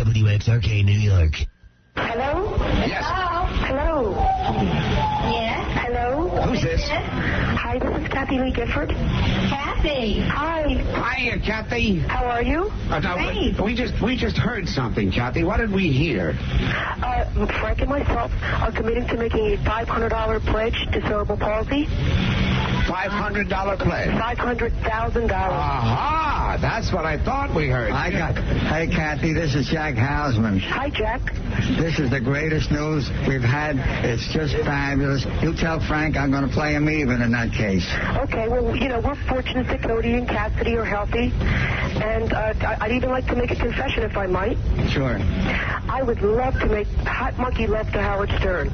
WXRK New York. Hello? Yes. Hello? Yes? Hello? Who's this? Hi, this is Kathy Lee Gifford. Kathy. Hi. Hiya, Kathy. How are you? Great. We just heard something, Kathy. What did we hear? Frank and myself are committing to making a $500 pledge to cerebral palsy. $500 pledge. $500,000. Aha! That's what I thought we heard. Hey, Kathy, this is Jack Hausman. Hi, Jack. This is the greatest news we've had. It's just fabulous. You tell Frank I'm going to play him even in that case. Okay, well, we're fortunate that Cody and Cassidy are healthy. And I'd even like to make a confession, if I might. Sure. I would love to make hot monkey love to Howard Stern.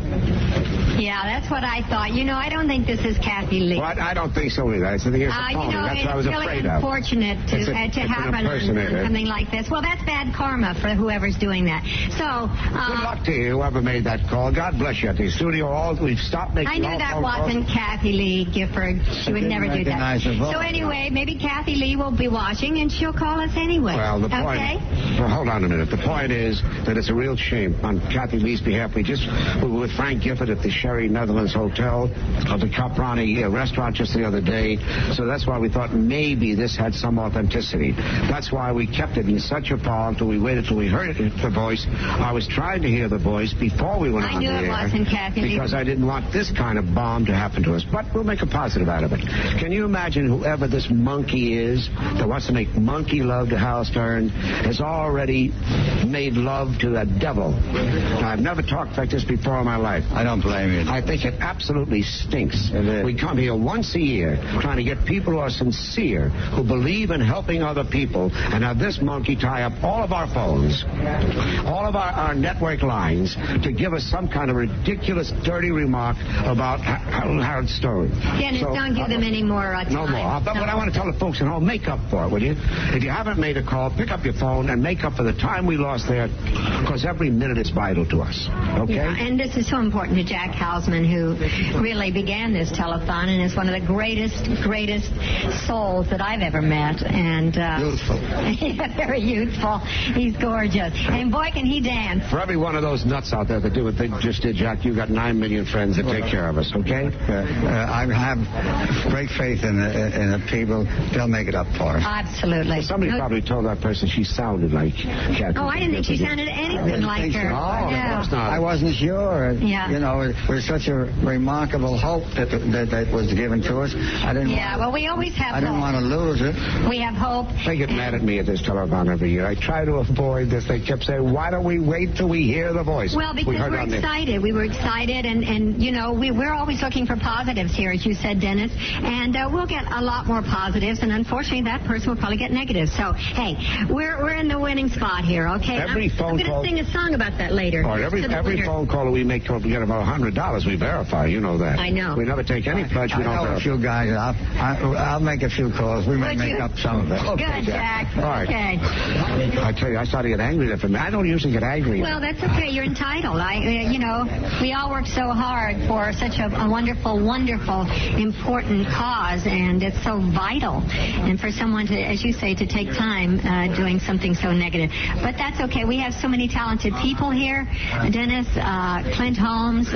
Yeah, that's what I thought. I don't think this is Kathy Lee. What? I don't think so either. I said, here's the phony. That's what I was it's really afraid of. unfortunate to happen on something like this. Well, that's bad karma for whoever's doing that. So, good luck to you, whoever made that call. God bless you at the studio. We've stopped making I knew that wasn't Kathy Lee Gifford. She would never do that. So anyway, maybe Kathy Lee will be watching, and she'll call us anyway. Well, the point. Okay? Well, hold on a minute. The point is that it's a real shame on Kathy Lee's behalf. We were with Frank Gifford at the Sherry Netherlands Hotel, at the Caprani restaurant just the other day. So that's why we thought maybe this had some authenticity. That's why we kept it in such a pause until we waited till we heard the voice. I was trying to hear the voice before we went on the air. I knew it wasn't Kathy Lee. Because I didn't want this kind of bomb to happen to us. But we'll make a positive out of it. Can you imagine whoever this monkey is that wants to make monkey love to Hal Stern has already made love to the devil? Now, I've never talked like this before in my life. I don't blame you. I think it absolutely stinks. We come here once a year trying to get people who are sincere, who believe in helping other people, and have this monkey tie up all of our phones, all of our network lines, to give us some kind of ridiculous, dirty remark about Howard Stern. Dennis, don't give them any more time. No more. But what I want to tell the folks at home, make up for it, will you? If you haven't made a call, pick up your phone and make up for the time we lost there, because every minute is vital to us. Okay? Yeah, and this is so important to Jack Hausman, who really began this telethon and is one of the greatest souls that I've ever met. And youthful. Yeah, very youthful. He's gorgeous. And boy, can he dance. For every one of those nuts out there that do what they just did, Jack, you've got 9 million friends that take care of us, okay? I have great faith in the people. They'll make it up for us. Absolutely. Somebody probably told that person she sounded like Kathy. Oh, I didn't think she sounded anything like her. Oh, yeah. of course not. I wasn't sure. Yeah. It was such a remarkable hope that was given to us. Well, we always have hope. I didn't want to lose it. We have hope. They get mad at me at this telethon every year. I try to avoid this. They kept saying, why don't we wait till we hear the voice? Well, because we're excited. We were excited, and we're always looking for positives here, as you said, Dennis. And we'll get a lot more positives, and unfortunately, that person will probably get negatives. So, hey, we're in the winning spot here, okay? I'm going to sing a song about that later. All right, every phone call we make, we get about $100. We verify. You know that. I know. We never take any pledge. We don't verify. A few guys. I'll make a few calls. We may make up some of it. Okay, good, Jack. All right. Okay. I tell you, I started to get angry there for me. I don't usually get angry. Well, that's okay. You're entitled. We all work so hard for such a wonderful, important cause, and it's so vital. And for someone to, as you say, to take time doing something so negative. But that's okay. We have so many talented people here. Dennis, Clint Holmes.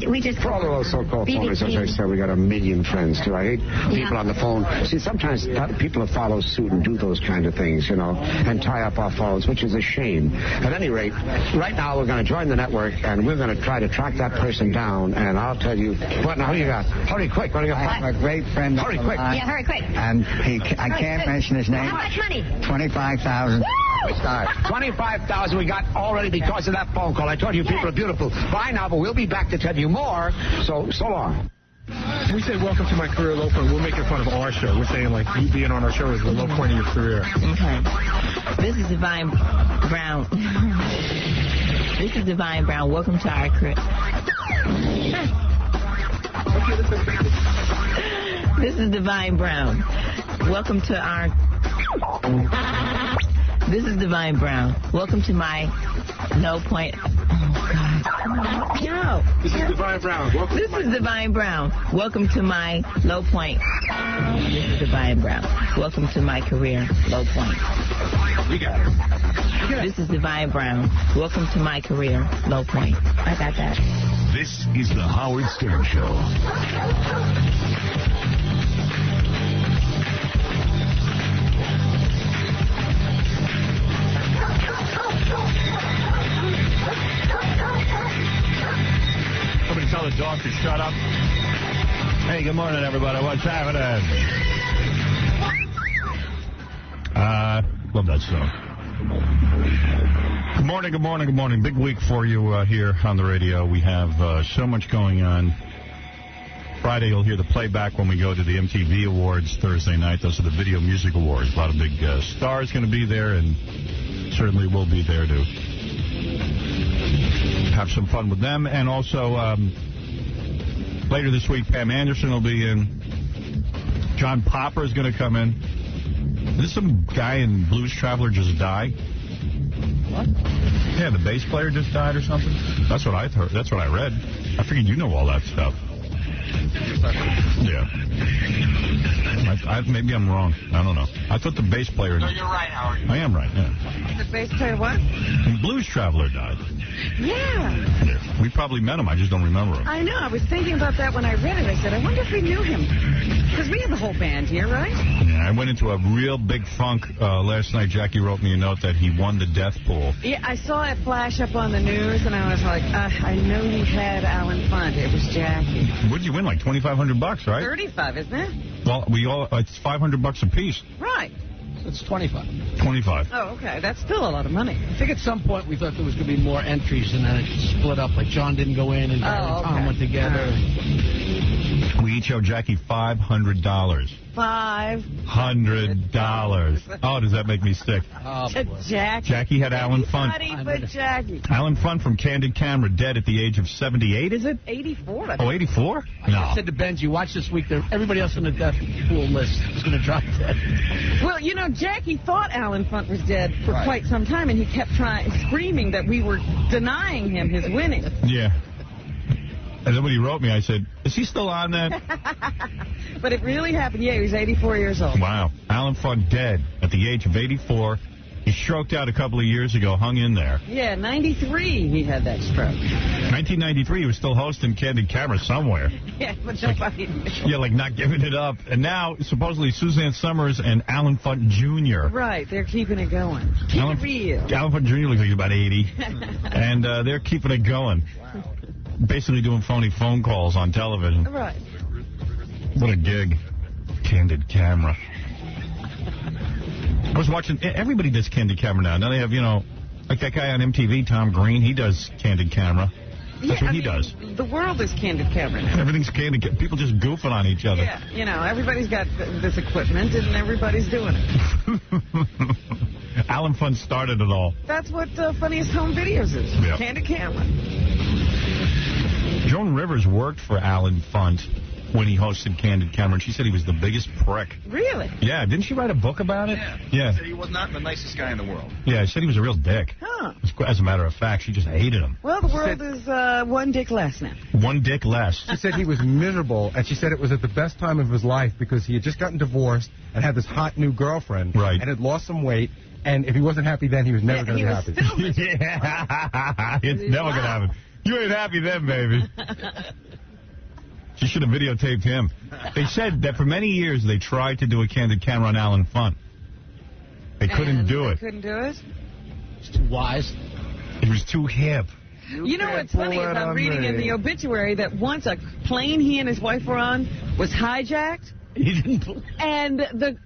We just... For all of those so-called phonies, as I said, we got 1 million friends, too. I hate people on the phone. See, sometimes people follow suit and do those kind of things, and tie up our phones, which is a shame. At any rate, right now we're going to join the network, and we're going to try to track that person down, and I'll tell you... What now? Who you got? Hurry quick. What do you got? I have a great friend. Hurry quick. Yeah, hurry quick. And I can't mention his name. How much money? $25,000. 25,000 we got already because of that phone call. I told you people are beautiful. Bye now, but we'll be back to tell you more. So long. We say welcome to my career low point. We're making fun of our show. We're saying like you being on our show is the low point of your career. Okay. This is Divine Brown. This is Divine Brown. Welcome to our career. This is Divine Brown. Welcome to our... This is Divine Brown. Welcome to my low point... Oh, God. No. This is Divine Brown. This is Divine Brown. Welcome to my low point. This is Divine Brown. Welcome to my career low point. You got it. This is Divine Brown. Welcome to my career, low point. I got that. This is the Howard Stern Show. Somebody tell the dog to shut up. Hey, good morning, everybody. What's happening? Love that song. Good morning, good morning, good morning. Big week for you here on the radio. We have so much going on. Friday, you'll hear the playback when we go to the MTV Awards Thursday night. Those are the Video Music Awards. A lot of big stars going to be there, and certainly we'll be there to have some fun with them. And also, later this week, Pam Anderson will be in. John Popper is going to come in. Did some guy in Blues Traveler just die? What? Yeah, the bass player just died or something. That's what I heard. That's what I read. I figured you know all that stuff. Yeah. Maybe I'm wrong. I don't know. I thought the bass player... No, you're right, Howard. I am right, yeah. The bass player what? Blues Traveler died. Yeah. We probably met him. I just don't remember him. I know. I was thinking about that when I read it. I said, I wonder if we knew him. Because we have the whole band here, right? Yeah, I went into a real big funk last night. Jackie wrote me a note that he won the death pool. Yeah, I saw it flash up on the news, and I was like, I know he had Alan Funt. It was Jackie. What'd you win, like $2,500, right? 35, isn't it? Well, it's $500 a piece. Right. It's 25. 25. Oh, okay. That's still a lot of money. I think at some point we thought there was going to be more entries, and then it split up. Like John didn't go in, and Tom went together. We each owe Jackie $500. $500. Oh, does that make me sick? Oh, Jackie had Alan Funt. But Jackie. Alan Funt from Candid Camera, dead at the age of 78, is it? 84. Oh, 84? I said to Benji, watch this week. Everybody else on the death pool list is going to drop dead. Well, you know, Jackie thought Alan Funt was dead for quite some time, and he kept screaming that we were denying him his winning. Yeah. And then when he wrote me, I said, is he still on that? But it really happened. Yeah, he was 84 years old. Wow. Alan Funt dead at the age of 84. He stroked out a couple of years ago, hung in there. Yeah, 93 he had that stroke. 1993, he was still hosting Candid Camera somewhere. Yeah, but nobody knew. Yeah, like not giving it up. And now, supposedly, Suzanne Summers and Alan Funt Jr. Right, they're keeping it going. Keep it real. Alan Funt Jr. looks like he's about 80. And they're keeping it going. Wow. Basically doing phony phone calls on television. Right. What a gig. Candid Camera. I was watching, everybody does Candid Camera now. Now they have, like that guy on MTV, Tom Green, he does Candid Camera. That's what he does. The world is Candid Camera now. Everything's Candid Camera. People just goofing on each other. Yeah, everybody's got this equipment and everybody's doing it. Alan Funt started it all. That's what Funniest Home Videos is. Yep. Candid Camera. Joan Rivers worked for Alan Funt when he hosted Candid Camera, and she said he was the biggest prick. Really? Yeah. Didn't she write a book about it? Yeah. She said he was not the nicest guy in the world. Yeah, she said he was a real dick. Huh. As a matter of fact, she just hated him. Well, the world is one dick less now. One dick less. She said he was miserable, and she said it was at the best time of his life because he had just gotten divorced and had this hot new girlfriend. Right. And had lost some weight. And if he wasn't happy then, he was never going to be happy. Yeah. It's never going to happen. You ain't happy then, baby. She should have videotaped him. They said that for many years they tried to do a Candid Camera on Alan Funt. They couldn't do it. Couldn't do it? It's too wise. He was too hip. You know what's funny is I'm reading in the obituary that once a plane he and his wife were on was hijacked. He didn't. And the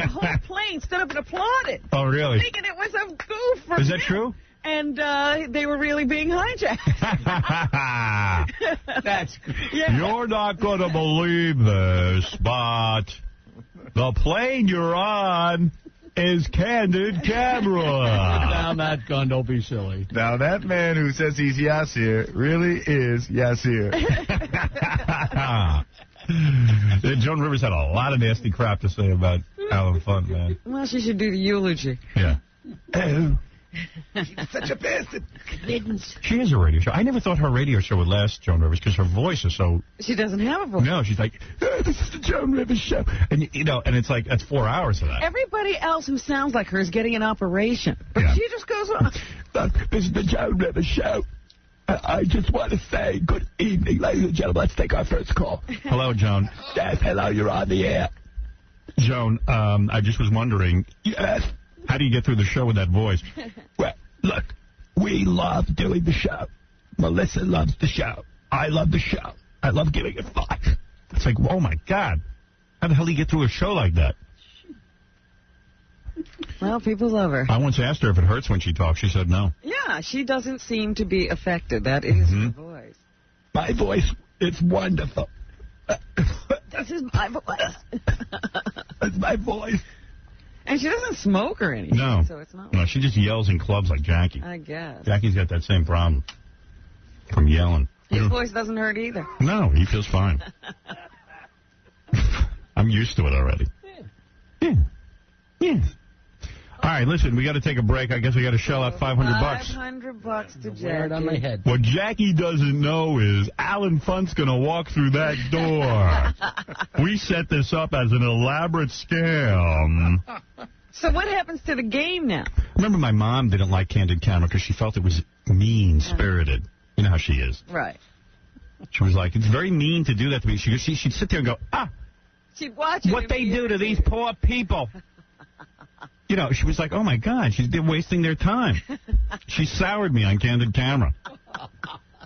whole plane stood up and applauded. Oh, really? Thinking it was a goof for Is that true? And they were really being hijacked. That's You're not going to believe this, but the plane you're on is Candid Camera. Down that gun, don't be silly. Now, that man who says he's Yasir really is Yasir. Joan Rivers had a lot of nasty crap to say about Alan Funt, man. Well, she should do the eulogy. Yeah. Such a bastard. She has a radio show. I never thought her radio show would last, Joan Rivers, because her voice is so... She doesn't have a voice. No, she's like, this is the Joan Rivers show. And, and it's like, that's 4 hours of that. Everybody else who sounds like her is getting an operation. But she just goes on. This is the Joan Rivers show. I just want to say good evening, ladies and gentlemen. Let's take our first call. Hello, Joan. Yes, hello, you're on the air. Joan, I just was wondering, yes, how do you get through the show with that voice? Well, look, we love doing the show. Melissa loves the show. I love the show. I love giving it 5. It's like, oh, my God. How the hell do you get through a show like that? Well, people love her. I once asked her if it hurts when she talks. She said no. Yeah, she doesn't seem to be affected. That is her voice. My voice is wonderful. This is my voice. That's my voice. And she doesn't smoke or anything. No. So it's not. No, she just yells in clubs like Jackie. I guess. Jackie's got that same problem from yelling. His voice doesn't hurt either. No, he feels fine. I'm used to it already. Yeah. All right, listen, we got to take a break. I guess we got to shell out $500. $500 to Jackie. Wear it on my head. What Jackie doesn't know is Alan Funt's going to walk through that door. We set this up as an elaborate scam. So what happens to the game now? Remember, my mom didn't like Candid Camera because she felt it was mean-spirited. You know how she is. Right. She was like, it's very mean to do that to me. She'd sit there and go, She'd watch what they do to these poor people. You know, she was like, oh, my God, they're wasting their time. She soured me on Candid Camera.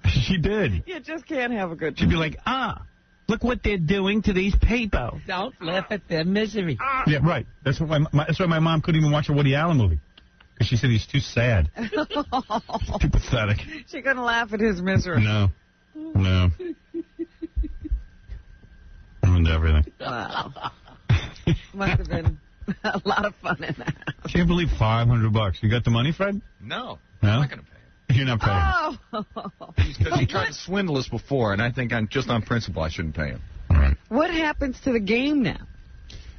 She did. You just can't have a good time. She'd be like, look what they're doing to these people. Don't laugh at their misery. Yeah, right. That's why my mom couldn't even watch a Woody Allen movie. Because she said he's too sad. Too pathetic. She couldn't laugh at his misery. No. Ruined everything. Wow. Must have been a lot of fun in that. I can't believe $500. You got the money, Fred? No. No? I'm not going to pay him. You're not paying. Because he tried to swindle us before, and I think just on principle I shouldn't pay him. All right. What happens to the game now?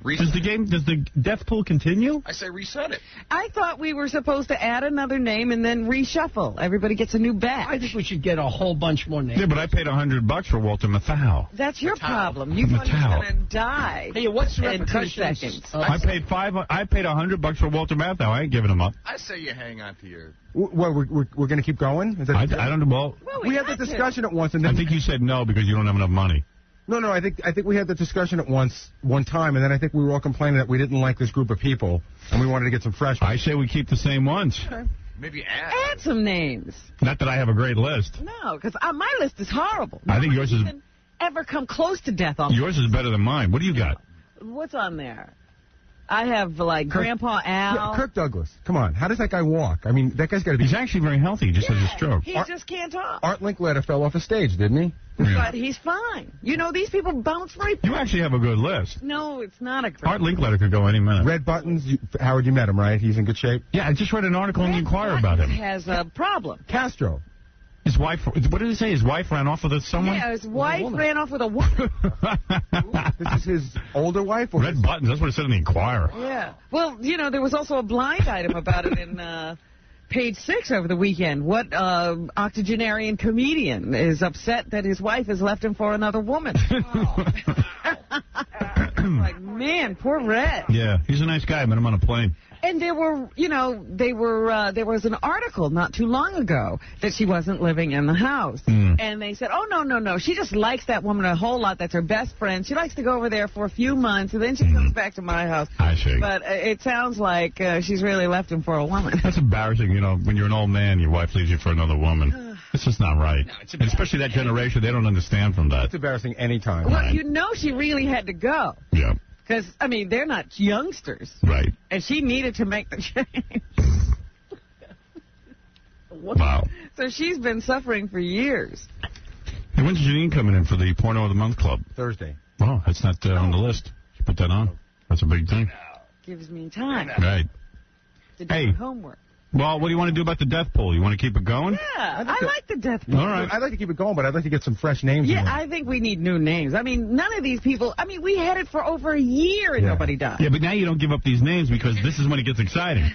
Does the death pool continue? I say reset it. I thought we were supposed to add another name and then reshuffle. Everybody gets a new bat. I think we should get a whole bunch more names. Yeah, but I paid $100 for Walter Matthau. That's your problem. You thought he was going to die. Hey, what's the in 2 repercussions? seconds? I paid $100 for Walter Matthau. I ain't giving him up. I say you hang on to your... Well, we're going to keep going? Is that I don't know. Well, we had the discussion at once. And then I think you said no because you don't have enough money. No, I think we had the discussion at one time, and then I think we were all complaining that we didn't like this group of people, and we wanted to get some fresh ones. I say we keep the same ones. Okay. Maybe add some names. Not that I have a great list. No, because my list is horrible. I think yours is... ever come close to death on yours is better than mine. What do you got? What's on there? I have, like, Grandpa Al. Yeah, Kirk Douglas. Come on. How does that guy walk? I mean, that guy's got to be... He's actually very healthy. He just has a stroke. He just can't talk. Art Linkletter fell off a stage, didn't he? Yeah. But he's fine. You know, these people bounce right back. You actually have a good list. No, it's not a great Art Linkletter could go any minute. Red Buttons. Howard, you met him, right? He's in good shape? Yeah, I just read an article in the Inquirer about him. He has a problem. Castro. His wife, what did he say? His wife ran off with someone? Yeah, his wife ran off with a woman. This is his older wife? Or Red Buttons, that's what it said in the Inquirer. Yeah. Well, you know, there was also a blind item about it in Page 6 over the weekend. What octogenarian comedian is upset that his wife has left him for another woman? Like, man, poor Red. Yeah, he's a nice guy. I met him on a plane. And there were, you know, there was an article not too long ago that she wasn't living in the house. And they said, oh, no. She just likes that woman a whole lot. That's her best friend. She likes to go over there for a few months, and then she comes back to my house. I see. But it sounds like she's really left him for a woman. That's embarrassing, you know, when you're an old man, your wife leaves you for another woman. It's just not right. No, and especially that generation, they don't understand from that. It's embarrassing any time. Well, you know she really had to go. Yeah. Because, I mean, they're not youngsters. Right. And she needed to make the change. Wow. So she's been suffering for years. Hey, when's Janine coming in for the Porno of the Month Club? Thursday. Oh, that's not on the list. You put that on. That's a big thing. Gives me time. Right. To do my homework. Well, what do you want to do about the death pool? You want to keep it going? Yeah, I like the death pool. All right. I'd like to keep it going, but I'd like to get some fresh names. Yeah, in there. I think we need new names. I mean, none of these people, we had it for over a year and nobody died. Yeah, but now you don't give up these names because this is when it gets exciting.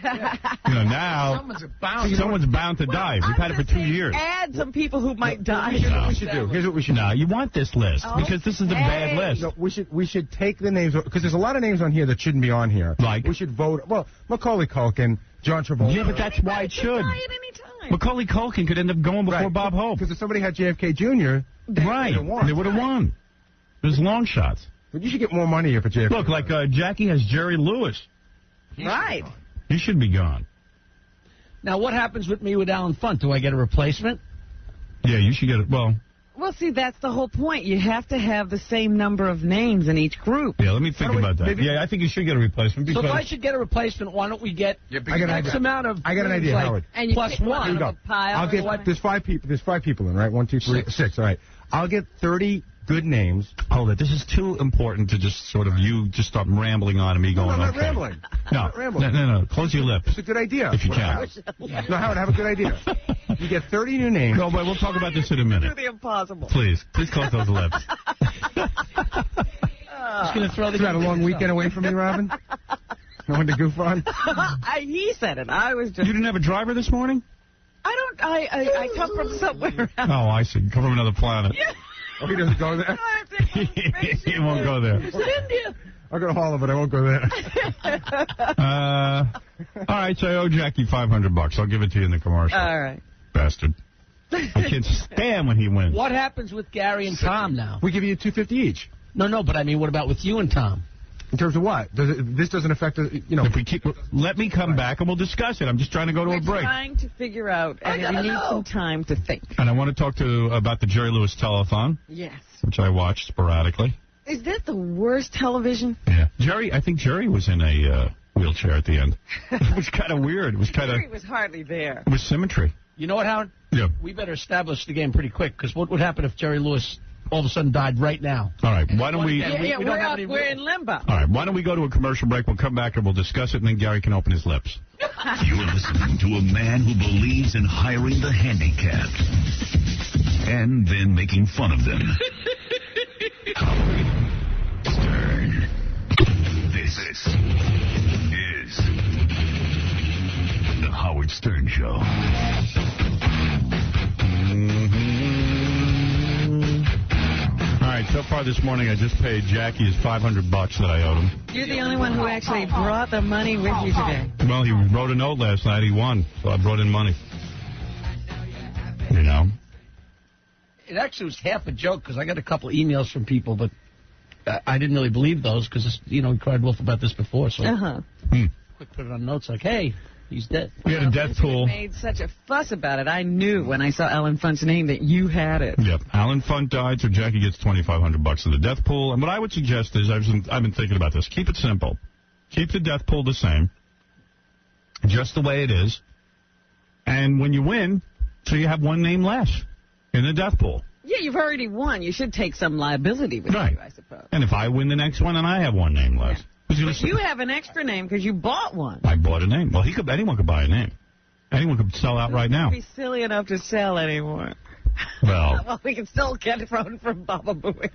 Now someone's bound to die. We've had it for 2 years. Add some people who might die. Here's what we should do. Here's what we should do. No, you want this list because this is a bad list. No, we should take the names because there's a lot of names on here that shouldn't be on here. Like we should vote. Well, Macaulay Culkin, John Travolta. Yeah, but that's why it should. Macaulay Culkin could end up going before Bob Hope. Because if somebody had JFK Jr., they would have won. There's long shots. But you should get more money if it's JFK. Look, like Jackie has Jerry Lewis. Right. He should be gone. Now, what happens with me with Alan Funt? Do I get a replacement? Yeah, you should get it. Well, see, that's the whole point. You have to have the same number of names in each group. Yeah, let me think about that. Yeah, I think you should get a replacement. So if I should get a replacement, why don't we get X amount of... I got an idea, Howard. And you plus one. Here you go. I'll get, there's 5 people. There's 5 people in, right? 1, 2, 3, 6. All right. I'll get 30 good names. Hold it. This is too important to just sort of you just start rambling on and me going, I'm not rambling. No, no. Close your lips. It's a good idea. If you can. No, Howard, I have a good idea. You get 30 new names. No, but we'll talk about this in a minute. Do the impossible. Please close those lips. Just going to throw the... Is that a long weekend away from me, Robin? No one to goof on? He said it. I was just... You didn't have a driver this morning? I come from somewhere else. Oh, I see. Come from another planet. Yeah. Oh, he doesn't go there? He won't go there. It's India. I'll go to Harlem, but I won't go there. All right, so I owe Jackie $500. I'll give it to you in the commercial. All right. Bastard. I can't stand when he wins. What happens with Gary and Tom now? We give you $250 each. No, but I mean, what about with you and Tom? In terms of what? This doesn't affect us, you know. If we keep, let me come back and we'll discuss it. I'm just trying to go to a break. We're trying to figure out, and we need some time to think. And I want to talk about the Jerry Lewis telethon. Yes. Which I watched sporadically. Is that the worst television? Yeah. I think Jerry was in a wheelchair at the end. It was kind of weird. It was kind of... Jerry was hardly there. It was symmetry. You know what, Howard? Yeah. We better establish the game pretty quick, because what would happen if Jerry Lewis all of a sudden died right now? All right, why don't we... We're in limbo. All right, why don't we go to a commercial break? We'll come back and we'll discuss it, and then Gary can open his lips. You're listening to a man who believes in hiring the handicapped and then making fun of them. Howard Stern. This is the Howard Stern Show. All right, so far this morning I just paid Jackie his $500 that I owed him. You're the only one who actually brought the money with you today. Well, he wrote a note last night. He won, so I brought in money. You know? It actually was half a joke, because I got a couple emails from people, but I didn't really believe those, because, we cried wolf about this before, so quick put it on notes like, hey, he's dead. We had a death pool. Made such a fuss about it. I knew when I saw Alan Funt's name that you had it. Yep. Alan Funt died, so Jackie gets $2,500 in the death pool. And what I would suggest is, I've been thinking about this. Keep it simple. Keep the death pool the same, just the way it is. And when you win, so you have one name less in the death pool. Yeah, you've already won. You should take some liability with you, I suppose. And if I win the next one, then I have one name less. Yeah. But you have an extra name because you bought one. I bought a name. Well, anyone could buy a name. Anyone could sell out right now. Be silly enough to sell anymore. Well, we can still get it from Baba Booey.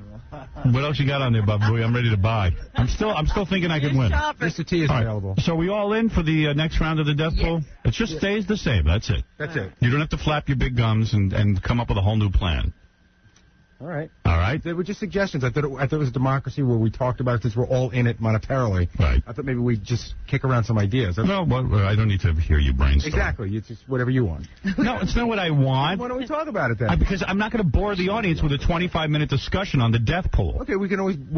What else you got on there, Baba Booey? I'm ready to buy. I'm still thinking I could win. Mr. T is available. So we all in for the next round of the death pool? It just stays the same. That's it. That's it. You don't have to flap your big gums and come up with a whole new plan. All right. All right. They were just suggestions. I thought it was a democracy where we talked about it since we're all in it monetarily. Right. I thought maybe we'd just kick around some ideas. No, I don't need to hear you brainstorm. Exactly. It's just whatever you want. No, it's not what I want. Why don't we talk about it then? Because I'm not going to bore the audience with a 25-minute discussion on the death pool. Okay, we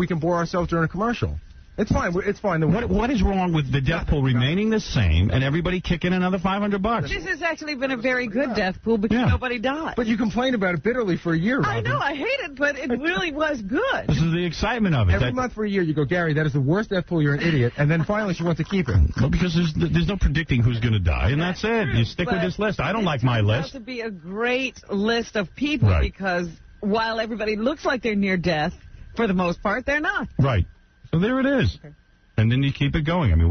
can bore ourselves during a commercial. It's fine. It's fine. What is wrong with the death pool remaining the same and everybody kicking another $500? This has actually been a very good death pool because nobody died. But you complained about it bitterly for a year, Robin. I know. I hate it, but it really was good. This is the excitement of it. Every month for a year, you go, Gary, that is the worst death pool. You're an idiot. And then finally, she wants to keep it. Well, because there's no predicting who's going to die, and that's it. You stick with this list. I don't like my list. It has to be a great list of people because while everybody looks like they're near death, for the most part, they're not. Right. So there it is. Okay. And then you keep it going. I mean,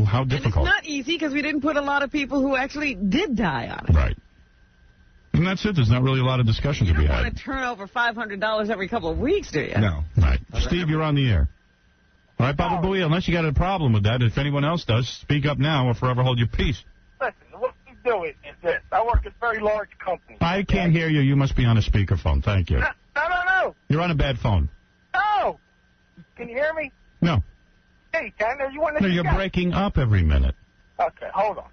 how difficult? And it's not easy because we didn't put a lot of people who actually did die on it. Right. And that's it. There's not really a lot of discussion to be had. You don't want to turn over $500 every couple of weeks, do you? No. Right. Steve, you're on the air. All right, Baba Booey, unless you got a problem with that, if anyone else does, speak up now or forever hold your peace. Listen, what we do is this. I work at a very large company. I can't hear you. You must be on a speakerphone. Thank you. No. You're on a bad phone. No. Can you hear me? No. Hey, can you want to? No, you're breaking up every minute. Okay, hold on.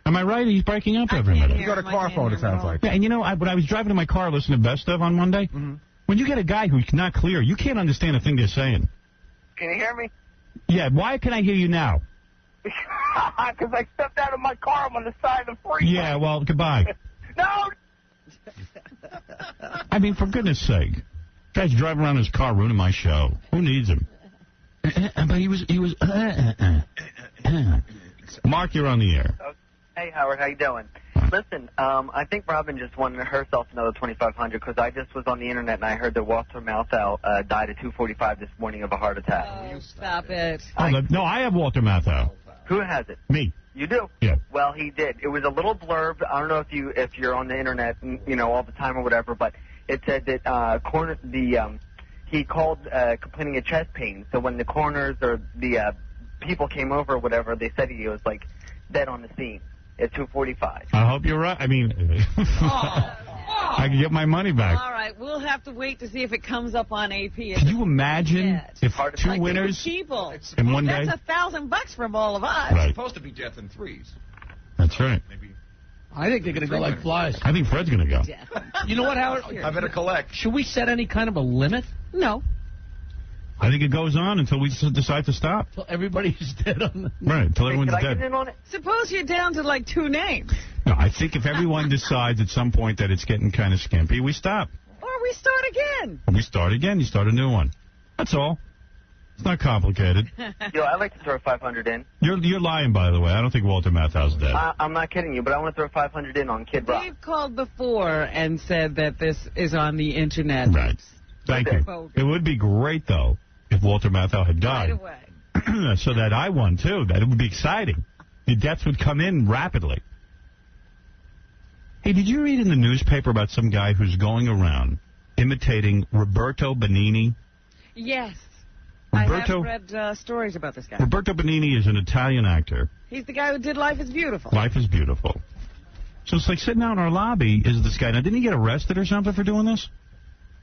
Am I right? He's breaking up every minute. You got a car phone, it sounds like. Yeah, and you know, when I was driving in my car listening to Best Of on Monday, when you get a guy who's not clear, you can't understand a thing they're saying. Can you hear me? Yeah, why can I hear you now? Because I stepped out of my car. I'm on the side of the freeway. Yeah, well, goodbye. No! I mean, for goodness sake. Guy's driving around in his car ruining my show. Who needs him? But he was. Mark, you're on the air. Hey, Howard, how you doing? Listen, I think Robin just won herself another $2,500 because I just was on the internet and I heard that Walter Matthau died at 2:45 this morning of a heart attack. Oh, stop it. No, I have Walter Matthau. Who has it? Me. You do? Yeah. Well, he did. It was a little blurb. I don't know if you're on the internet, all the time or whatever, but it said that he called complaining of chest pain. So when the coroners or the people came over or whatever, they said he was like dead on the scene at 2:45. I hope you're right. I mean, I can get my money back. All right, we'll have to wait to see if it comes up on AP. Can you imagine if two winners people in one day? That's $1,000 from all of us. Right. It's supposed to be death in threes. That's right. Maybe. I think they're going to go like flies. I think Fred's going to go. You know what, Howard? I better collect. Should we set any kind of a limit? No. I think it goes on until we decide to stop. Until everybody's dead on the... Right, until everyone's Could I dead. get in on it? Suppose you're down to like 2 names. No, I think if everyone decides at some point that it's getting kind of skimpy, we stop. Or we start again. We start again. You start a new one. That's all. It's not complicated. Yo, I'd like to throw 500 in. You're lying, by the way. I don't think Walter Matthau's dead. I'm not kidding you, but I want to throw 500 in on Kid Rock. They've called before and said that this is on the internet. Right. Thank you. It would be great, though, if Walter Matthau had died. Right away. So that I won, too. That it would be exciting. The deaths would come in rapidly. Hey, did you read in the newspaper about some guy who's going around imitating Roberto Benigni? Yes. Roberto, I have read stories about this guy. Roberto Benigni is an Italian actor. He's the guy who did Life is Beautiful. Life is Beautiful. So it's like sitting out in our lobby is this guy. Now, didn't he get arrested or something for doing this?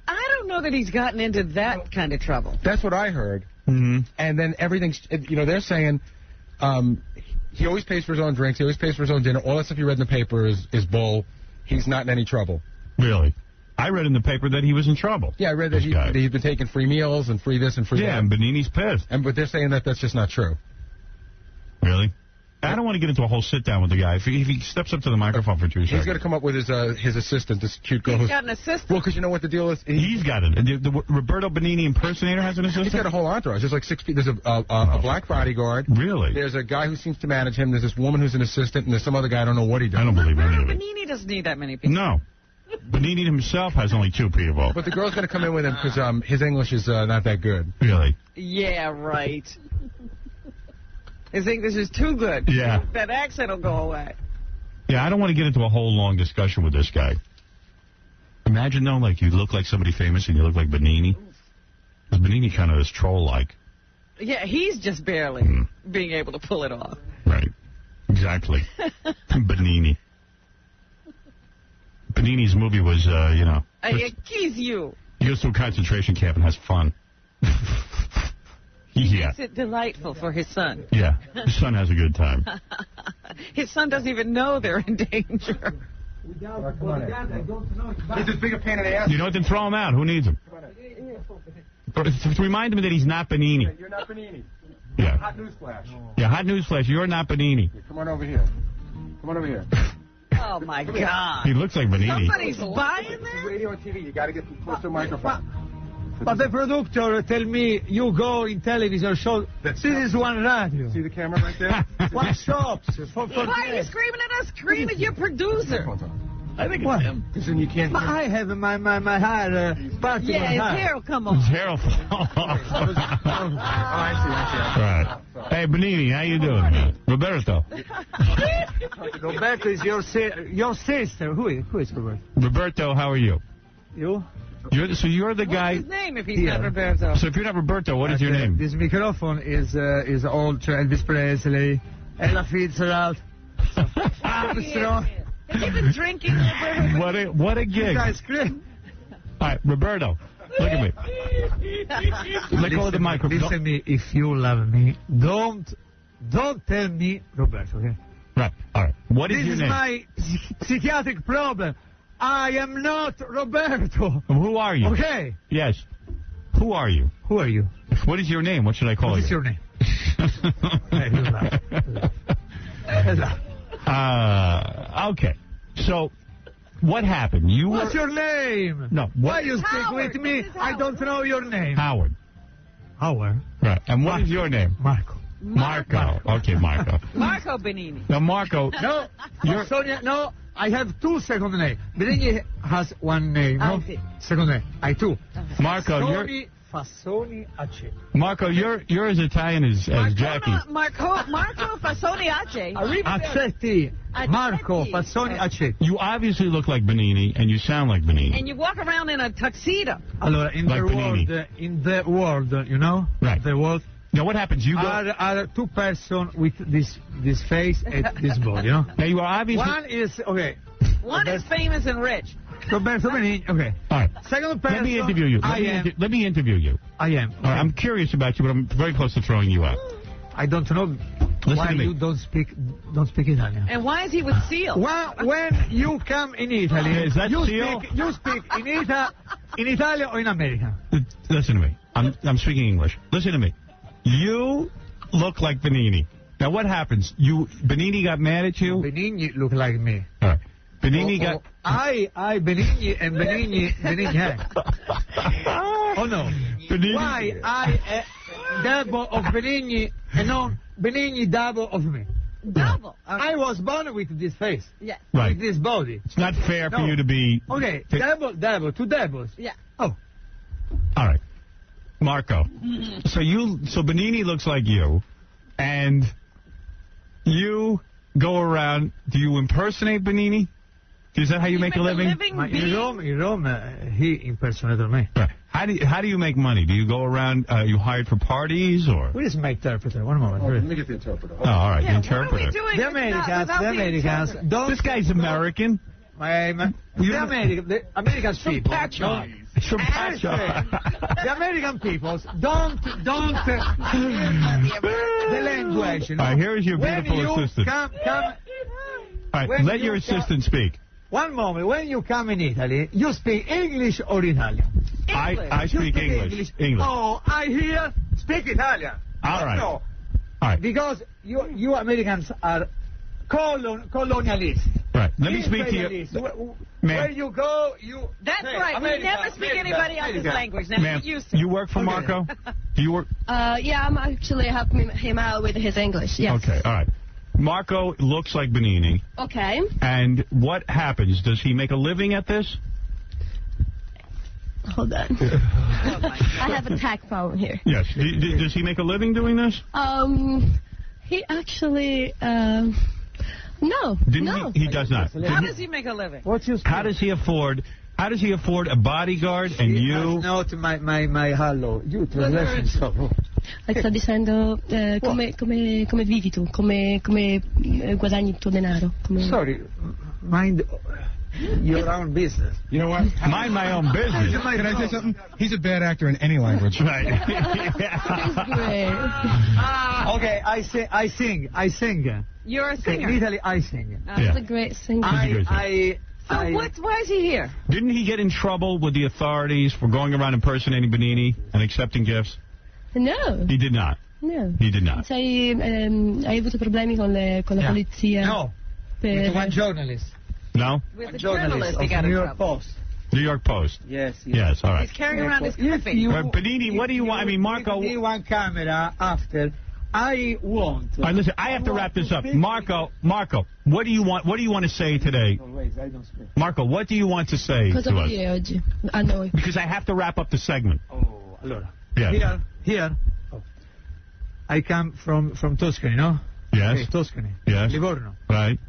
I don't know that he's gotten into that kind of trouble. That's what I heard. Mm-hmm. And then everything's, they're saying he always pays for his own drinks. He always pays for his own dinner. All that stuff you read in the paper is bull. He's not in any trouble. Really? I read in the paper that he was in trouble. Yeah, I read that he's been taking free meals and free this and free that. Yeah, and Benigni's pissed. But they're saying that that's just not true. Really? I don't want to get into a whole sit-down with the guy. If he steps up to the microphone for 2 seconds. He's going to come up with his assistant, this cute girl. He's got an assistant? Well, because you know what the deal is? He's got it. The Roberto Benigni impersonator has an assistant? He's got a whole entourage. There's like 6 people. There's a black bodyguard. Really? There's a guy who seems to manage him. There's this woman who's an assistant, and there's some other guy. I don't know what he does. I don't believe any of it. Benigni doesn't need that many people. No. Benigni himself has only 2 people. But the girl's going to come in with him because his English is not that good. Really? Yeah, right. His English is too good. Yeah. That accent will go away. Yeah, I don't want to get into a whole long discussion with this guy. Imagine, though, like you look like somebody famous and you look like Benigni. Because Benigni kind of is troll-like. Yeah, he's just barely being able to pull it off. Right. Exactly. Benigni. Benigni's movie was, He's you. He goes to a concentration camp and has fun. He Yeah. makes it delightful for his son. Yeah. His son has a good time. His son doesn't even know they're in danger. He's as big a pain in the ass. You know what? Then throw him out. Who needs him? To remind him that he's not Benigni. You're not Benigni. Yeah. Hot news flash. Yeah, hot news flash. You're not Benigni. Come on over here. Come on over here. Oh, my God. He looks like Benigni. Somebody's buying that? Radio and TV. You got to get close to the microphone. But the producer tell me you go in television show. This is one radio. See the camera right there? One shops. Why are you screaming at us? Scream at your producer. I think What? it's him. Listen, you can't. I have my hair parted Yeah, his hair will come off. His hair will fall off. I see. Right. Hey, Benini, how you doing, man? Roberto. Roberto is your sister. Who is Roberto? Roberto, how are you? You? So you're the guy. What's his name if he's not Roberto? So if you're not Roberto, what is your name? This microphone is old to Elvis Presley, Ella Fitzgerald, Armstrong. Has he been drinking? What a gig. Guys, great. All right, Roberto, look at me. Let go of the microphone. Listen to me, if you love me, don't tell me Roberto, okay? Right, all right. What is your name? This is my psychiatric problem. I am not Roberto. Who are you? Okay. Yes. Who are you? Who are you? What is your name? What should I call you? What is your name? Okay. So, what happened? What's your name? No. Why you speak Howard. with me? I don't know your name. Howard. Howard. Right. And what is your name? Marco. Marco. Okay, Marco. Marco Benini. Now, Marco. No. Sonia, no. I have two second names. Benigni has one name. No? Second name. I two. Marco, Fassoni Ace. Marco, you're as Italian as Jackie. Marco Fassoni Ace. Accetti. Marco Fassoni Ace. You obviously look like Benini, and you sound like Benini. And you walk around in a tuxedo. Allora, in the world, you know? Right. The world. Now, what happens? You go... Are two persons with this face and this body, you know? Now, you are obviously... One is, okay. One is famous and rich. Roberto Benigni, okay. All right. Second person, Let me interview you. Let me interview you. I am. All right, I'm curious about you, but I'm very close to throwing you out. I don't know why you don't speak Italian. And why is he with Seal? When you come in Italy, is that you Seal? speak in Italian or in American? Listen to me. I'm speaking English. Listen to me. You look like Benini. Now, what happens? Benini got mad at you? Benigni look like me. All right. Benini got... Benigni and Benigni. Oh, no. Benini... Why double of Benigni and not Benigni double of me? Double. Okay. I was born with this face. Yeah. Right. With this body. It's not fair for you to be... Okay, double, two doubles. Yeah. Oh. All right. Marco. So Benini looks like you, and you go around... Do you impersonate Benini? Is that how you make a living? In Rome, he impersonated me. Right. How do you make money? Do you go around? You hired for parties or? Where is my interpreter? One moment. Let me get the interpreter. Oh, all right, Yeah, the interpreter. What are we doing The Americans don't. This guy's American. The American people. From Pacho. The American people don't the language. You know? All right, here is your beautiful assistant. Come. All right, let your assistant speak. One moment. When you come in Italy, you speak English or Italian? I speak English. Oh, I hear speak Italian. All right. No. All right. Because you Americans are colonialists. Right. Let me speak to you. Where you go, you... That's say, right. America, We never speak anybody else's language. Now, Ma'am, you work for Marco? Do you work? Yeah, I'm actually helping him out with his English, yes. Okay, all right. Marco looks like Benini. Okay. And what happens? Does he make a living at this? Hold on. I have a tag phone here. Yes. Does he make a living doing this? He actually, no. He does not. How does he make a living? How does he afford a bodyguard and you? Not my hello. You translation so. Sto dicendo come vivi tu, come guadagni il tuo denaro. Sorry, mind your own business. You know what? Mind my own business. Can I say something? He's a bad actor in any language. Right. Okay, I sing. You're a singer. In Italy, I sing. He's a great singer. Why is he here? Didn't he get in trouble with the authorities for going around impersonating Benini and accepting gifts? No. He did not. No. He did not. Hai avuto problemi con la polizia? No. With one journalist. No? With the journalist he got in trouble. New York Post. Yes, all right. He's carrying around his coffee. Benini, what do you want? I mean, Marco... Give me one camera after. I want. All right, listen, I have to wrap this up. Marco, what do you want? What do you want to say today? Always, I don't speak. Marco, what do you want to say Cosa to vuoi us? dire oggi a noi? Because I have to wrap up the segment. Oh, allora. Yeah. Here. Oh. I come from Tuscany, no? Yes. Okay, Tuscany. Yes. Livorno. Right.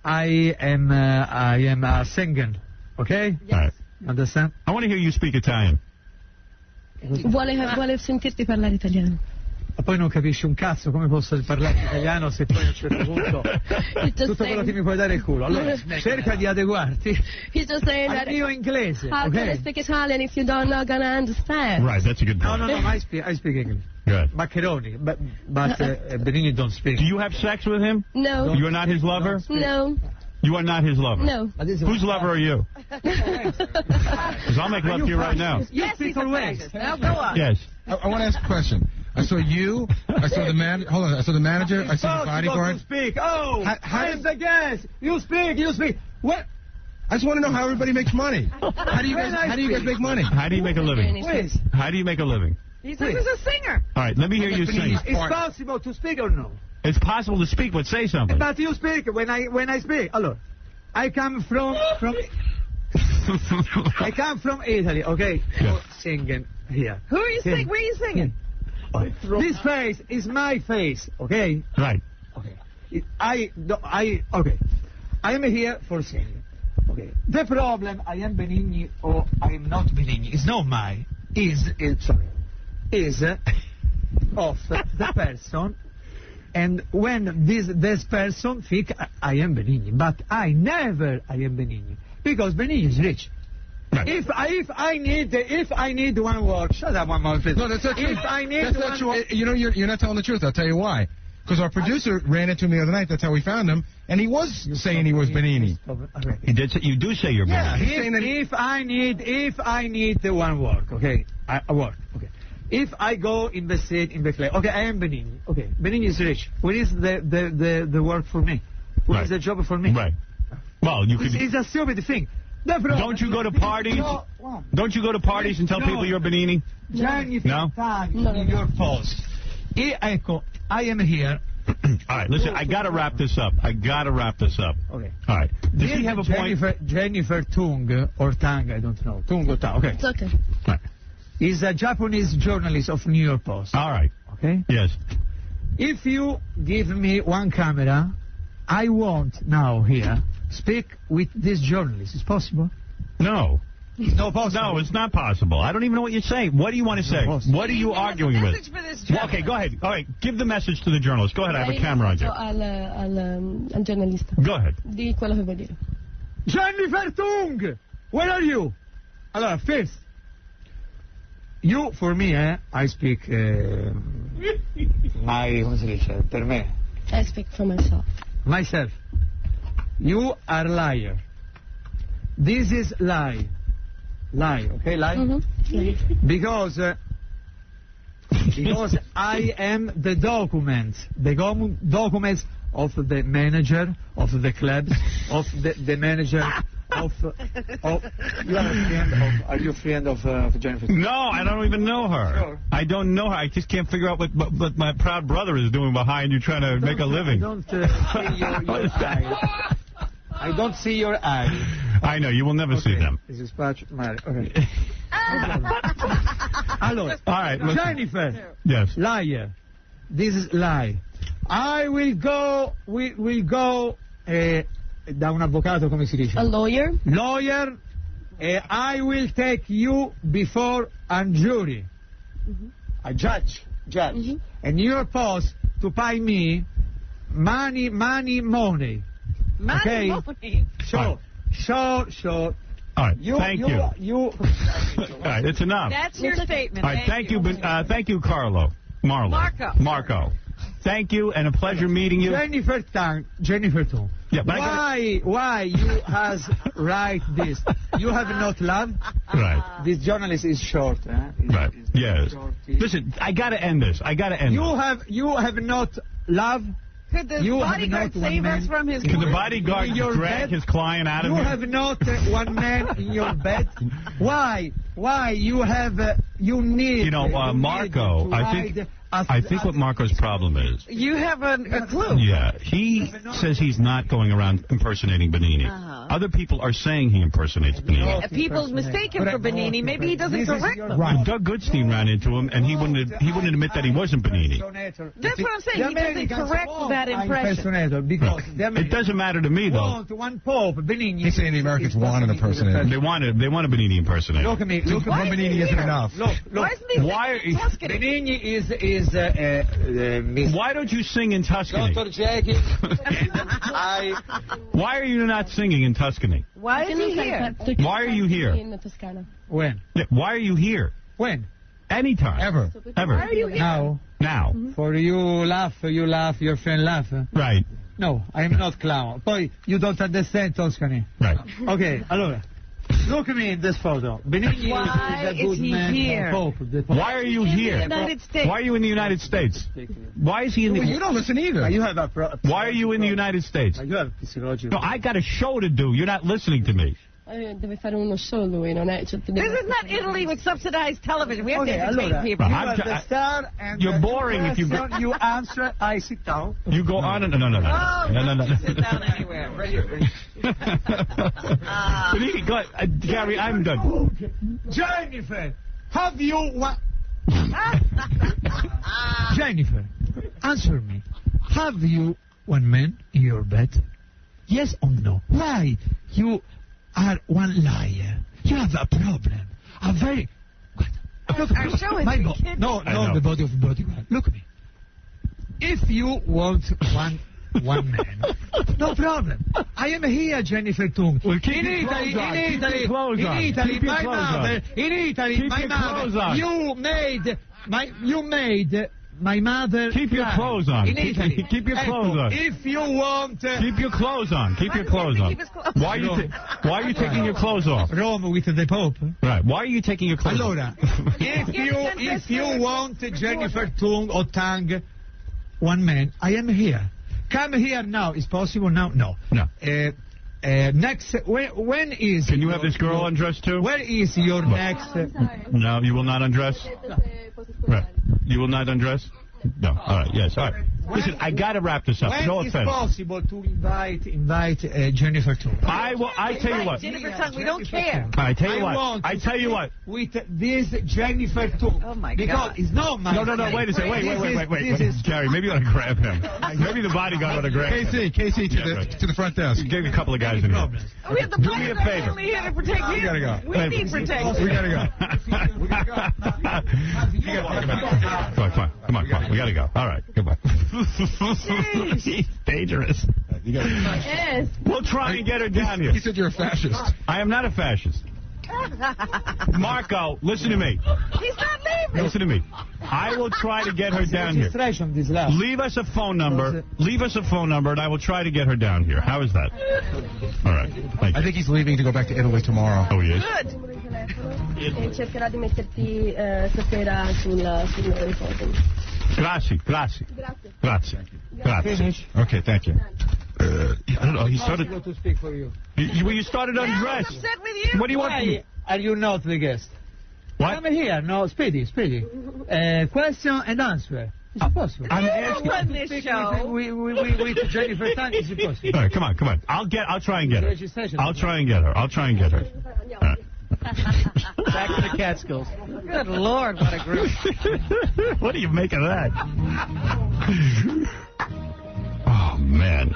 I am a singer. Okay? Yes. All right. Understand? I want to hear you speak Italian. Vuole sentirti parlare italiano. Ma poi non capisci un cazzo, come posso parlare italiano se poi a un certo punto tutto quello che mi puoi dare il culo. Allora cerca di adeguarti He's just saying al mio inglese. How can I speak Italian if you don't not gonna understand? Right, that's a good point. No, I speak English. Good. Maccheroni, but Benigni don't speak. Do you have sex with him? No. You're not his lover? No. You are not his lover? No. Whose lover are you? Because I'll make love to you right now. Yes, he's a fascist. Now go on. Yes. I want to ask a question. I saw you. I saw the man. Hold on. I saw the manager. I saw the bodyguard. You speak. Oh, I'm the guest. You speak. What? I just want to know how everybody makes money. How do you guys make money? How do you make a living? Please. How do you make a living? He says he's a singer. All right, let me hear you sing. It's possible to speak or no? It's possible to speak, but say something. But you speak when I speak. Allora, I come from I come from Italy. Okay, Yeah. Singing here. Who are you singing? Where are you singing? This face is my face. Okay. Right. Okay. I am here for singing. Okay. The problem I am Benigni or I am not Benigni is not mine. Is of the person. And when this person think I am Benigni, but I am Benigni because Benigni is rich. Right. If I need one word, shut up one more please. No, that's not true. If I need that's not true. You know, you're not telling the truth. I'll tell you why. Because our producer ran into him the other night. That's how we found him, and he was saying he was Benigni. He did. You do say you're Yeah. Benigni. If I need the one word, okay, a word, okay. If I go in the street in the clay, okay, I am Benigni. Okay, Benigni is rich. What is the work for me? What is the job for me? Right. Well, you could. It's a stupid thing. Don't you go to parties? Don't you go to parties and tell people you're Benigni? No. In your post. Ecco, I am here. All right, listen, I got to wrap this up. Okay. All right. Does he have a point? Jennifer Tung, or Tang, I don't know. Tung or Tang, okay. It's okay. All right. Is a Japanese journalist of New York Post. All right. Okay? Yes. If you give me one camera, I want now here speak with this journalist. Is possible? No. It's not possible. No, it's not possible. I don't even know what you're saying. What do you want to say? What are you arguing with? Well, okay, go ahead. All right, give the message to the journalist. Go ahead, I have a camera on you. Al giornalista. Go ahead. Di quello che vuoi dire. Jennifer Tung! Where are you? Allora, first, you, for me, I speak my, come si dice, per me. I speak for myself. Myself. You are liar. This is lie. Lie, okay, lie? Mm-hmm. Because I am the documents of the manager of the clubs, of the manager of you are you a friend of Jennifer? No, I don't even know her. Sure. I don't know her. I just can't figure out what my proud brother is doing behind you trying to make a living. I don't see your eyes. I don't see your eyes. I know, you will never see them. This is okay. Allora, all right, listen. Jennifer. Yes. Liar. This is lie. I will go. We will go. Da un avvocato, come si dice? A lawyer. Lawyer. I will take you before a jury. Mm-hmm. A judge. Mm-hmm. And you're supposed to pay me money. Money, Okay. money. Sure. All right, thank you. All right, it's enough. That's your statement. All right, thank you, Marco. Thank you, and a pleasure meeting you. Jennifer Tung. Yeah, but why you has write this? You have not love? Right. This journalist is short. Right. Yes. Listen, I got to end this. You have not love? Could the bodyguard save us from his... Could the bodyguard drag his client out of you here? You have not one man in your bed? Why you have You need. You know, Marco, I think what Marco's problem is. You have a clue. Yeah, he says he's not going around impersonating Benigni. Other people are saying he impersonates Benigni. People mistake him for Benigni. Maybe he doesn't correct them. Right. Doug Goodstein ran into him, and he wouldn't admit that he wasn't Benigni. That's what I'm saying. He doesn't correct that impression. Because it doesn't matter to me, though. Want one Pope, Benigni. He's saying the Americans want an impersonator. They want a Benigni impersonator. Look at me. Look one Benigni isn't enough. Look. Why? Benigni is Why don't you sing in Tuscany? Dr. Jackie. Why are you not singing in Tuscany? Why is he here? Why are you here? When? Yeah, why are you here? When? Anytime. Ever. Why are you here? Now. For you laugh, your friend laugh. Right. No, I am not clown. Poi, you don't understand Tuscany. Right. Okay, allora. Look at me in this photo. Benigni is a good man. Here? Pope. Why are you here? United States. Why are you in the United States? Why is he in the... You don't listen either. You have Why are you in the United States? You have physiological... No, I got a show to do. You're not listening to me. Deve fare uno show lui, non è... This is not Italy with subsidized television. We have to entertain people. You are the star and you're boring if you... You answer, I sit down. You go on and... No. Sit down anywhere. Right here. Gary, I'm done. Jennifer, have you... Jennifer, answer me. Have you one man in your bed? Yes or no? Why? You are one liar. You have a problem. A very... Our show is No, the body of bodyguard. Look at me. If you want one man, no problem. I am here, Jennifer Tung. Well, in Italy, my mother, you made my mother. Keep your clothes on. In Italy. Keep your clothes on. If you want... keep your clothes on. Keep your clothes on. Why are you taking your clothes off? Rome with the Pope. Right. Why are you taking your clothes off? Allora, if you want Jennifer Tung or Tang, one man, I am here. Come here now. Is possible now? No. Next, when is... Can you have this girl undressed too? Where is your next... No, you will not undress? Right. You will not undress? No. All right. Yes. All right. Listen, I got to wrap this up. No offense. When is possible to invite Jennifer Tung? I tell you what. Jennifer Tung, we don't care. I tell you what. With this Jennifer Tung. Oh my God. Because it's not my... No. Wait a second. Wait. Gary, maybe you ought to grab him. Maybe the bodyguard ought to grab him. Casey, to the front desk. Get a couple of guys in here. We have the bodyguard only here to protect you. We gotta go. We need protection. We gotta go. Come on. We gotta go. All right. Goodbye. He's dangerous. Yes. We'll try and get her down here. He said you're a fascist. I am not a fascist. Marco, listen to me. He's not leaving. Listen to me. I will try to get her down here. Leave us a phone number. And I will try to get her down here. How is that? All right. Thank you. I think he's leaving to go back to Italy tomorrow. Oh, he is? Good. E cercherà di metterti stasera sul ricordo. Grazie. Finish. Okay, thank you. I don't know. He started. To speak for you. You started undressed. I'm upset with you. What do you want? Are you not the guest? What? Come here. No, speedy. Question and answer. Is it possible? I'm asking. Run this show. With Jennifer Tan, is it possible? All right, come on. I'll try and get her. I'll try and get her. All right. Back to the Catskills. Good Lord, what a group. What do you make of that? Oh, man.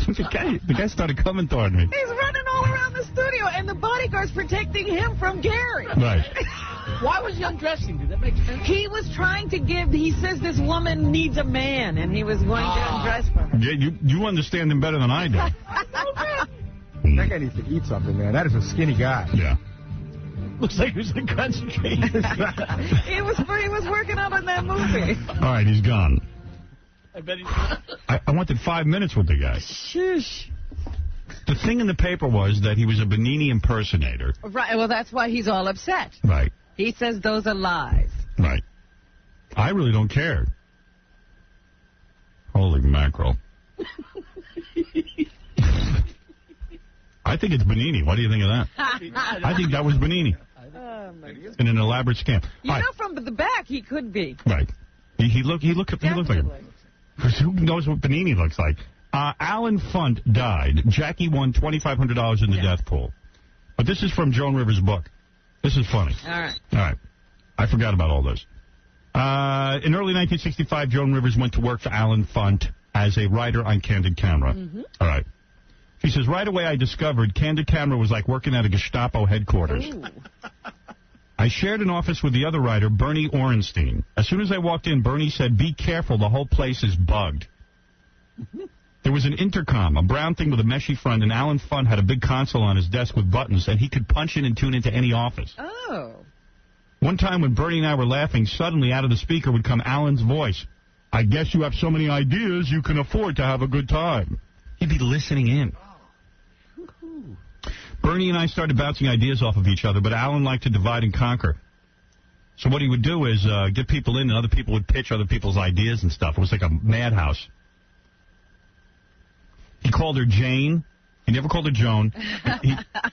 The guy started coming toward me. He's running all around the studio, and the bodyguard's protecting him from Gary. Right. Why was he undressing? Did that make sense? He was trying to give... He says this woman needs a man, and he was going to undress for her. Yeah, you understand him better than I do. That guy needs to eat something, man. That is a skinny guy. Yeah. Looks like he was in concentration. He was working out on that movie. All right, he's gone. I bet he's... I wanted 5 minutes with the guy. Shush. The thing in the paper was that he was a Benigni impersonator. Right, well, that's why he's all upset. Right. He says those are lies. Right. I really don't care. Holy mackerel. I think it's Benigni. What do you think of that? I think that was Benigni. Oh, my in an elaborate scam. You know, from the back, he could be. Right. He looked like him. Who knows what Benini looks like? Alan Funt died. Jackie won $2,500 in the death pool. But this is from Joan Rivers' book. This is funny. All right. I forgot about all this. In early 1965, Joan Rivers went to work for Alan Funt as a writer on Candid Camera. All right. She says, right away I discovered Candid Camera was like working at a Gestapo headquarters. I shared an office with the other writer, Bernie Orenstein. As soon as I walked in, Bernie said, be careful, the whole place is bugged. There was an intercom, a brown thing with a meshy front, and Alan Funt had a big console on his desk with buttons, and he could punch in and tune into any office. Oh. One time when Bernie and I were laughing, suddenly out of the speaker would come Alan's voice. I guess you have so many ideas you can afford to have a good time. He'd be listening in. Bernie and I started bouncing ideas off of each other, but Alan liked to divide and conquer. So what he would do is get people in, and other people would pitch other people's ideas and stuff. It was like a madhouse. He called her Jane. He never called her Joan.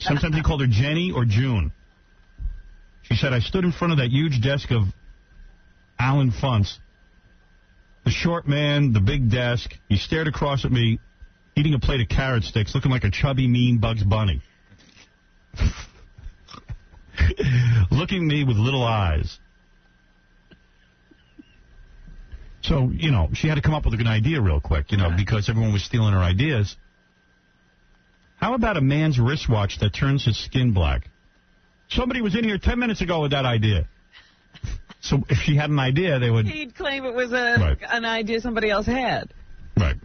Sometimes he called her Jenny or June. She said, I stood in front of that huge desk of Alan Funt's. The short man, the big desk. He stared across at me, eating a plate of carrot sticks, looking like a chubby, mean Bugs Bunny. Looking at me with little eyes. So, you know, she had to come up with a good idea real quick, you know, because everyone was stealing her ideas. How about a man's wristwatch that turns his skin black? Somebody was in here 10 minutes ago with that idea. So if she had an idea, they would... He'd claim it was an idea somebody else had. Right.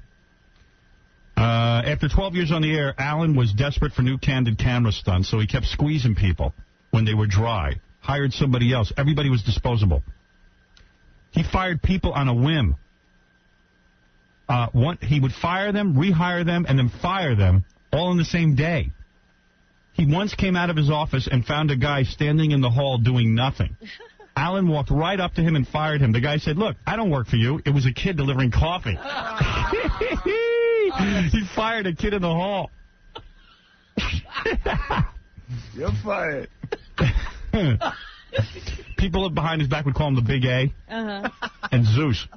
After 12 years on the air, Alan was desperate for new Candid Camera stunts, so he kept squeezing people when they were dry, hired somebody else. Everybody was disposable. He fired people on a whim. He would fire them, rehire them, and then fire them all in the same day. He once came out of his office and found a guy standing in the hall doing nothing. Alan walked right up to him and fired him. The guy said, look, I don't work for you. It was a kid delivering coffee. He fired a kid in the hall. You're fired. People behind his back would call him the Big A and Zeus.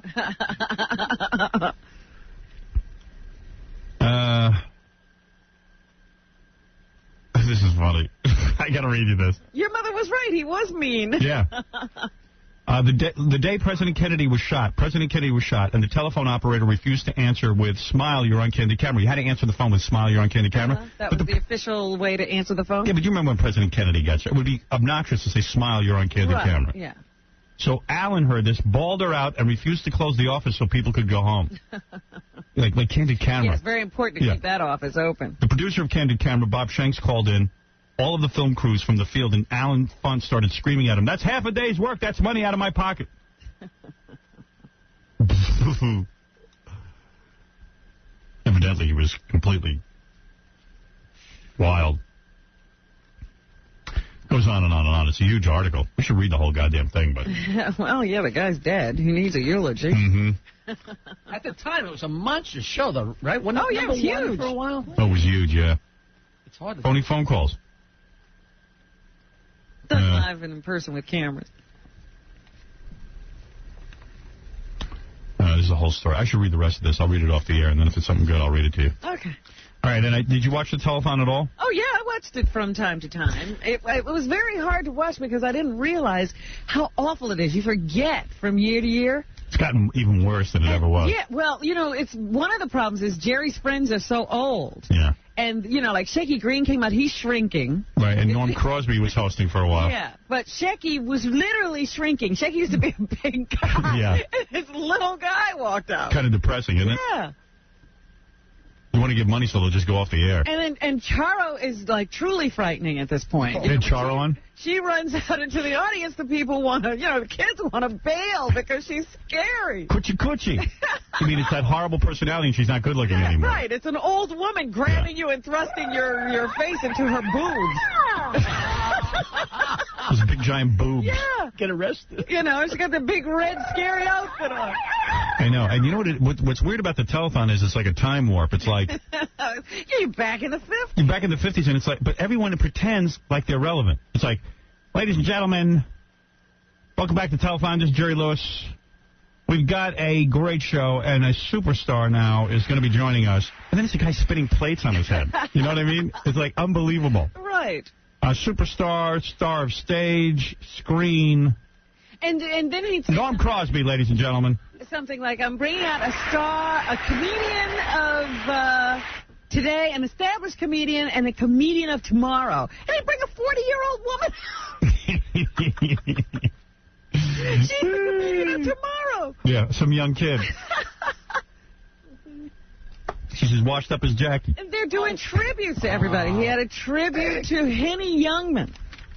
This is funny. I got to read you this. Your mother was right. He was mean. Yeah. The day President Kennedy was shot, and the telephone operator refused to answer with, smile, you're on Candid Camera. You had to answer the phone with, smile, you're on Candid Camera. That was the official way to answer the phone? Yeah, but you remember when President Kennedy got shot? It would be obnoxious to say, smile, you're on Candid Camera. Yeah. So Alan heard this, bawled her out, and refused to close the office so people could go home. like Candid Camera. Yeah, it's very important to keep that office open. The producer of Candid Camera, Bob Shanks, called in all of the film crews from the field, and Alan Funt started screaming at him, that's half a day's work, that's money out of my pocket. Evidently, he was completely wild. Goes on and on and on. It's a huge article. We should read the whole goddamn thing, but... Well, yeah, the guy's dead. He needs a eulogy. At the time, it was a monster show, though, right? Wasn't it number it was huge. one for a while? Oh, it was huge, yeah. It's hard to... Phony phone calls. Done live and in person with cameras. This is a whole story. I should read the rest of this. I'll read it off the air, and then if it's something good, I'll read it to you. Okay. All right, and did you watch the telethon at all? Oh, yeah, I watched it from time to time. It was very hard to watch because I didn't realize how awful it is. You forget from year to year. It's gotten even worse than it ever was. Yeah, well, you know, it's one of the problems is Jerry's friends are so old. Yeah. And, you know, like Shecky Green came out, he's shrinking. Right, and Norm Crosby was hosting for a while. Yeah, but Shecky was literally shrinking. Shecky used to be a big guy. Yeah. And this little guy walked out. Kind of depressing, isn't it? Yeah. You want to give money so they'll just go off the air. And Charo is, like, truly frightening at this point. You had Charo on? She runs out into the audience. The people want to, you know, the kids want to bail because she's scary. Coochie. You mean it's that horrible personality and she's not good looking anymore. Right. It's an old woman grabbing you and thrusting your face into her boobs. Those big giant boobs. Yeah. Get arrested. You know, she's got the big red scary outfit on. I know. And you know what's weird about the telethon is it's like a time warp. It's like... You're back in the 50s. You're back in the 50s, and it's like... But everyone pretends like they're relevant. It's like, Ladies and gentlemen, welcome back to Telethon. This is Jerry Lewis. We've got a great show, and a superstar now is going to be joining us. And then there's a guy spinning plates on his head. You know what I mean? It's like unbelievable. Right. A superstar, star of stage, screen. And then he said Norm Crosby, ladies and gentlemen. something like, I'm bringing out a star, a comedian of today, an established comedian, and a comedian of tomorrow. And he'd bring a 40-year-old woman. She's the comedian of tomorrow. Yeah, some young kid. She's as washed up as Jackie. And they're doing tributes to everybody. He had a tribute to Henny Youngman.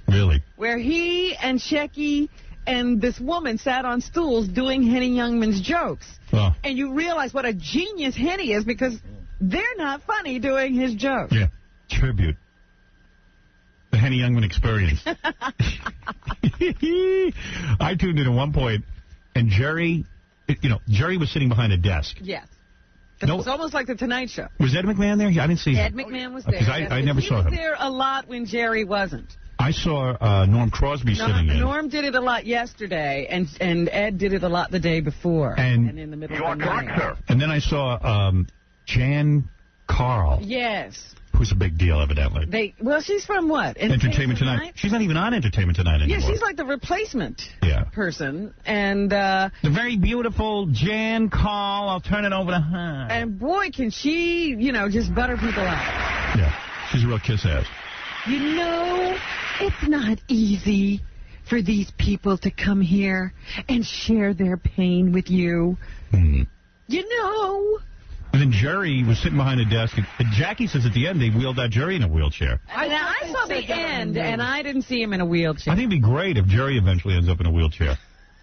Really? Where he and Shecky and this woman sat on stools doing Henny Youngman's jokes. Oh. And you realize what a genius Henny is because they're not funny doing his jokes. Yeah. Tribute. The Henny Youngman experience. I tuned in at one point, and Jerry, Jerry was sitting behind a desk. Yes. It was almost like the Tonight Show. Was Ed McMahon there? I didn't see him. Ed McMahon was there. Because I never saw him. He was there a lot when Jerry wasn't. I saw Norm Crosby sitting in. Norm did it a lot yesterday, and Ed did it a lot the day before. And in the middle of the night. And then I saw Jan Carl. Yes. Who's a big deal, evidently. Well, she's from what? Entertainment Tonight? She's not even on Entertainment Tonight anymore. Yeah, she's like the replacement person. And the very beautiful Jan Carl. I'll turn it over to her. And boy, can she, just butter people out. Yeah, she's a real kiss-ass. It's not easy for these people to come here and share their pain with you. Mm. And then Jerry was sitting behind a desk. And Jackie says at the end they wheeled out Jerry in a wheelchair. I saw the end, and I didn't see him in a wheelchair. I think it'd be great if Jerry eventually ends up in a wheelchair.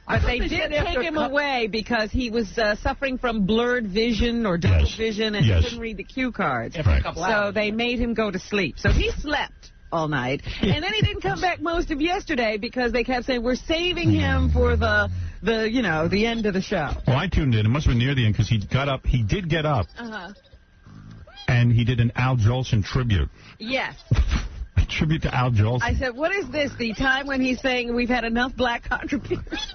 But they did take him away because he was suffering from blurred vision or double vision, and he couldn't read the cue cards. Right. So they made him go to sleep. So he slept all night. And then he didn't come back most of yesterday because they kept saying, we're saving him for the end of the show. Well, I tuned in. It must have been near the end because he got up. He did get up. And he did an Al Jolson tribute. Yes. A tribute to Al Jolson. I said, what is this? The time when he's saying we've had enough black contributors?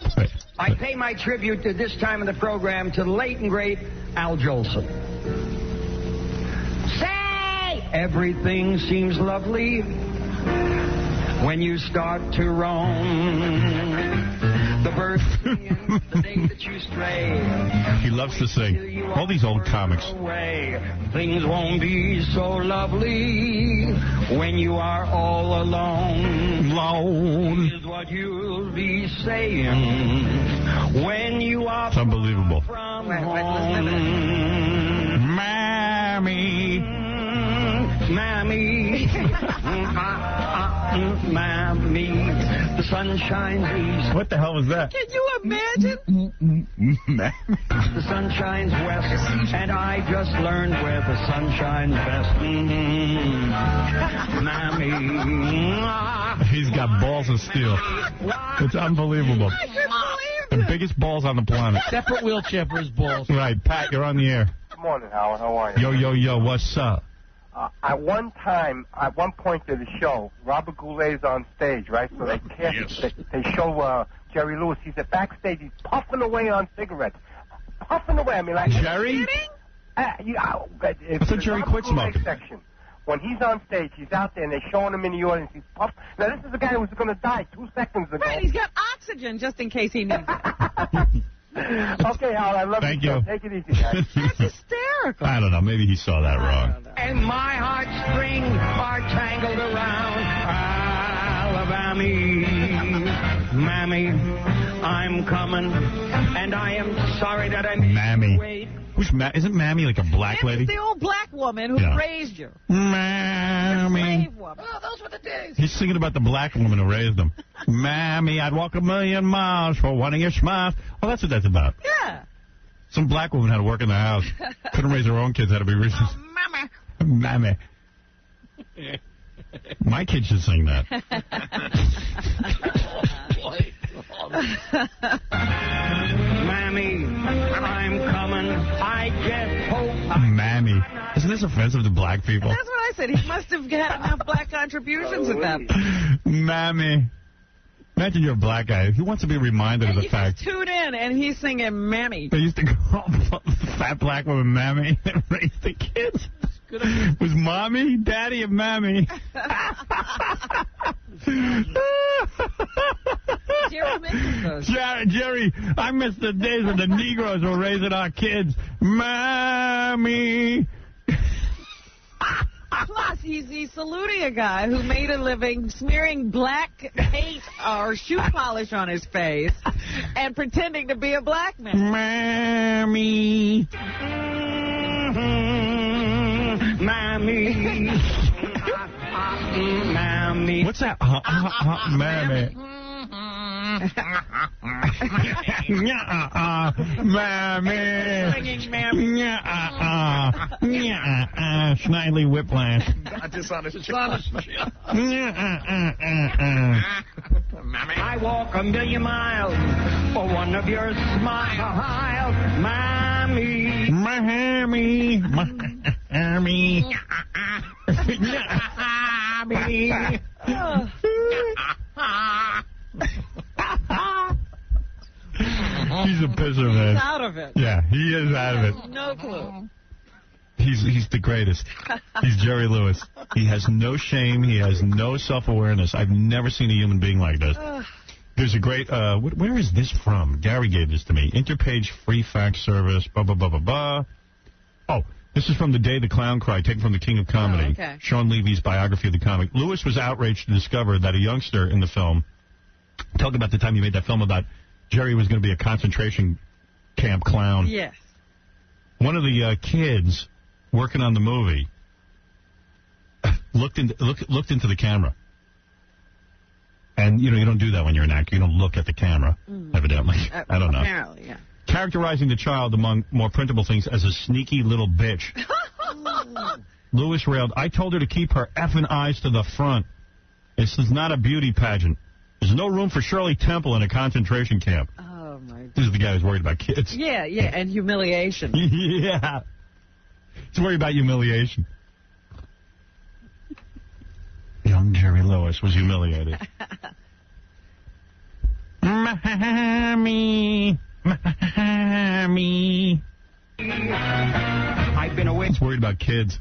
I pay my tribute to this time of the program to the late and great Al Jolson. Say! Everything seems lovely when you start to roam. The birds sing the day that you stray. He loves to sing. All these old comics. Things won't be so lovely when you are all alone. Alone. Is what you'll be saying when you are. It's unbelievable. From home. Mammy. Mammy. Mammy. The sun shines east. What the hell was that? Can you imagine? The sun shines west, and I just learned where the sun shines best. Mammy. He's got balls of steel. It's unbelievable. I couldn't believe The biggest balls on the planet. Separate wheelchair for his balls. Right, Pat, you're on the air. Good morning, Howard. How are you? Yo, what's up? At one point of the show, Robert Goulet's on stage, right? So they show Jerry Lewis. He's at backstage. He's puffing away on cigarettes. Puffing away. I mean, like... Jerry? I thought Jerry quit smoking. Section. When he's on stage, he's out there, and they're showing him in the audience. He's puffing. Now, this is the guy who was going to die 2 seconds ago. Right, he's got oxygen just in case he needs it. Okay, Howard, I love Thank you. you. Take it easy, guys. That's hysterical. I don't know. Maybe he saw that wrong. And my heartstrings are tangled around Alabama. Mammy, I'm coming, and I am sorry that I made Mammy. you wait. Isn't Mammy like a black lady? It's the old black woman who raised you. Mammy. Oh, those were the days. He's singing about the black woman who raised him. Mammy, I'd walk 1,000,000 miles for one of your smiles. Oh, that's what that's about. Yeah. Some black woman had to work in the house. Couldn't raise her own kids. Had to be raised. Oh, Mammy. My kids should sing that. Mammy, I'm coming. I just hope. Mammy. Isn't this offensive to black people? That's what I said. He must have had enough black contributions at that point. Mammy. Imagine you're a black guy. Who wants to be reminded of the fact? Just tune in, and he's singing Mammy. They used to call fat black woman Mammy and raise the kids. Was Mommy, Daddy, and Mammy. Jerry, I miss the days when the Negroes were raising our kids. Mommy. Plus, he's saluting a guy who made a living smearing black paint or shoe polish on his face and pretending to be a black man. Mommy. Mommy. Mommy. What's that? Mammy. Mammy. Schneidly whiplash. Dishonest. I walk a million miles for one of your smiles, Mommy. Miami. Miami. He's a pisser, man. He's out of it. Yeah, he is out of it. No clue. He's the greatest. He's Jerry Lewis. He has no shame. He has no self-awareness. I've never seen a human being like this. There's a great, where is this from? Gary gave this to me. Interpage free fax service, blah, blah, blah, blah, blah. Oh, this is from The Day the Clown Cried, taken from The King of Comedy. Oh, okay. Sean Levy's biography of the comic. Lewis was outraged to discover that a youngster in the film, talk about the time you made that film about Jerry was going to be a concentration camp clown. Yes. One of the kids working on the movie looked into the camera. And, you don't do that when you're an actor. You don't look at the camera, evidently. I don't know. Apparently, yeah. Characterizing the child, among more printable things, as a sneaky little bitch. Lewis railed, I told her to keep her effing eyes to the front. This is not a beauty pageant. There's no room for Shirley Temple in a concentration camp. Oh, my God. This is the guy who's worried about kids. Yeah, and humiliation. Yeah. He's worried about humiliation. Young Jerry Lewis was humiliated. Mommy. Mommy. I've been away. He's worried about kids.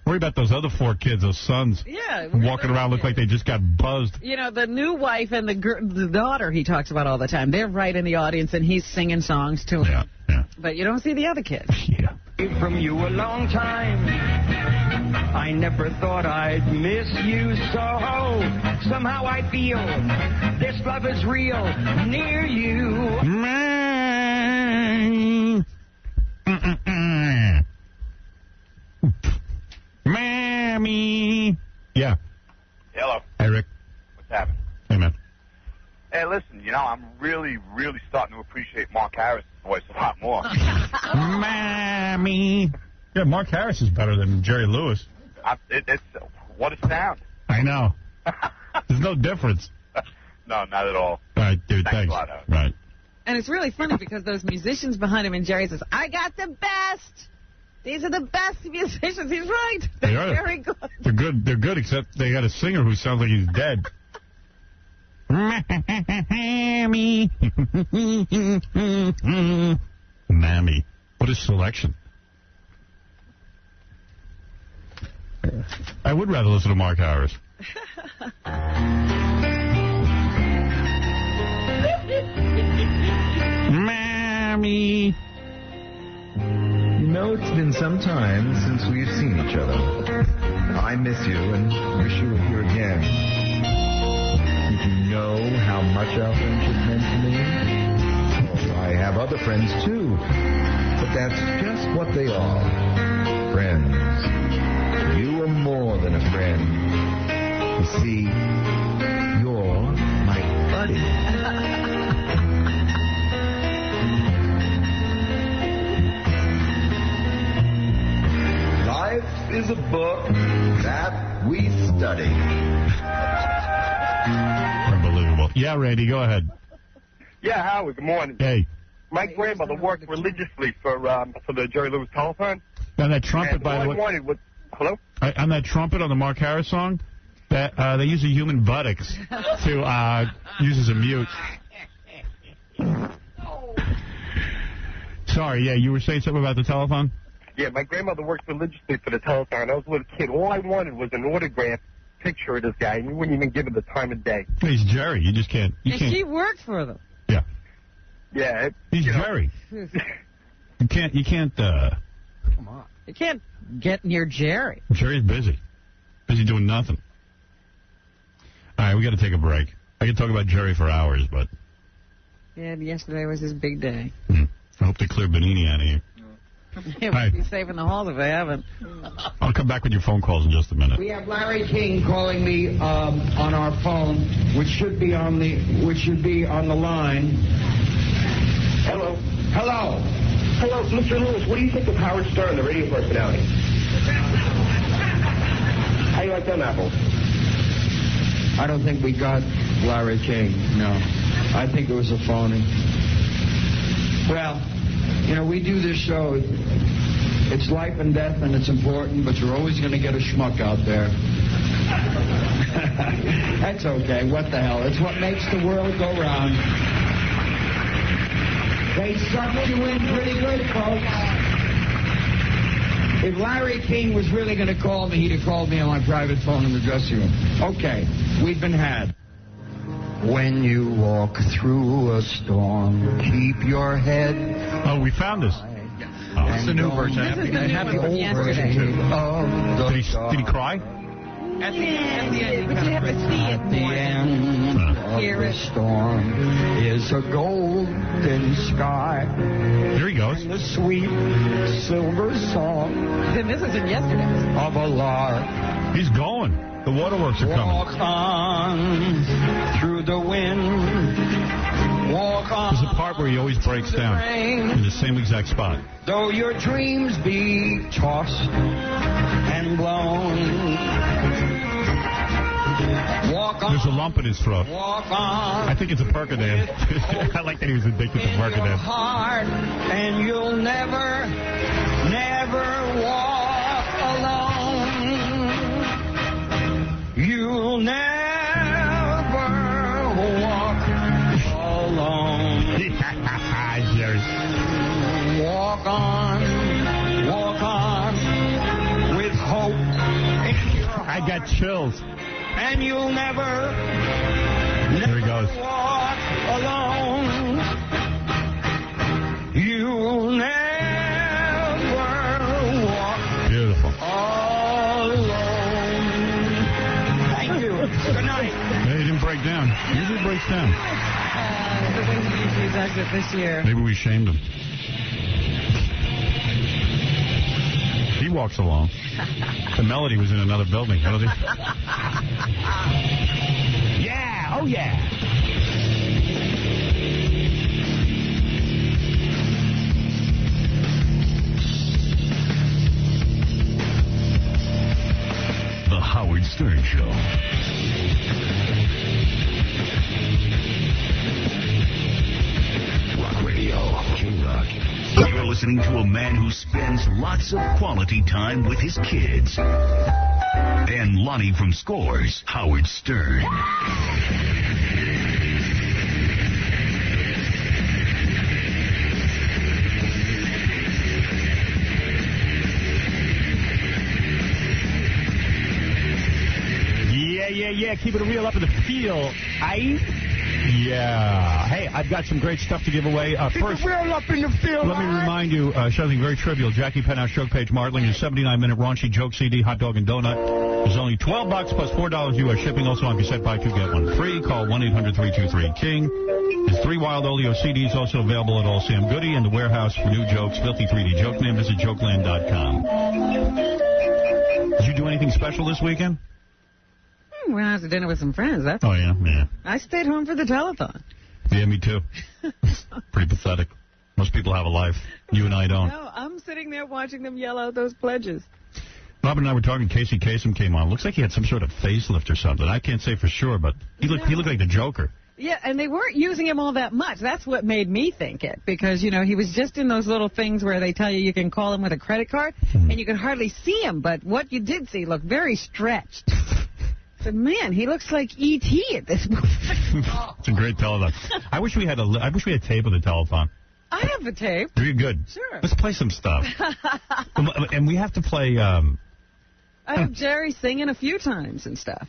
Worried about those other 4 kids, those sons. Yeah. Walking around look like they just got buzzed. The new wife and the daughter he talks about all the time. They're right in the audience, and he's singing songs to them. Yeah. But you don't see the other kids. Yeah. From you a long time. I never thought I'd miss you so. Somehow I feel this love is real near you. Mammy. Yeah. Hello. Hey, Rick. What's happening? Hey, man. Hey, listen, I'm really, really starting to appreciate Mark Harris' voice a lot more. Mammy. Yeah, Mark Harris is better than Jerry Lewis. It's what a sound. I know. There's no difference. No, not at all. All right, dude, thanks. a lot, Howard. Right. And it's really funny because those musicians behind him, and Jerry says, I got the best. These are the best musicians. He's right. They're very good. They're good. They're good, except they got a singer who sounds like he's dead. Mammy. Mammy. What a selection. I would rather listen to Mark Harris. Mammy. It's been some time since we've seen each other. I miss you and wish you were here again. Did you know how much our friendship meant to me? Oh, I have other friends too, but that's just what they are. Friends. You are more than a friend. You see, you're my buddy. Life is a book that we study. Unbelievable. Yeah, Randy, go ahead. Yeah, Howard, good morning. Hey. My grandmother worked religiously for the Jerry Lewis telephone. On that trumpet, and by the way. Hello? On that trumpet on the Mark Harris song, that they use a human buttocks to use as a mute. Sorry, yeah, you were saying something about the telephone? Yeah, my grandmother worked religiously for the telephone. I was a little kid. All I wanted was an autographed picture of this guy, and you wouldn't even give it the time of day. He's Jerry. You just can't. And she worked for them. Yeah. Yeah. He's Jerry. You can't. Come on. You can't get near Jerry. Jerry's busy. Busy doing nothing. All right, we got to take a break. I could talk about Jerry for hours, but... Yeah, yesterday was his big day. I hope they clear Benini out of here. We'll be safe in the halls if they haven't. I'll come back with your phone calls in just a minute. We have Larry King calling me on our phone, which should be on the line. Hello. Hello. Hello, Mr. Lewis. What do you think of Howard Stern, the radio personality? How do you like them apples? I don't think we got Larry King, no. I think it was a phony. Well, you know, we do this show. It's life and death, and it's important, but you're always going to get a schmuck out there. That's okay. What the hell? It's what makes the world go round. They sucked you in pretty good, folks. If Larry King was really going to call me, he'd have called me on my private phone in the dressing room. Okay, we've been had. When you walk through a storm, keep your head. Oh, we found this. It's the new version. This is the new one yesterday. Did he cry? At the end, but you have to see it The more. end of the storm is a golden sky. Here he goes. And the sweet silver song. Then this is in yesterday. Of a lark. He's going. The waterworks are coming. Walk on through the wind. Walk on. There's a part where he always breaks down in the same exact spot. Though your dreams be tossed and blown. Walk on. There's a lump in his throat. Walk on. I think it's a Percodan. I like that he was addicted to Percodan. Hard, and you'll never walk alone. You'll never walk alone. Walk on with hope. I got chills. And you'll never Here he goes. walk alone. You'll never walk Beautiful. alone. Thank you. Good night. Yeah, he didn't break down. He usually breaks down. The way he usually does it this year. Maybe we shamed him. He walks along. The melody was in another building. Yeah, oh yeah. The Howard Stern Show. Rock Radio, King Rock. You're listening to a man who spends lots of quality time with his kids. And Lonnie from Scores, Howard Stern. Yeah. Keep it real up in the field. Yeah. Hey, I've got some great stuff to give away. First, Real up in the field. let me remind you something very trivial. Jackie Penthouse, Joke Page, Martling, your 79-minute raunchy joke CD, hot dog and donut. There's only $12 plus $4 U.S. shipping. Also on cassette, buy two, get one free. Call 1-800-323-KING. There's 3 Wild Oleo CDs also available at All Sam Goody and the warehouse for new jokes. Filthy 3D Joke Man. Visit jokeland.com. Did you do anything special this weekend? Went out to dinner with some friends. That's Oh, yeah. I stayed home for the telethon. Yeah, me too. Pretty pathetic. Most people have a life. You and I don't. No, I'm sitting there watching them yell out those pledges. Robin and I were talking. Casey Kasem came on. Looks like he had some sort of facelift or something. I can't say for sure, but he looked like the Joker. Yeah, and they weren't using him all that much. That's what made me think it. Because, you know, he was just in those little things where they tell you can call him with a credit card, and you could hardly see him. But what you did see looked very stretched. So, man, he looks like E.T. at this point. It's a great telethon. I wish we had tape of the telethon. I have a tape. Very good. Sure. Let's play some stuff. And we have to play... I have Jerry singing a few times and stuff.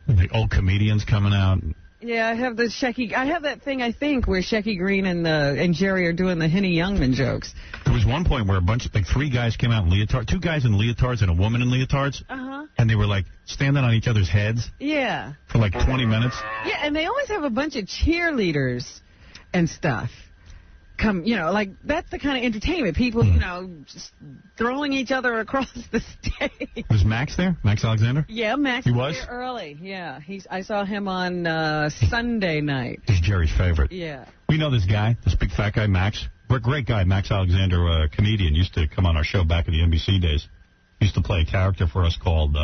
The old comedians coming out. Yeah, I have that thing, I think, where Shecky Green and Jerry are doing the Henny Youngman jokes. There was one point where three guys came out in leotards, 2 guys in leotards and a woman in leotards. Uh-huh. And they were, standing on each other's heads. Yeah. For, 20 minutes. Yeah, and they always have a bunch of cheerleaders and stuff. That's the kind of entertainment. People, just throwing each other across the stage. Was Max there? Max Alexander? Yeah, Max he was there early. Yeah, I saw him on Sunday night. He's Jerry's favorite. Yeah. We know this guy, this big fat guy, Max. We're a great guy, Max Alexander, comedian. Used to come on our show back in the NBC days. Used to play a character for us called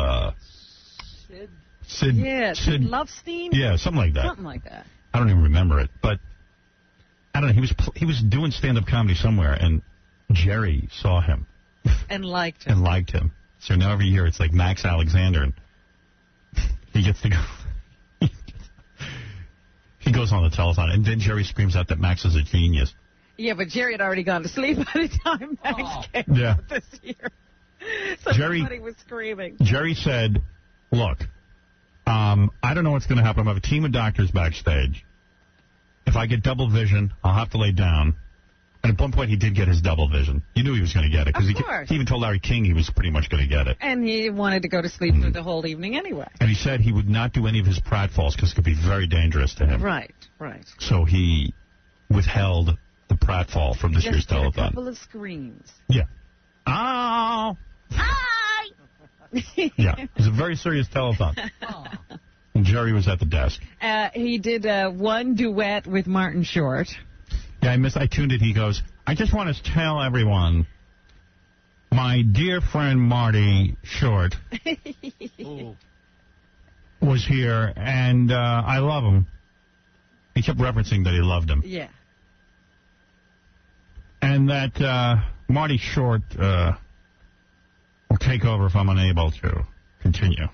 Sid. Yeah, Sid Lovestein? Yeah, something like that. Something like that. I don't even remember it, but I don't know. He was doing stand-up comedy somewhere, and Jerry saw him. And liked him. So now every year it's like Max Alexander, and he gets to go. He goes on the telethon, and then Jerry screams out that Max is a genius. Yeah, but Jerry had already gone to sleep by the time Max came out this year. So everybody was screaming. Jerry said, look, I don't know what's going to happen. I have a team of doctors backstage. If I get double vision, I'll have to lay down. And at one point, he did get his double vision. You knew he was going to get it, because he even told Larry King he was pretty much going to get it. And he wanted to go to sleep for the whole evening anyway. And he said he would not do any of his pratfalls, because it could be very dangerous to him. Right. So he withheld the pratfall from this year's telethon. A couple of screams. Yeah. Oh! Hi! Yeah, it was a very serious telethon. And Jerry was at the desk. He did one duet with Martin Short. Yeah, I tuned it. He goes, I just want to tell everyone, my dear friend Marty Short was here, and I love him. He kept referencing that he loved him. Yeah. And that Marty Short will take over if I'm unable to continue.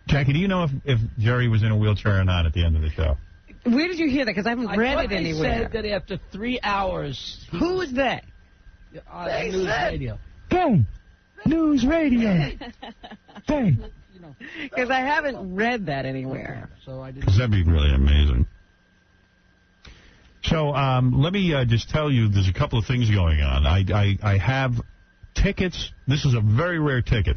Jackie, do you know if Jerry was in a wheelchair or not at the end of the show? Where did you hear that? Because I haven't read it anywhere. I said that after 3 hours... Who was that? News Radio. Hey, News Radio. Hey. Because I haven't read that anywhere. So I didn't. Because that'd be really amazing. So let me just tell you, there's a couple of things going on. I have tickets. This is a very rare ticket.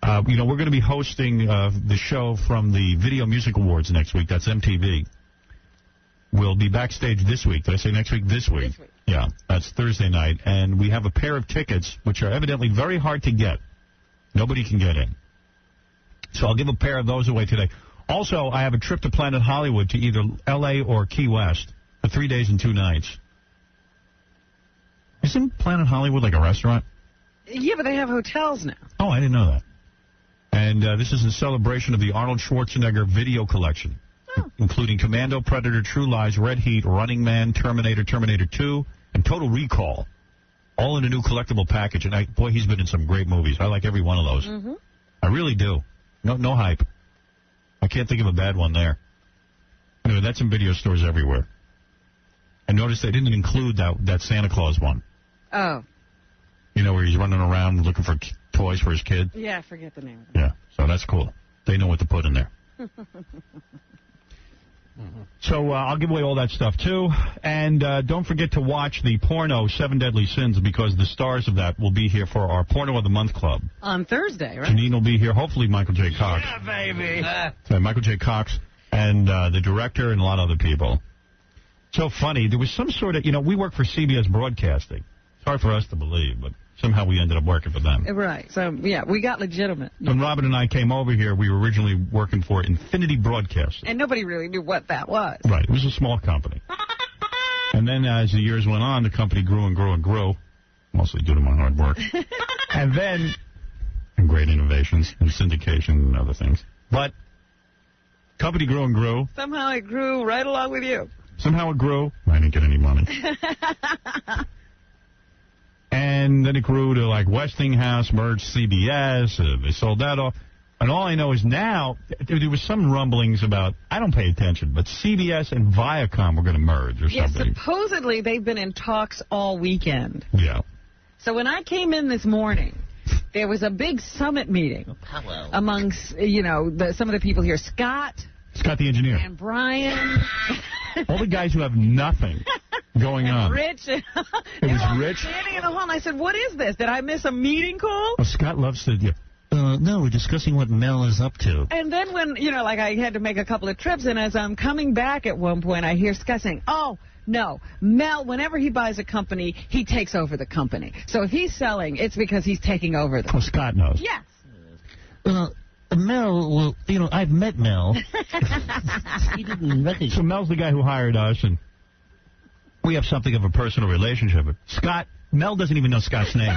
We're going to be hosting the show from the Video Music Awards next week. That's MTV. We'll be backstage this week. Did I say next week? This week. Yeah, that's Thursday night. And we have a pair of tickets, which are evidently very hard to get. Nobody can get in. So I'll give a pair of those away today. Also, I have a trip to Planet Hollywood to either L.A. or Key West for 3 days and 2 nights. Isn't Planet Hollywood like a restaurant? Yeah, but they have hotels now. Oh, I didn't know that. And this is in celebration of the Arnold Schwarzenegger video collection, including Commando, Predator, True Lies, Red Heat, Running Man, Terminator, Terminator 2, and Total Recall, all in a new collectible package. And, boy, he's been in some great movies. I like every one of those. Mm-hmm. I really do. No hype. I can't think of a bad one there. Anyway, that's in video stores everywhere. And notice they didn't include that Santa Claus one. Oh. You know, where he's running around looking for toys for his kid? Yeah, I forget the name of it. Yeah, so that's cool. They know what to put in there. So I'll give away all that stuff, too. And don't forget to watch the porno 7 Deadly Sins, because the stars of that will be here for our Porno of the Month Club. On Thursday, right? Janine will be here. Hopefully Michael J. Cox. Yeah, baby. Michael J. Cox and the director and a lot of other people. So funny. There was some sort of, we work for CBS Broadcasting. It's hard for us to believe, but somehow we ended up working for them. Right. So, yeah, we got legitimate. When Robin and I came over here, we were originally working for Infinity Broadcasting. And nobody really knew what that was. Right. It was a small company. And then as the years went on, the company grew and grew and grew, mostly due to my hard work. And great innovations and syndication and other things. But company grew and grew. Somehow it grew right along with you. Somehow it grew. I didn't get any money. And And then it grew to, like, Westinghouse merged CBS. They sold that off. And all I know is now, there was some rumblings about, I don't pay attention, but CBS and Viacom were going to merge or something. Yeah, supposedly they've been in talks all weekend. Yeah. So when I came in this morning, there was a big summit meeting amongst, some of the people here. Scott the engineer. And Brian. All the guys who have nothing going on. Rich. It was Rich. Standing in the hall, and I said, what is this? Did I miss a meeting call? Oh, Scott loves to... Yeah. No, we're discussing what Mel is up to. And then when, I had to make a couple of trips, and as I'm coming back at one point, I hear Scott saying, oh, no, Mel, whenever he buys a company, he takes over the company. So if he's selling, it's because he's taking over the company. Scott knows. Yes. Mel, I've met Mel. He didn't recognize. So Mel's the guy who hired us, and we have something of a personal relationship. Mel doesn't even know Scott's name,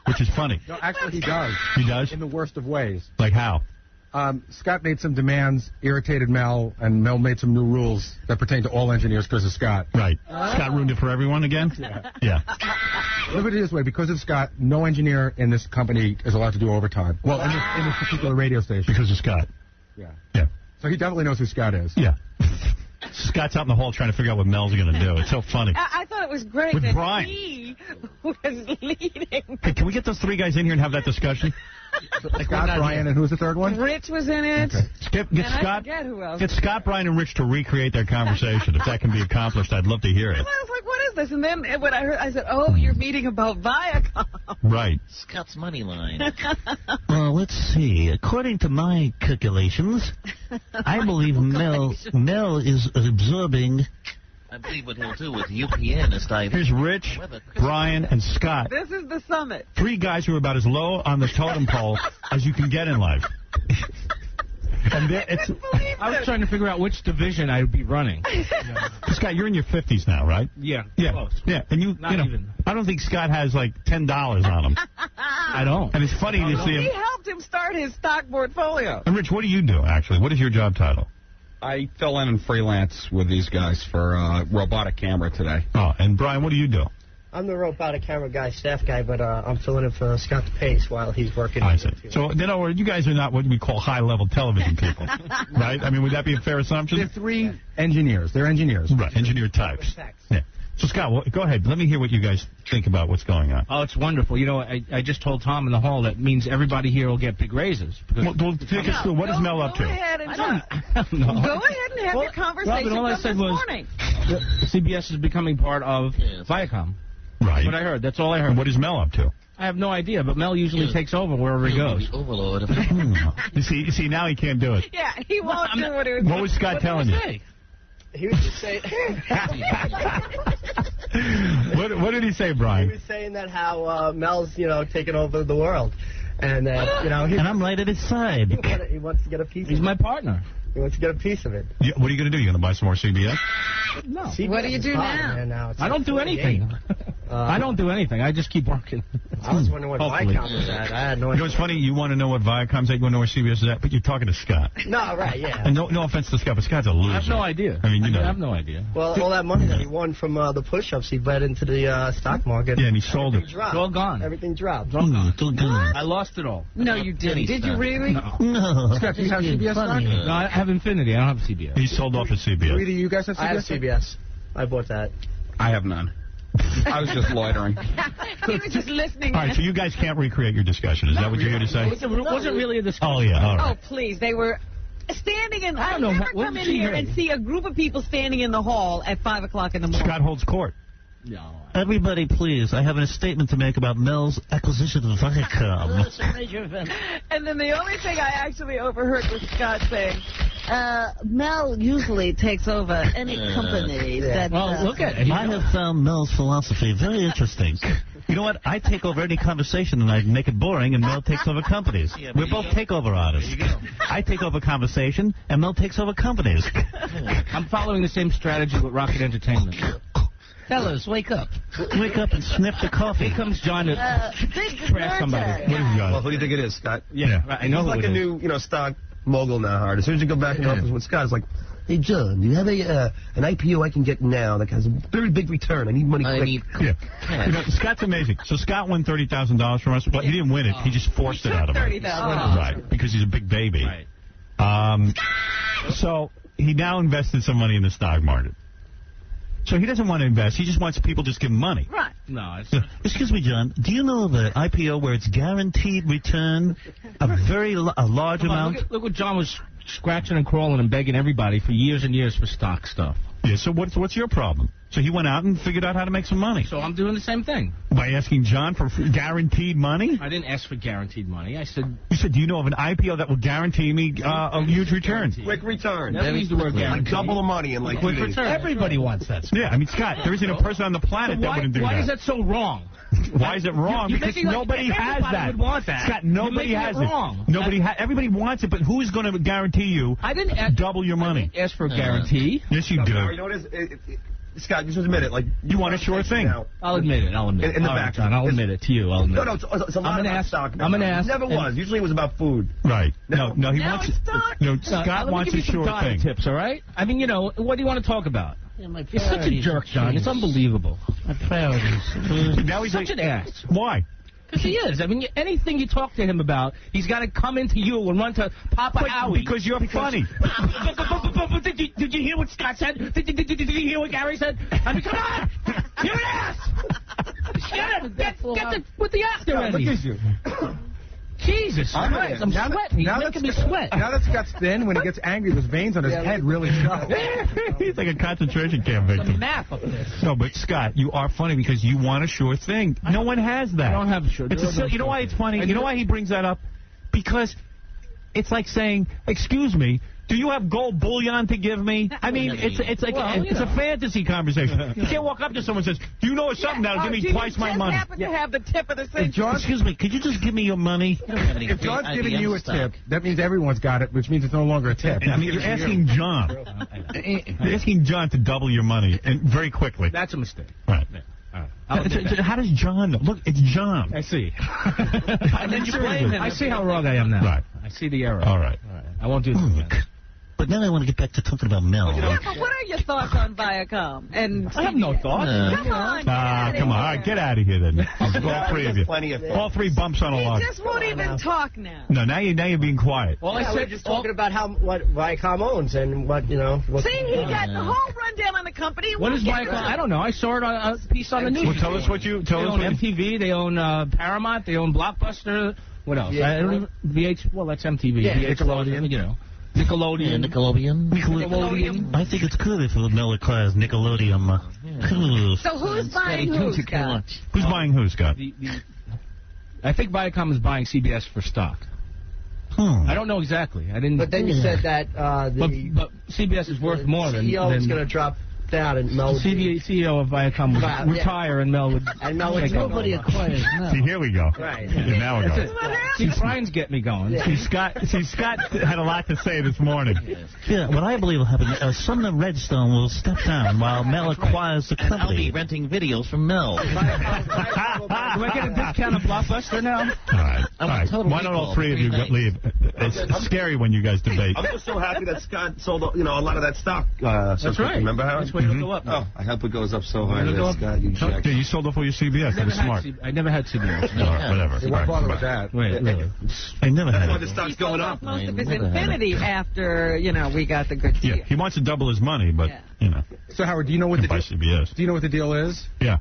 which is funny. No, actually, he does. He does? In the worst of ways. Like how? Scott made some demands, irritated Mel, and Mel made some new rules that pertain to all engineers because of Scott. Right. Scott ruined it for everyone again? Yeah. Look at it this way. Because of Scott, no engineer in this company is allowed to do overtime. Well, in this particular radio station. Because of Scott. Yeah. Yeah. So he definitely knows who Scott is. Yeah. Scott's out in the hall trying to figure out what Mel's going to do. It's so funny. I thought it was great With that Brian. he was leading. Hey, can we get those three guys in here and have that discussion? Scott, Brian, and who's the third one? Rich was in it. Okay. I forget who else. Get Scott, Brian, and Rich to recreate their conversation. If that can be accomplished, I'd love to hear it. I was like, what is this? And then when I heard, I said, oh, you're meeting about Viacom. Right. Scott's money line. Well, let's see. According to my calculations, I believe Mel is absorbing... I believe what he'll do with UPN is Here's Rich, Brian, and Scott. This is the summit. Three guys who are about as low on the totem pole as you can get in life. And I was trying to figure out which division I would be running. Scott, you're in your 50s now, right? Yeah. Close. Yeah, and even. I don't think Scott has like $10 on him. I don't. And it's funny to see him. We helped him start his stock portfolio. And Rich, what do you do, actually? What is your job title? I fill in and freelance with these guys for robotic camera today. Oh, and Brian, what do you do? I'm the robotic camera guy, staff guy, but I'm filling in for Scott Pace while he's working. I see. So, you guys are not what we call high-level television people, right? I mean, would that be a fair assumption? They're three engineers. They're engineers. Right, engineer types. Yeah. So, Scott, go ahead. Let me hear what you guys think about what's going on. Oh, it's wonderful. I just told Tom in the hall that means everybody here will get big raises. Well, take us through. What is Mel up to? Go ahead and I don't know. Go ahead and have your conversation all I said was CBS is becoming part of Viacom. Right. That's what I heard. That's all I heard. And what is Mel up to? I have no idea, but Mel usually takes over wherever he goes. Overlord. You see, now he can't do it. Yeah, he won't do what he was What was Scott telling you? He was just saying... What did he say, Brian? He was saying that how Mel's, taking over the world. And that, and I'm right at his side. He wants to get a piece of it. He's my partner. He wants to get a piece of it. Yeah, what are you going to do? You going to buy some more CBS? No. CBS what do you do now? I don't do anything. I don't do anything. I just keep working. I was wondering what Viacom was at. I had no idea. It's funny. You want to know what Viacom's at. You want to know where CBS is at. But you're talking to Scott. No, right, yeah. And no offense to Scott, but Scott's a loser. I have no idea. I mean, I have no idea. Well, all that money that he won from the push-ups, he bet into the stock market. Yeah, and he sold it. Dropped. It's all gone. Everything dropped. It's all gone. I lost it all. No, you didn't. Did you really? No. Scott, do you have CBS stock? No, I have Infinity. I don't have CBS. He sold off his CBS. Do either you guys have CBS? I have CBS. I bought that. I have none. I was just loitering. He was just listening. All right, so you guys can't recreate your discussion. Is that what you're here to say? It wasn't really a discussion. Oh, yeah, all right. Oh, please. They were standing in... I don't know. never come in here and see a group of people standing in the hall at 5 o'clock in the morning. Scott holds court. No. Everybody, please. I have a statement to make about Mel's acquisition of Viacom. That's a major event. And then the only thing I actually overheard was Scott saying, Mel usually takes over any company that... Well, look at it. I have found Mel's philosophy very interesting. You know what? I take over any conversation and I make it boring, and Mel takes over companies. We're both takeover artists. I take over conversation, and Mel takes over companies. I'm following the same strategy with Rocket Entertainment. Fellas, wake up. Wake up and sniff the coffee. Here comes John to trash somebody. What is John? Well, who do you think it is, Scott? Yeah, right, I know He's who like it a is. new, stock mogul now, Howard. As soon as you go back in the office with Scott, it's like, Hey, John, do you have an IPO I can get now that has a very big return? I need money quick. You know, Scott's amazing. So Scott won $30,000 from us, but he didn't win it. He just forced it out of him. Right, because he's a big baby. Right. So he now invested some money in the stock market. So he doesn't want to invest. He just wants people to just give him money. Right. No. Excuse me, John. Do you know of an IPO where it's guaranteed return a large amount? Look what John was scratching and crawling and begging everybody for years and years for stock stuff. Yeah, so what's your problem? So he went out and figured out how to make some money. So I'm doing the same thing. By asking John for guaranteed money? I didn't ask for guaranteed money. I said... You said, do you know of an IPO that will guarantee me a huge return? Quick return. Never used the word guaranteed. Like double the money in like 2 days. Everybody wants that. Yeah, I mean, Scott, there isn't a person on the planet that wouldn't do that. Why is that so wrong? Why is it wrong? Because nobody has that. Would want that. Scott, nobody has it. Wrong. Everybody wants it, but who is going to guarantee you double your money? I didn't ask for a guarantee. Yes, you do. You know what it is? Scott, just admit it. Like you want a sure thing. I'll admit it. In the back. John, I'll admit it to you. I'll admit it. No, it's a lot about stock. I'm going to ask. It never was. Usually it was about food. Right. No, he wants... No, Scott wants a sure thing. Tips, all right? I mean, you know, what do you want to talk about? Yeah, my You're such a jerk, John. It's unbelievable. My priorities. Now he's such an ass. Why? Because he is. I mean, anything you talk to him about, he's got to come into you and run to Papa Howie. Because you're funny. Did you hear what Scott said? Did you hear what Gary said? I mean, come on! You're an ass! Get with the actor ready. Look at you. Jesus Christ, I'm sweating. You're making me sweat. Now that Scott's thin, when he gets angry, those veins on his head really show. He's like a concentration camp victim. The math of this. No, but Scott, you are funny because you want a sure thing. No one has that. I don't have a sure thing. You know why it's funny? You know why he brings that up? Because it's like saying, excuse me, do you have gold bullion to give me? I mean, it's a fantasy conversation. You can't walk up to someone and say, do you know something that'll give me twice my money? You just happen to have the tip of the century. Excuse me, could you just give me your money? If John's giving you a tip, that means everyone's got it, which means it's no longer a tip. I mean, you're asking John. You're asking John to double your money, and very quickly. That's a mistake. Right. How does John know? Look, it's John. I see. And then you blame him. I see how wrong I am now. Right. I see the error. All right. I won't do this again. But now I want to get back to talking about Mel. Yeah, but what are your thoughts on Viacom? And I have no thoughts. Come on. Come on. All right, get out of here then. All three of you. All three bumps on a log. He just won't even talk now. No, now you're being quiet. Well, I said just talking about what Viacom owns and what, you know. See, he got the whole rundown on the company. What is Viacom? I don't know. I saw it on a piece on the news. Well, tell us what you... They own MTV. They own Paramount. They own Blockbuster. What else? Yeah, I don't even... VH... Well, that's MTV. Yeah, Nickelodeon. You know. Nickelodeon. Nickelodeon. I think it's good if Mel acquires Nickelodeon. So who's buying who, Scott? Who's buying who, Scott? I think Viacom is buying CBS for stock. I don't know exactly. I didn't. But then you said that but CBS is worth more than. CEO is going to drop down and Mel. CEO of Viacom would retire and Mel would. And Mel would nobody acquires Mel. See, here we go. Right. Yeah, now we go. See, Brian's get me going. Yeah. See, Scott had a lot to say this morning. Yeah, what I believe will happen, Sumner Redstone will step down while Mel acquires the company. I'll be renting videos from Mel. Do I get a discount on Blockbuster now? All right. Why don't all three of you leave? It's scary when you guys debate. I'm just so happy that Scott sold, a lot of that stock. That's right. Remember how? That's why it'll go up. Oh, I hope it goes up so high. Scott, you sold off all your CBS. That was smart. I never had CBS. Whatever. You won't bother with that. Wait, really? I never had That's why it. the stock's going up. Most of his infinity after, we got the good deal. Yeah, he wants to double his money, but, So, Howard, do you know what the deal? CBS. Do you know what the deal is? Yeah.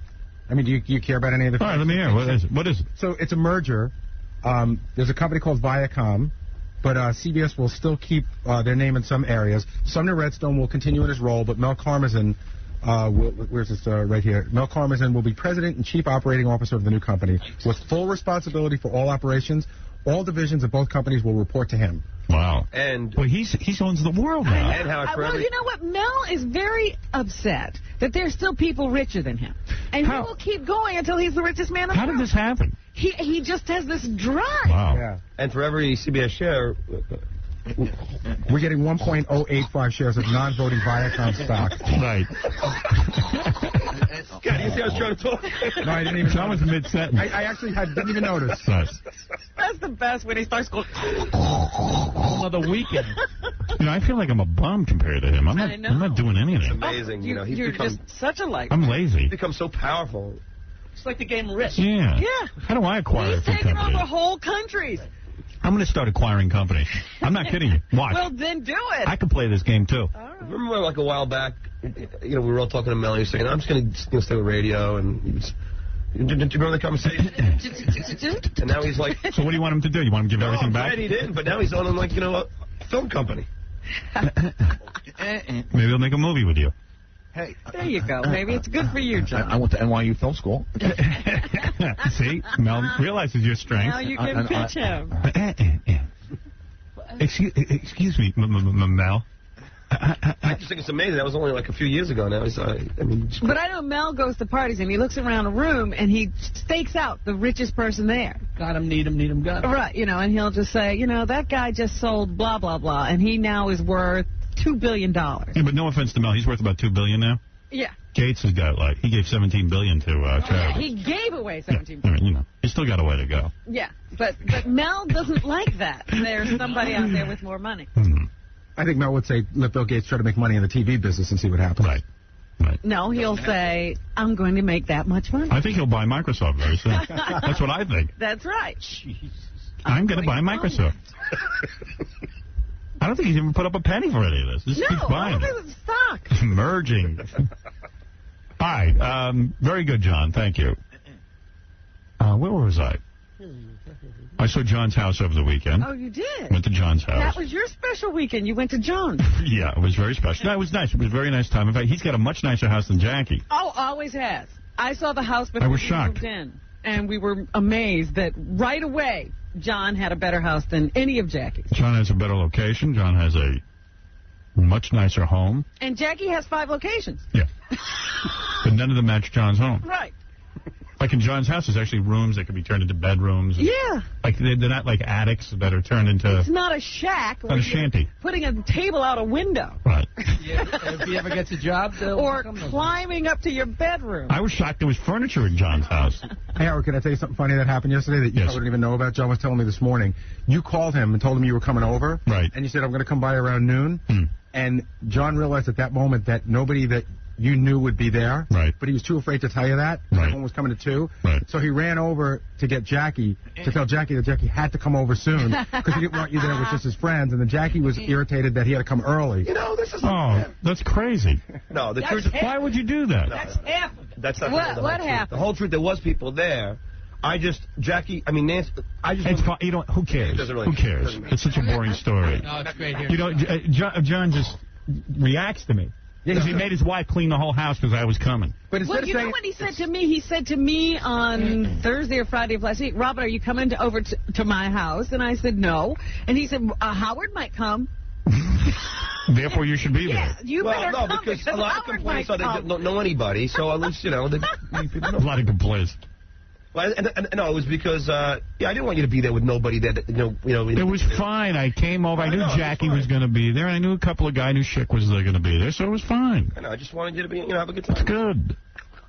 I mean, do you care about any of the... All right, let me hear. What is it? So, it's a merger. There's a company called Viacom, but CBS will still keep their name in some areas. Sumner Redstone will continue in his role, but Mel Karmazin... where's this right here? Mel Karmazin will be president and chief operating officer of the new company with full responsibility for all operations. All divisions of both companies will report to him. Wow. And he owns the world now. And well, you know what? Mel is very upset that there's still people richer than him. And he will keep going until he's the richest man in the world. How did this happen? He just has this drive. Wow. Yeah. And for every CBS share... We're getting 1.085 shares of non-voting Viacom stock. Right. God, you see I was trying to talk? No, I didn't even That was mid-sentence. I actually didn't even notice. Right. That's the best when he starts going... Another weekend. You know, I feel like I'm a bum compared to him. I'm not doing anything. It's amazing. You know, You're just such a light. I'm lazy. He's become so powerful. It's like the game of Risk. Yeah. Yeah. How do I acquire He's a few taking companies? over whole countries. I'm going to start acquiring companies. I'm not kidding you. Watch. Well, then do it. I can play this game, too. Remember, like, a while back, you know, we were all talking to Mel, and he was saying, I'm just going to stay with radio, and he was... Didn't you remember the conversation? And now he's like... So what do you want him to do? You want him to give everything back? No, he didn't, but now he's owning, like, you know, a film company. Maybe he'll make a movie with you. Hey. There you go. Maybe it's good for you, John. I went to NYU Film School. See? Mel realizes your strength. Now you can pitch him. Excuse me, Mel. I just think it's amazing. That was only like a few years ago now. But I know Mel goes to parties and he looks around a room and he stakes out the richest person there. Got him, need him, got him. Right, you know, and he'll just say, you know, that guy just sold blah, blah, blah, and he now is worth $2 billion. Yeah, but no offense to Mel, he's worth about $2 billion now. Yeah. Gates has got, like, he gave $17 billion to charity. He gave away $17 billion. I mean, you know, he's still got a way to go. Yeah, but Mel doesn't like that. There's somebody out there with more money. I think Mel would say, let Bill Gates try to make money in the TV business and see what happens. Right. No, he'll say, I'm going to make that much money. I think he'll buy Microsoft very soon. That's what I think. That's right. I'm going to buy Microsoft. I don't think he's even put up a penny for any of this. This keeps buying it. It's stock. Merging. All right. Very good, John. Thank you. Where was I? I saw John's house over the weekend. Oh, you did? Went to John's house. That was your special weekend. You went to John's. Yeah, it was very special. No, it was nice. It was a very nice time. In fact, he's got a much nicer house than Jackie. Oh, always has. I saw the house before I was we shocked. moved in, and we were amazed that right away John had a better house than any of Jackie's. John has a better location. John has a much nicer home. And Jackie has 5 locations. Yeah. But none of them match John's home. Right. Like in John's house, there's actually rooms that can be turned into bedrooms. Yeah. Like they're not like attics that are turned into... It's not a shack. Not a shanty. Putting a table out a window. Right. Yeah, if he ever gets a job, or climbing up to your bedroom. I was shocked there was furniture in John's house. Hey, Howard, can I tell you something funny that happened yesterday that you probably didn't even know about? John was telling me this morning. You called him and told him you were coming over. Right. And you said, I'm going to come by around noon. And John realized at that moment that nobody that you knew would be there. Right. But he was too afraid to tell you that. Right. Everyone was coming at 2. Right. So he ran over to get Jackie, to tell Jackie that Jackie had to come over soon because he didn't want you there with just his friends. And then Jackie was irritated that he had to come early. You know, this is... Oh, that's crazy. No, the truth... Why would you do that? That's half of it. That's not What truth. happened? The whole truth, there was people there. Jackie, I mean, Nancy, It's fine. You don't, who cares? Really Who cares? It's such a boring story. No, it's great here. You know, John just reacts to me. Because he made his wife clean the whole house because I was coming. But Well, you know what he said to me? He said to me on Thursday or Friday of last week, Robert, are you coming over to my house? And I said, no. And he said, Howard might come. Therefore, you should be there. Yeah, you better come because a lot of Howard complaints might are they don't know anybody, so at least, you know, people know. A lot of complaints. Well, and no, it was because, I didn't want you to be there with nobody that, you know. It was fine. I came over. I knew Jackie was going to be there, and I knew a couple of guys. I knew Schick was going to be there, so it was fine. I know. I just wanted you to be, you know, have a good time. It's good.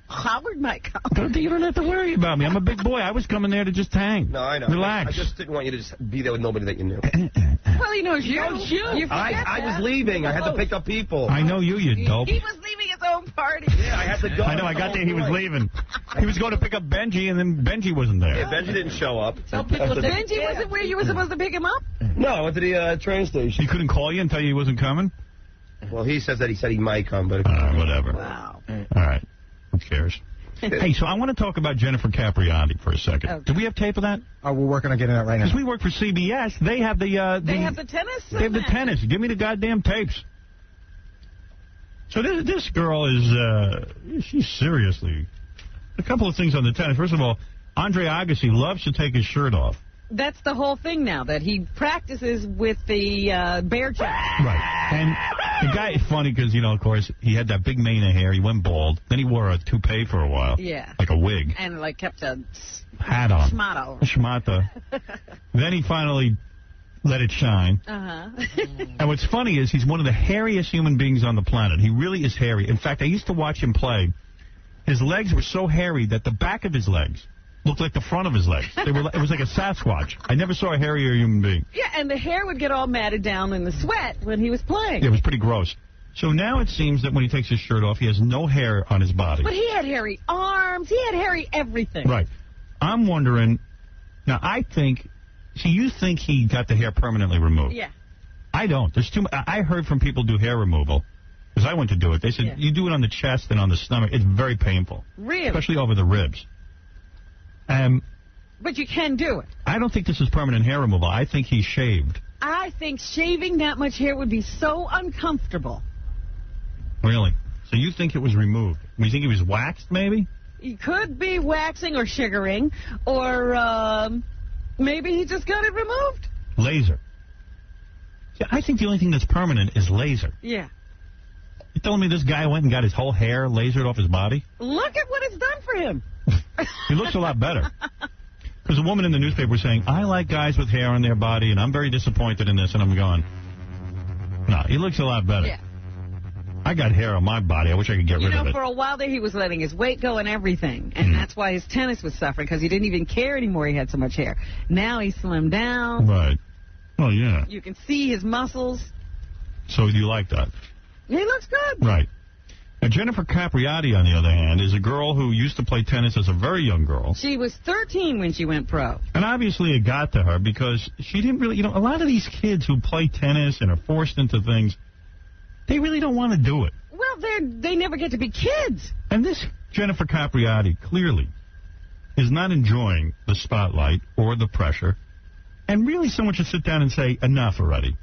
Howard might come. You don't have to worry about me. I'm a big boy. I was coming there to just hang. No, I know. Relax. I just didn't want you to just be there with nobody that you knew. Well, he knows you. I was leaving. I had to pick up people. I know you, you dope. He was leaving his own party. Yeah, I had to go. I know. I got there. He was leaving. He was going to pick up Benji, and then Benji wasn't there. Yeah, Benji didn't show up. Benji wasn't where you were supposed to pick him up? No, I went to the train station. He couldn't call you and tell you he wasn't coming? Well, he says that he said he might come, but... whatever. Wow. All right. Who cares? Hey, so I want to talk about Jennifer Capriati for a second. Okay. Do we have tape of that? Oh, we're working on getting that right now. Because we work for CBS. They have They have the tennis? They have the tennis. Give me the goddamn tapes. So this girl is, she's seriously... A couple of things on the tennis. First of all, Andre Agassi loves to take his shirt off. That's the whole thing now, that he practices with the bear chest. Right. And the guy is funny because, you know, of course, he had that big mane of hair. He went bald. Then he wore a toupee for a while. Yeah. Like a wig. And, like, kept a Hat on. schmata. Then he finally let it shine. Uh-huh. And what's funny is he's one of the hairiest human beings on the planet. He really is hairy. In fact, I used to watch him play. His legs were so hairy that the back of his legs looked like the front of his legs. It was like a Sasquatch. I never saw a hairier human being. Yeah, and the hair would get all matted down in the sweat when he was playing. It was pretty gross. So now it seems that when he takes his shirt off, he has no hair on his body. But he had hairy arms. He had hairy everything. Right. I'm wondering, now I think, see, you think he got the hair permanently removed. Yeah. I don't. There's too. I heard from people do hair removal, because I went to do it. They said, you do it on the chest and on the stomach. It's very painful. Really? Especially over the ribs. But you can do it. I don't think this is permanent hair removal. I think he shaved. I think shaving that much hair would be so uncomfortable. Really? So you think it was removed? You think he was waxed, maybe? He could be waxing or sugaring, or maybe he just got it removed. Laser. See, I think the only thing that's permanent is laser. Yeah. You telling me this guy went and got his whole hair lasered off his body? Look at what it's done for him. He looks a lot better. Because a woman in the newspaper was saying, I like guys with hair on their body, and I'm very disappointed in this, and I'm going, no, he looks a lot better. Yeah. I got hair on my body. I wish I could get rid of it. For a while there, he was letting his weight go and everything, and that's why his tennis was suffering, because he didn't even care anymore he had so much hair. Now he slimmed down. Right. Oh, yeah. You can see his muscles. So you like that? He looks good. Right. Now, Jennifer Capriati, on the other hand, is a girl who used to play tennis as a very young girl. She was 13 when she went pro. And obviously it got to her because she didn't really, a lot of these kids who play tennis and are forced into things, they really don't want to do it. Well, they never get to be kids. And this Jennifer Capriati clearly is not enjoying the spotlight or the pressure. And really someone should sit down and say, enough already.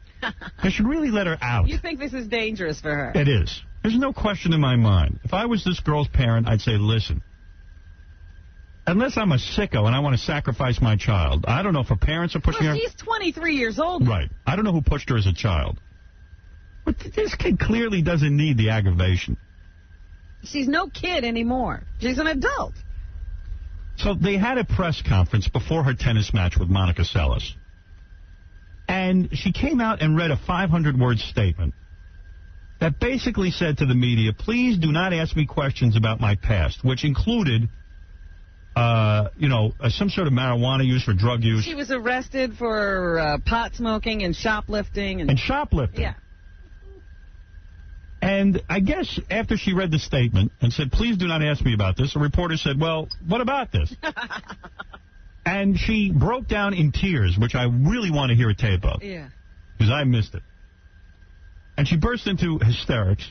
They should really let her out. You think this is dangerous for her? It is. There's no question in my mind. If I was this girl's parent, I'd say, listen, unless I'm a sicko and I want to sacrifice my child, I don't know if her parents are pushing her. She's 23 years old. Right. I don't know who pushed her as a child. But this kid clearly doesn't need the aggravation. She's no kid anymore. She's an adult. So they had a press conference before her tennis match with Monica Seles. And she came out and read a 500-word statement that basically said to the media, please do not ask me questions about my past, which included, some sort of marijuana use or drug use. She was arrested for pot smoking and shoplifting. And shoplifting. Yeah. And I guess after she read the statement and said, please do not ask me about this, a reporter said, well, what about this? And she broke down in tears, which I really want to hear a tape of. Yeah. Because I missed it. And she burst into hysterics.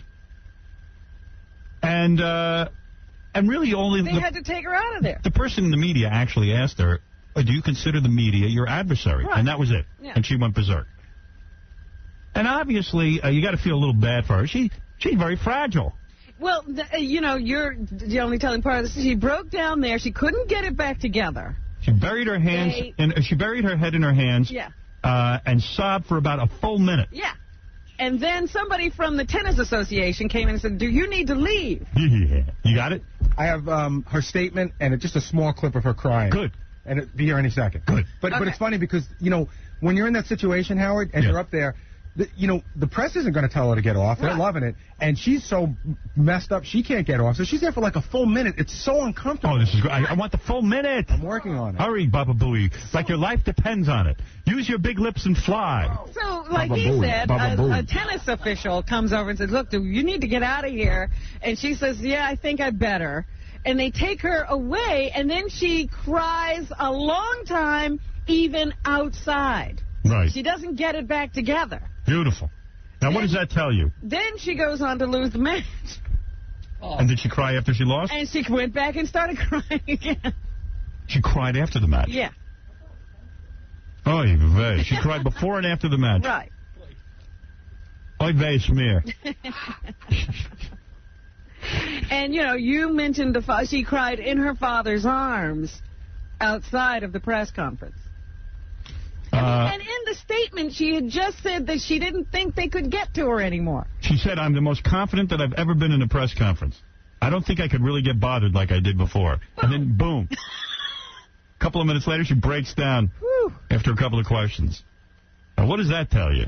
And really only... They had to take her out of there. The person in the media actually asked her, do you consider the media your adversary? Right. And that was it. Yeah. And she went berserk. And obviously, you got to feel a little bad for her. She's very fragile. Well, you're the only telling part of this. She broke down there. She couldn't get it back together. She buried her hands, she buried her head in her hands, yeah, and sobbed for about a full minute. Yeah. And then somebody from the Tennis Association came in and said, do you need to leave? Yeah. You got it? I have her statement and just a small clip of her crying. Good. And it'll be here any second. Good. But it's funny because, when you're in that situation, Howard, and you're up there, the press isn't going to tell her to get off. They're loving it. And she's so messed up, she can't get off. So she's there for like a full minute. It's so uncomfortable. Oh, this is great. I want the full minute. I'm working on it. Hurry, Baba Booey. Like your life depends on it. Use your big lips and fly. So, like he said, a tennis official comes over and says, look, you need to get out of here. And she says, yeah, I think I better. And they take her away, and then she cries a long time, even outside. Right. She doesn't get it back together. Beautiful. Now, what does that tell you? Then she goes on to lose the match. Oh. And did she cry after she lost? And she went back and started crying again. She cried after the match? Yeah. Oy vey. She cried before and after the match? Right. Oy vey, smear. And, you mentioned she cried in her father's arms outside of the press conference. And in the statement, she had just said that she didn't think they could get to her anymore. She said, I'm the most confident that I've ever been in a press conference. I don't think I could really get bothered like I did before. And then, boom. A couple of minutes later, she breaks down after a couple of questions. Now, what does that tell you?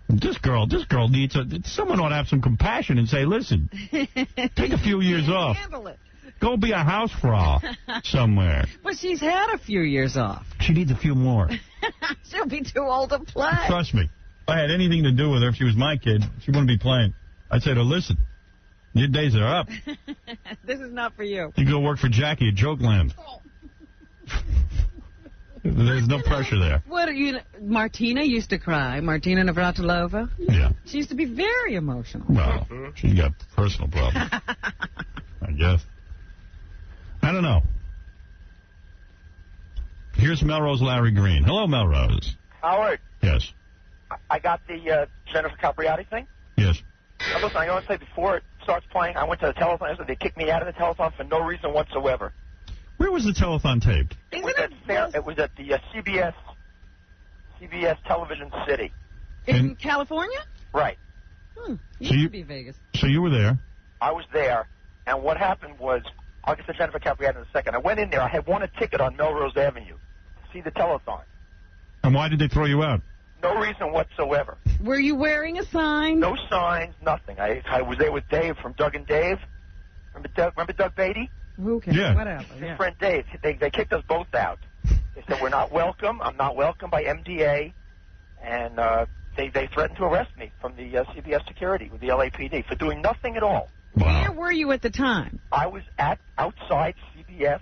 This girl needs someone ought to have some compassion and say, listen, take a few years off. Handle it. Go be a house frau somewhere. But she's had a few years off. She needs a few more. She'll be too old to play. Trust me. If I had anything to do with her, if she was my kid, she wouldn't be playing. I'd say to her, listen, your days are up. This is not for you. You go work for Jackie at Jokeland. There's no pressure there. What are you? Martina used to cry. Martina Navratilova. Yeah. She used to be very emotional. Well, she got personal problems, I guess. I don't know. Here's Melrose Larry Green. Hello, Melrose. Howard, Yes. I got the Jennifer Capriati thing. Yes. Now, listen, I want to say before it starts playing, I went to the telethon. They kicked me out of the telethon for no reason whatsoever. Where was the telethon taped? It was at the CBS Television City. In California? Right. Used to be Vegas. So you were there. I was there, and what happened was, I'll get to Jennifer Capriati in a second. I went in there. I had won a ticket on Melrose Avenue to see the telethon. And why did they throw you out? No reason whatsoever. Were you wearing a sign? No signs, nothing. I was there with Dave from Doug and Dave. Remember Doug Beatty? Who cares? Yeah. Whatever. His friend Dave. They kicked us both out. They said, we're not welcome. I'm not welcome by MDA. And they threatened to arrest me from the CBS security with the LAPD for doing nothing at all. Where were you at the time? I was outside CBS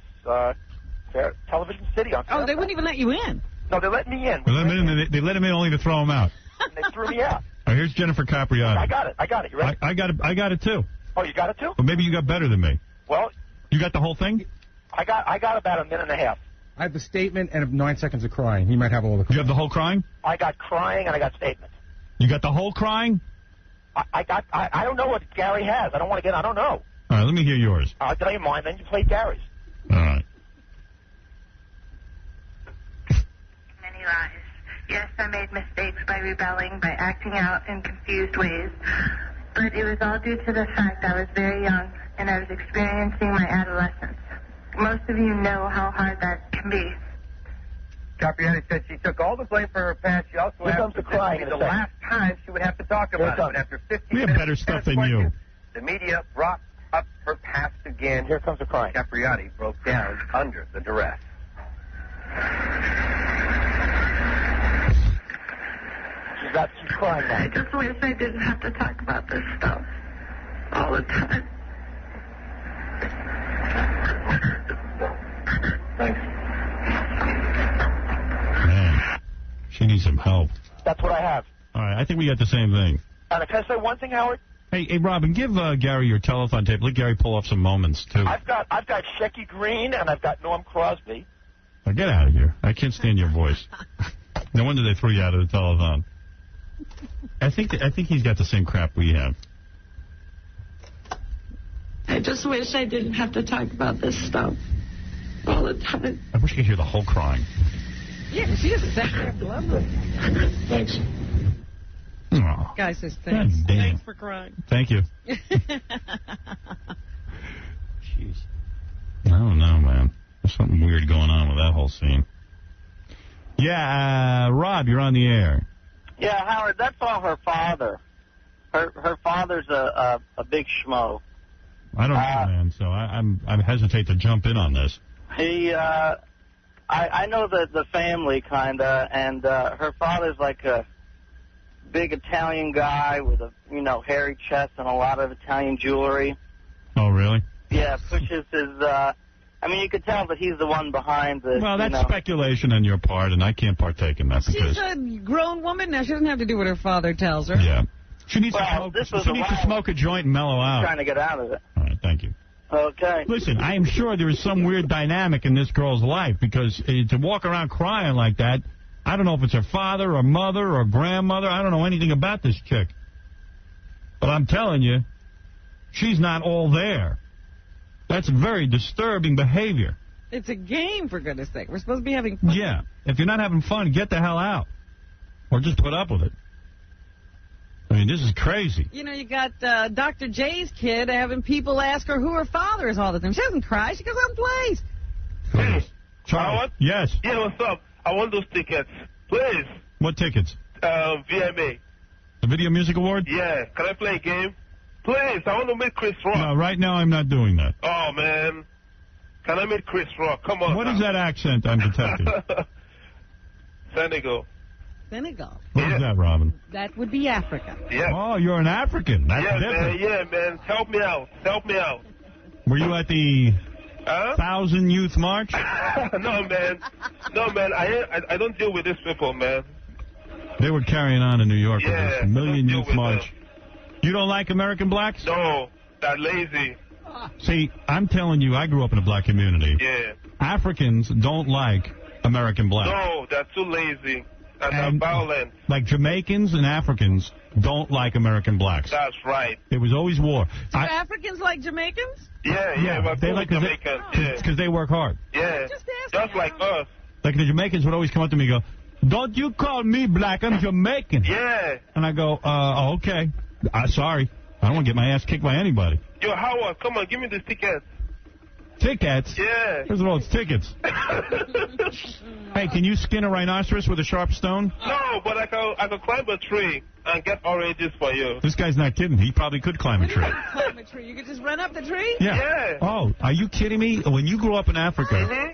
Television City on Oh, they wouldn't even let you in. No, they let me in. They let him in only to throw him out. And they threw me out. All right, here's Jennifer Capriati. I got it. You ready? I got it too. Oh, you got it too? But maybe you got better than me. Well, you got the whole thing? I got about a minute and a half. I have the statement and 9 seconds of crying. He might have all the crying. You have the whole crying? I got crying and I got statement. You got the whole crying? I don't know what Gary has. I don't want to get. I don't know. All right, let me hear yours. I'll tell you mine. Then you play Gary's. All right. Many lies. Yes, I made mistakes by rebelling, by acting out in confused ways. But it was all due to the fact I was very young and I was experiencing my adolescence. Most of you know how hard that can be. Capriati said she took all the blame for her past. She also Here comes asked the crying in a the second. last time she would have to talk about it. But after 50 We have minutes, better stuff tennis than you. questions, the media brought up her past again. Here comes the crying. Capriati broke down under the duress. She's crying now. I just wish I didn't have to talk about this stuff all the time. Thanks. Man, she needs some help. That's what I have. All right, I think we got the same thing. And can I say one thing, Howard? Hey, Robin, give Gary your telephone tape. Let Gary pull off some moments, too. I've got Shecky Green and I've got Norm Crosby. Now, get out of here. I can't stand your voice. No wonder they threw you out of the telethon. I think he's got the same crap we have. I just wish I didn't have to talk about this stuff all the time. I wish you could hear the whole crying. Yeah, she just sat there blubbering. Thanks. Oh, Guy says thanks. God damn. Thanks for crying. Thank you. Jeez. I don't know, man. There's something weird going on with that whole scene. Yeah, Rob, you're on the air. Yeah, Howard, that's all her father. Her father's a big schmo. I don't know, man, so I hesitate to jump in on this. He, I know the family, kinda, and her father's like a big Italian guy with a, hairy chest and a lot of Italian jewelry. Oh, really? Yeah, pushes his, you could tell that he's the one behind the, Well, that's speculation on your part, and I can't partake in that because... She's a grown woman now. She doesn't have to do what her father tells her. Yeah. She needs to smoke a joint and mellow out. Trying to get out of it. All right, thank you. Okay. Listen, I am sure there is some weird dynamic in this girl's life because to walk around crying like that, I don't know if it's her father or mother or grandmother. I don't know anything about this chick. But I'm telling you, she's not all there. That's very disturbing behavior. It's a game, for goodness sake. We're supposed to be having fun. Yeah. If you're not having fun, get the hell out. Or just put up with it. I mean, this is crazy. You got Dr. J's kid having people ask her who her father is all the time. She doesn't cry. She goes out and plays. Hey, Charlie. Yes. Yeah, what's up? I want those tickets. Please. What tickets? VMA. The Video Music Award? Yeah. Can I play a game? Please, I want to meet Chris Rock. No, right now I'm not doing that. Oh, man. Can I meet Chris Rock? Come on. What is that accent I'm detecting? Senegal. Senegal. What is that, Robin? That would be Africa. Yeah. Oh, you're an African. That's Yeah, different. man. Yeah, man. Help me out. Help me out. Were you at the 1,000 Youth March? No, man. No, man. I don't deal with these people, man. They were carrying on in New York with Yeah, this Million don't Youth deal with March. You don't like American blacks? No, they're lazy. See, I'm telling you, I grew up in a black community. Yeah. Africans don't like American blacks. No, they're too lazy. And they're violent. Like Jamaicans and Africans don't like American blacks. That's right. It was always war. Do Africans like Jamaicans? Yeah, but they like Jamaicans. Yeah. because they work hard. Yeah, just like us. Like the Jamaicans would always come up to me and go, "Don't you call me black? I'm Jamaican." Yeah. And I go, okay. Sorry. I don't want to get my ass kicked by anybody. Yo, Howard, come on, give me the tickets. Tickets? Yeah. First of all, it's tickets. Hey, can you skin a rhinoceros with a sharp stone? No, but I can climb a tree and get oranges for you. This guy's not kidding. He probably could climb a tree. Climb a tree. You could just run up the tree? Yeah. Oh, are you kidding me? When you grew up in Africa,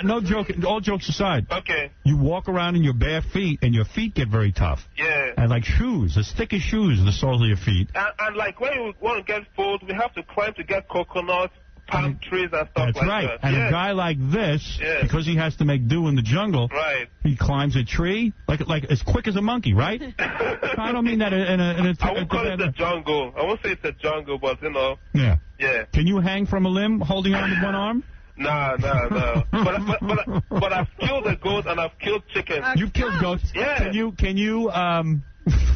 no joke, all jokes aside, Okay. you walk around in your bare feet, and your feet get very tough. Yeah. And like shoes, as thick as shoes, the soles of your feet. And like when you want to get food, we have to climb to get coconuts, palm trees, and stuff That's like right. that. And Yeah. a guy like this, Yeah. because he has to make do in the jungle, Right. he climbs a tree like as quick as a monkey, right? I don't mean that in a I won't call it the jungle. I won't say it's a jungle, but you know. Yeah. Yeah. Can you hang from a limb holding on with one arm? No. But I've killed a goat and I've killed chickens. You've killed goats. Yeah. Can you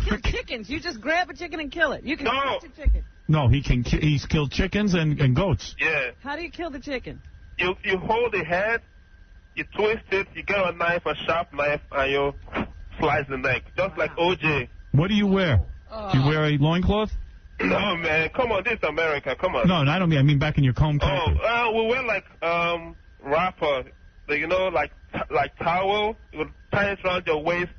Kill chickens. You just grab a chicken and kill it. You can No. catch a chicken. No, he's killed chickens and goats. Yeah. How do you kill the chicken? You hold the head, you twist it, you get a knife, a sharp knife, and you slice the neck, just like OJ. What do you wear? Do you wear a loincloth? No, man, come on, this is America, come on. No, I don't mean. I mean back in your home country. We wear like wrapper, you know, like towel. You would tie it around your waist.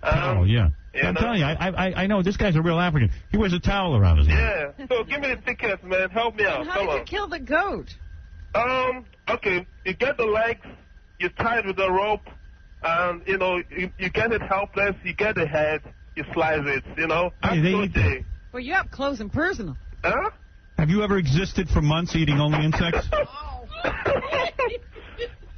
Oh yeah. You I'm know? telling you, I know this guy's a real African. He wears a towel around his neck. Yeah. So give me the tickets, man. Help me out. And how Come did on. you kill the goat? Okay. You get the legs, you tie it with a rope, and you know you get it helpless. You get the head, you slice it. You know. Hey, they eat that. Well, you're up close and personal. Huh? Have you ever existed for months eating only insects?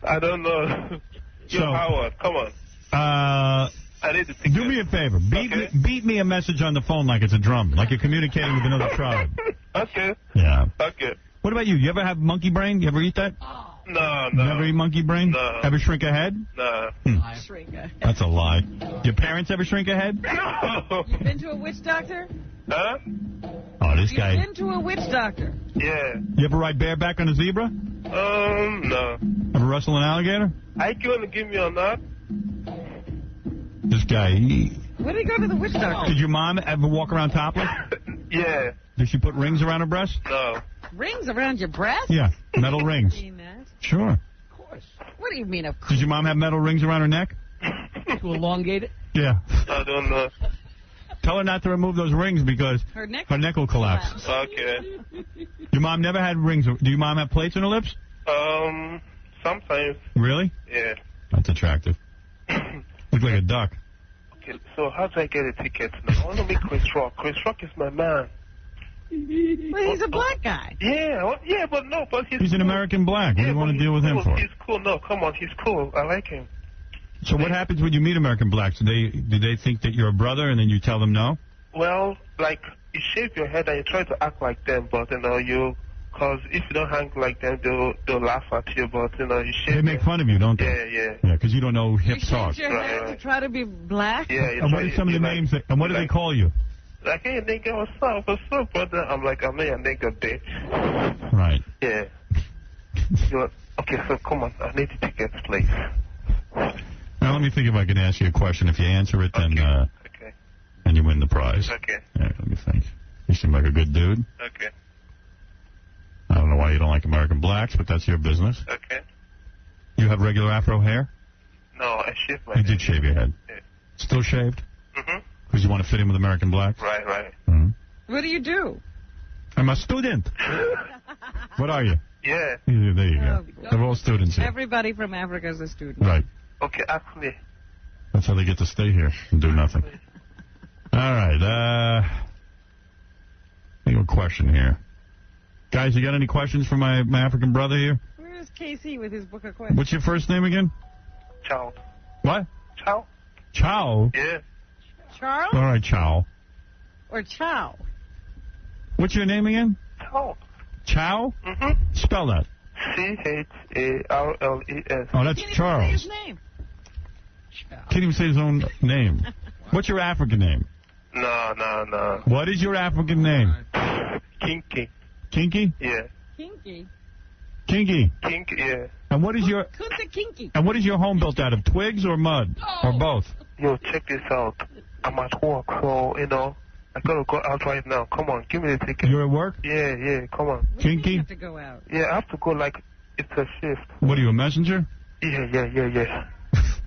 I don't know. Yo, Howard, come on. I need to think. Do me a favor. Beat me a message on the phone like it's a drum, like you're communicating with another tribe. Okay. Yeah. Okay. What about you? You ever have monkey brain? You ever eat that? No. Never eat monkey brain? No. Ever shrink a head? No. Shrink a head. That's a lie. Your parents ever shrink a head? No. You been to a witch doctor? Huh? Oh, this You've guy. been to a witch doctor? Yeah. You ever ride bareback on a zebra? No. Ever wrestle an alligator? Are you going to give me a nut? This guy. Where did he go to the witch doctor? Did your mom ever walk around topless? Yeah. Did she put rings around her breast? No. Rings around your breast? Yeah, metal rings. Seen that? Sure. What do you mean, of course? Did your mom have metal rings around her neck? To elongate it? Yeah. I don't know. Tell her not to remove those rings because her neck will collapse. Okay. Your mom never had rings. Do your mom have plates on her lips? Sometimes. Really? Yeah. That's attractive. Looks like a duck. Okay, so how do I get a ticket now? I want to meet Chris Rock. Chris Rock is my man. Well, he's a black guy. Yeah, but He's an American black. What do you want to deal with him for? He's cool. No, come on, he's cool. I like him. So what happens when you meet American blacks? Do they think that you're a brother and then you tell them no? Well, like, you shave your head and you try to act like them, but, you know, because if you don't hang like them, they'll laugh at you, but, you know, you shave. They make fun of you, don't they? Yeah. Yeah, because you don't know hip You talk. shaved your head to try to be black? Yeah. And what are some of the names? And what do they call you? Like, hey, nigga, what's up, brother? I'm like, I'm a nigga, day. Right. Yeah. Okay, so come on, I need the tickets, please. Now let me think if I can ask you a question. If you answer it, then then you win the prize. Okay. Yeah, let me think. You seem like a good dude. Okay. I don't know why you don't like American blacks, but that's your business. Okay. You have regular afro hair? No, I shaved my You head. did shave your head. Yeah. Still shaved? Mm-hmm. Because you want to fit in with American blacks? Right. Mm-hmm. What do you do? I'm a student. What are you? Yeah. There you go. Oh, They're all students here. Everybody from Africa is a student. Right. Okay, ask me. That's how they get to stay here and do nothing. All right. I have a question here. Guys, you got any questions for my African brother here? Where's KC with his book of questions? What's your first name again? Chow. What? Chow. Chow? Yeah. Charles? All right, Chow. Or Chow? What's your name again? Chow. Chow? Mm-hmm. Spell that. Charles. Oh, that's Charles. His name. Can't even say his own name. What's your African name? No. What is your African name? Kinky. Kinky? Yeah. Kinky. Kinky. Kinky, yeah. And what is your Kunta Kinky. And what is your home built out of? Twigs or mud? Or both? Yo, check this out. I'm at work, so, I gotta go out right now. Come on, give me the ticket. You're at work? Yeah, come on. Kinky? You have to go out. Yeah, I have to go like it's a shift. What are you, a messenger? Yeah.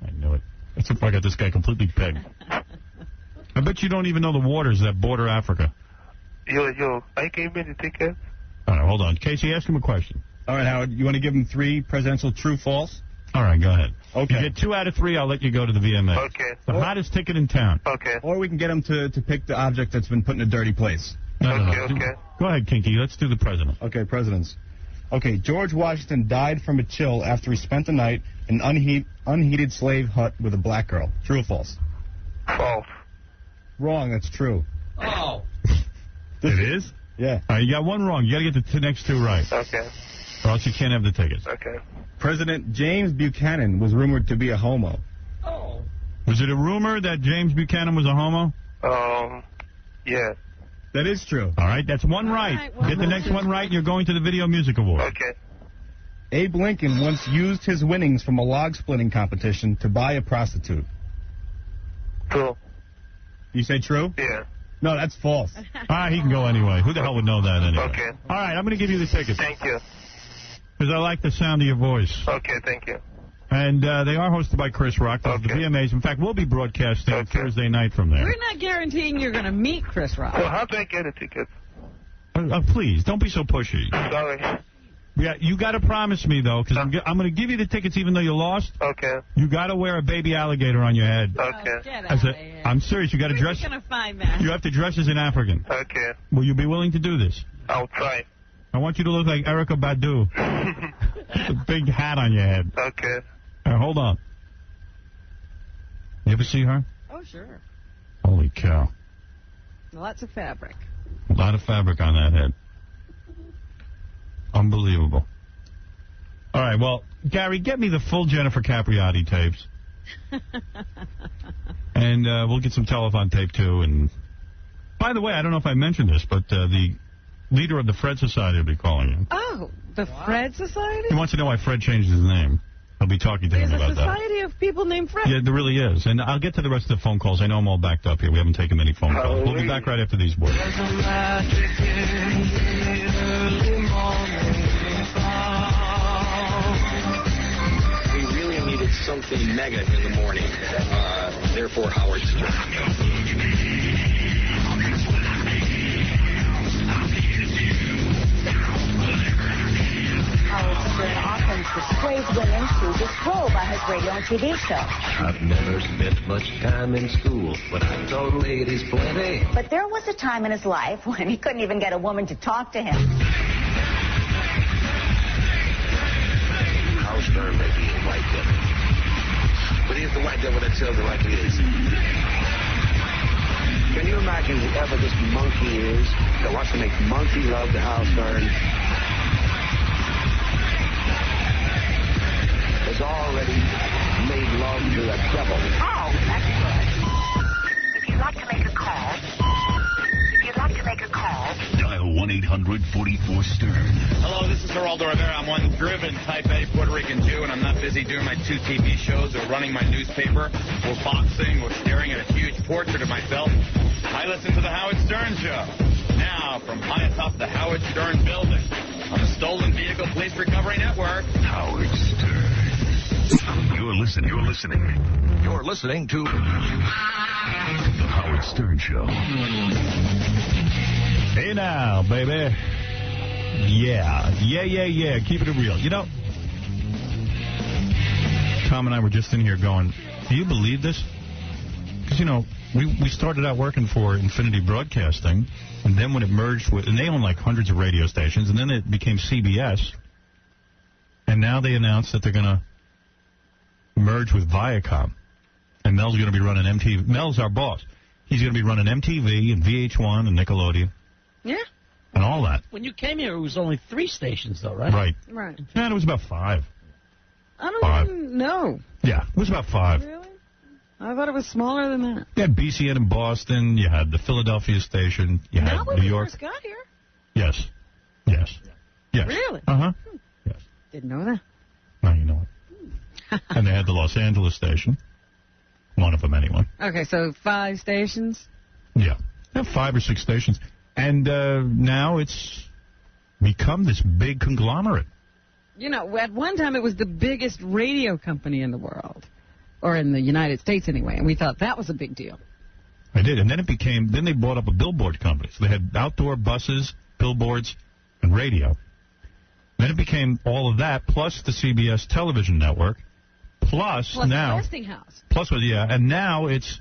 I knew it. That's if I got this guy completely pegged. I bet you don't even know the waters that border Africa. Yo, I gave me the ticket. All right, hold on. Casey, ask him a question. All right, Howard, you want to give him 3 presidential true-false? All right, go ahead. Okay. You get 2 out of 3, I'll let you go to the VMA. Okay. The hottest ticket in town. Okay. Or we can get him to pick the object that's been put in a dirty place. No. Okay. Go ahead, Kinky. Let's do the president. Okay, presidents. Okay, George Washington died from a chill after he spent the night in an unheated slave hut with a black girl. True or false? False. Wrong, that's true. Oh. It is? Yeah. All right, you got 1 wrong. You got to get the next 2 right. Okay. Or else you can't have the tickets. Okay. President James Buchanan was rumored to be a homo. Oh. Was it a rumor that James Buchanan was a homo? Yeah. That is true. All right, that's 1 right. Get the next 1 right, and you're going to the Video Music Award. Okay. Abe Lincoln once used his winnings from a log-splitting competition to buy a prostitute. True. You say true? Yeah. No, that's false. All right, he can go anyway. Who the hell would know that anyway? Okay. All right, I'm going to give you the tickets. Thank you. Because I like the sound of your voice. Okay, thank you. And they are hosted by Chris Rock. Those are the VMAs. In fact, we'll be broadcasting Thursday night from there. We're not guaranteeing you're going to meet Chris Rock. So how do I get a ticket? Please, don't be so pushy. Sorry. Yeah, you got to promise me, though, because I'm going to give you the tickets even though you lost. Okay. You got to wear a baby alligator on your head. Okay. Get out of here. I'm serious. You got to dress. Where are you going to find that? You have to dress as an African. Okay. Will you be willing to do this? I'll try. I want you to look like Erykah Badu. With a big hat on your head. Okay. All right, hold on. You ever see her? Oh, sure. Holy cow. Lots of fabric. A lot of fabric on that head. Unbelievable. All right, well, Gary, get me the full Jennifer Capriati tapes. And we'll get some telephone tape, too. And by the way, I don't know if I mentioned this, but the leader of the Fred Society will be calling you. Oh, the Fred Society? He wants to know why Fred changed his name. I'll be talking to him There's about a that. society of people named Fred. Yeah, there really is. And I'll get to the rest of the phone calls. I know I'm all backed up here. We haven't taken many phone calls. We'll be back right after these words. We really needed something mega in the morning. Therefore, Howard Stern. Howard Stern often persuades women to disrobe on his radio and TV show. I've never spent much time in school, but I've told ladies plenty. But there was a time in his life when he couldn't even get a woman to talk to him. Howard Stern may be a white devil, but he's the white devil that tells it like it is. Can you imagine whoever this monkey is that wants to make monkey love to Howard Stern has already made love to the devil. Oh, that's good. If you'd like to make a call, Dial 1-800-44-STERN. Hello, this is Geraldo Rivera. I'm one driven type A Puerto Rican Jew, and I'm not busy doing my 2 TV shows or running my newspaper or boxing or staring at a huge portrait of myself. I listen to the Howard Stern Show. Now, from high atop the Howard Stern building on the Stolen Vehicle Police Recovery Network, Howard Stern. You're listening to The Howard Stern Show. Hey now, baby. Yeah. Keeping it real. You know, Tom and I were just in here going, do you believe this? Because, you know, we started out working for Infinity Broadcasting, and then when it merged with, and they own like hundreds of radio stations, and then it became CBS, and now they announced that they're going to merge with Viacom, and Mel's going to be running MTV. Mel's our boss. He's going to be running MTV and VH1 and Nickelodeon. Yeah. And all that. When you came here, it was only 3 stations, though, right? Right. Right. And it was about 5. I don't even know. Yeah, it was about 5. Really? I thought it was smaller than that. You had BCN in Boston. You had the Philadelphia station. You had Not New York. First got here. Yes. Really? Uh-huh. Didn't know that. Now you know it. And they had the Los Angeles station. One of them, anyway. Okay, so 5 stations? Yeah. They have 5 or 6 stations. And now it's become this big conglomerate. You know, at one time it was the biggest radio company in the world. Or in the United States, anyway. And we thought that was a big deal. I did. And then then they bought up a billboard company. So they had outdoor buses, billboards, and radio. Then it became all of that, plus the CBS television network, plus now... the Westinghouse. And now it's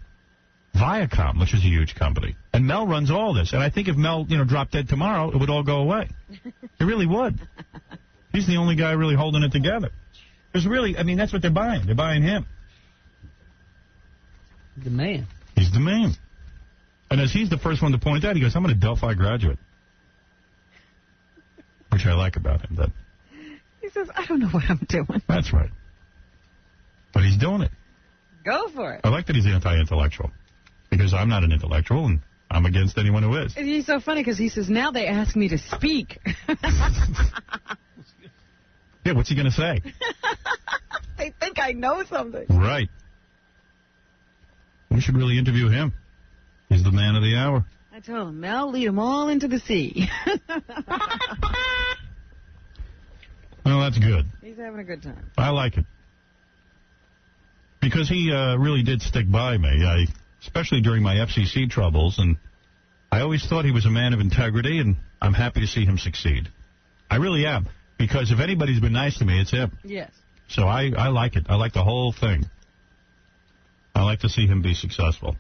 Viacom, which is a huge company. And Mel runs all this. And I think if Mel, dropped dead tomorrow, it would all go away. It really would. He's the only guy really holding it together. Because really, I mean, that's what they're buying. They're buying him. The man. He's the man. And as he's the first one to point out, he goes, I'm a Delphi graduate. Which I like about him. That He says, I don't know what I'm doing. That's right. But he's doing it. Go for it. I like that he's anti-intellectual. Because I'm not an intellectual, and I'm against anyone who is. And he's so funny because he says, now they ask me to speak. Yeah, what's he going to say? They think I know something. Right. We should really interview him. He's the man of the hour. I told him, Mel, lead them all into the sea. Well, that's good. He's having a good time. I like it. Because he really did stick by me, especially during my FCC troubles, and I always thought he was a man of integrity, and I'm happy to see him succeed. I really am. Because if anybody's been nice to me, it's him. Yes. So I like it. I like the whole thing. I like to see him be successful.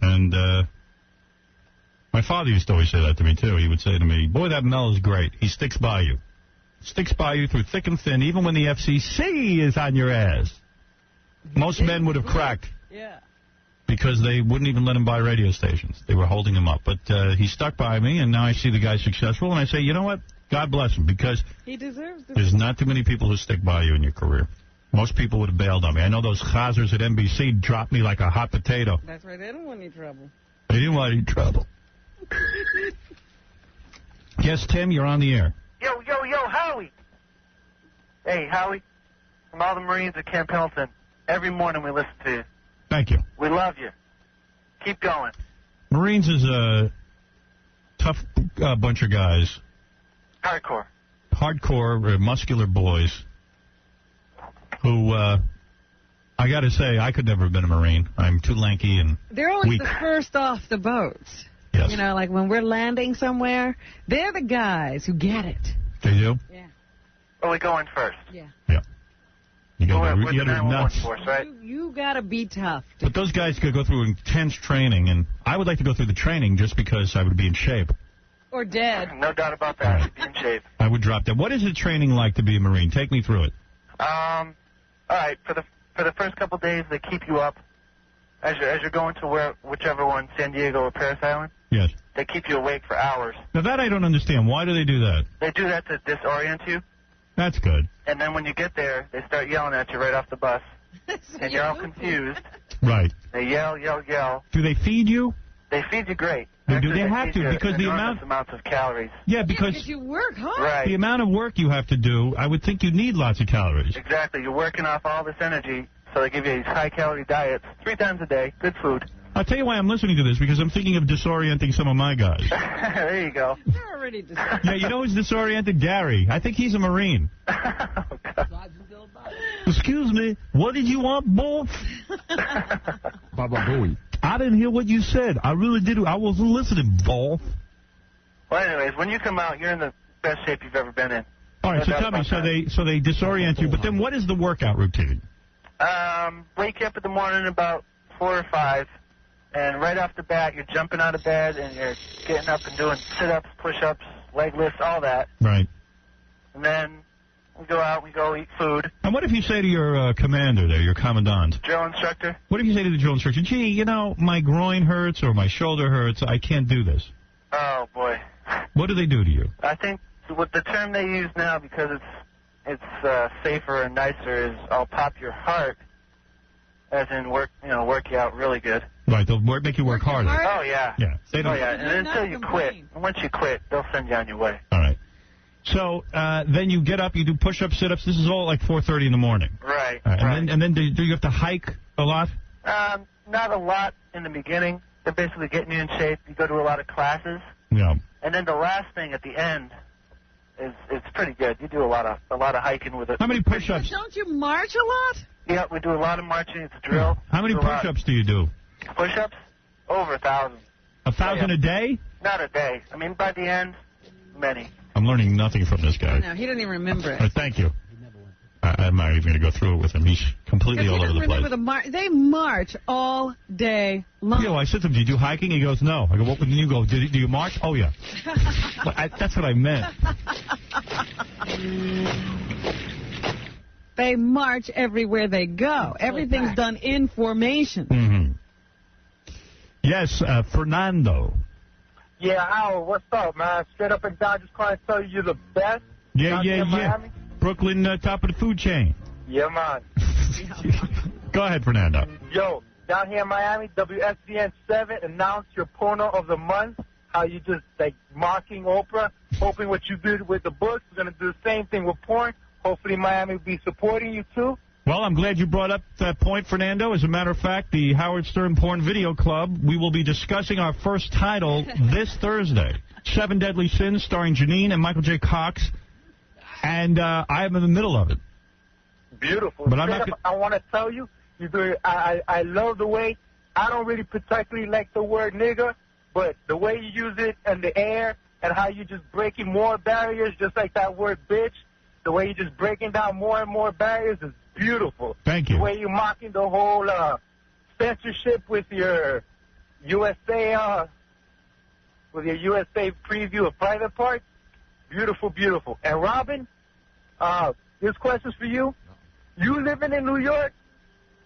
And my father used to always say that to me, too. He would say to me, boy, that Mel is great. He sticks by you. Sticks by you through thick and thin, even when the FCC is on your ass. Most men would have cracked. Yeah. Because they wouldn't even let him buy radio stations. They were holding him up. But he stuck by me, and now I see the guy successful, and I say, you know what? God bless him, because he deserves it. There's not too many people who stick by you in your career. Most people would have bailed on me. I know those chazers at NBC dropped me like a hot potato. That's right. They didn't want any trouble. They didn't want any trouble. Yes, Tim, you're on the air. Yo, Howie. Hey, Howie. From all the Marines at Camp Pendleton, every morning we listen to you. Thank you. We love you. Keep going. Marines is a tough bunch of guys. Hardcore, muscular boys who, I got to say, I could never have been a Marine. I'm too lanky and they're always weak. the first off the boats. Yes. You know, like when we're landing somewhere, they're the guys who get it. They do? Yeah. Well, we go in first. Yeah. Yeah. You got We're to the be 911 nuts. force, right? You got to be tough. But those guys could go through intense training, and I would like to go through the training just because I would be in shape. Or dead. No doubt about that. Right. Be in shape. I would drop dead. What is the training like to be a Marine? Take me through it. All right. For the first couple of days, they keep you up as you're going to whichever one, San Diego or Paris Island. Yes. They keep you awake for hours. Now that I don't understand. Why do they do that? They do that to disorient you. That's good. And then when you get there, they start yelling at you right off the bus, and you're all confused. Right. They yell. Do they feed you? They feed you great. Do they have to? Because the amounts of calories. Yeah, because you work hard. Right. The amount of work you have to do, I would think you need lots of calories. Exactly. You're working off all this energy, so they give you these high-calorie diets 3 times a day. Good food. I'll tell you why I'm listening to this, because I'm thinking of disorienting some of my guys. There you go. You're already disoriented. Yeah, you know who's disoriented? Gary. I think he's a Marine. Excuse me, what did you want, boy? Baba Booey. I didn't hear what you said. I really did. I wasn't listening, Ball. Well, anyways, when you come out, you're in the best shape you've ever been in. All right, so tell me, so they disorient you, but then what is the workout routine? Wake you up in the morning about 4 or 5, and right off the bat, you're jumping out of bed, and you're getting up and doing sit-ups, push-ups, leg lifts, all that. Right. And then we go out, we go eat food. And what if you say to your commander there, your commandant? Drill instructor. What if you say to the drill instructor, gee, you know, my groin hurts or my shoulder hurts, I can't do this? Oh, boy. What do they do to you? I think what the term they use now, because it's safer and nicer, is I'll pop your heart, as in work you out really good. Right, they'll make you work harder. Oh, yeah. Yeah. They don't. Oh, yeah, and until you quit. And once you quit, they'll send you on your way. All right. So then you get up, you do push-ups, sit-ups. This is all like 4:30 in the morning. Right. And then do you have to hike a lot? Not a lot in the beginning. They're basically getting you in shape. You go to a lot of classes. Yeah. And then the last thing at the end is it's pretty good. You do a lot of hiking with it. How many push-ups? Don't you march a lot? Yeah, we do a lot of marching. It's a drill. How many push-ups do you do? Push-ups? Over 1,000. 1,000 a day? Not a day. I mean, by the end, many. I'm learning nothing from this guy. No, he didn't even remember it. Thank you. I'm not even going to go through it with him. He's completely all over the place. They march all day long. I said to him, do you do hiking? He goes, no. I go, what would you go? Do you march? Oh, yeah. That's what I meant. They march everywhere they go. Everything's done in formation. Mm-hmm. Yes, Fernando. Yeah, Howard, what's up, man? Straight up and down, just trying to tell you you're the best. Yeah. Miami. Brooklyn, top of the food chain. Yeah, man. Go ahead, Fernando. Yo, down here in Miami, WSBN 7 announced your porno of the month. How you just, like, mocking Oprah, hoping what you did with the books. We're going to do the same thing with porn. Hopefully Miami will be supporting you, too. Well, I'm glad you brought up that point, Fernando. As a matter of fact, the Howard Stern Porn Video Club, we will be discussing our first title this Thursday. 7 Deadly Sins, starring Janine and Michael J. Cox. And I am in the middle of it. Beautiful. But I want to tell you, I love the way, I don't really particularly like the word nigger, but the way you use it in the air and how you're just breaking more barriers, just like that word bitch, the way you're just breaking down more and more barriers is beautiful. Thank you. The way you're mocking the whole censorship with your USA preview of Private Parts. Beautiful, beautiful. And Robin, this question's for you. You living in New York,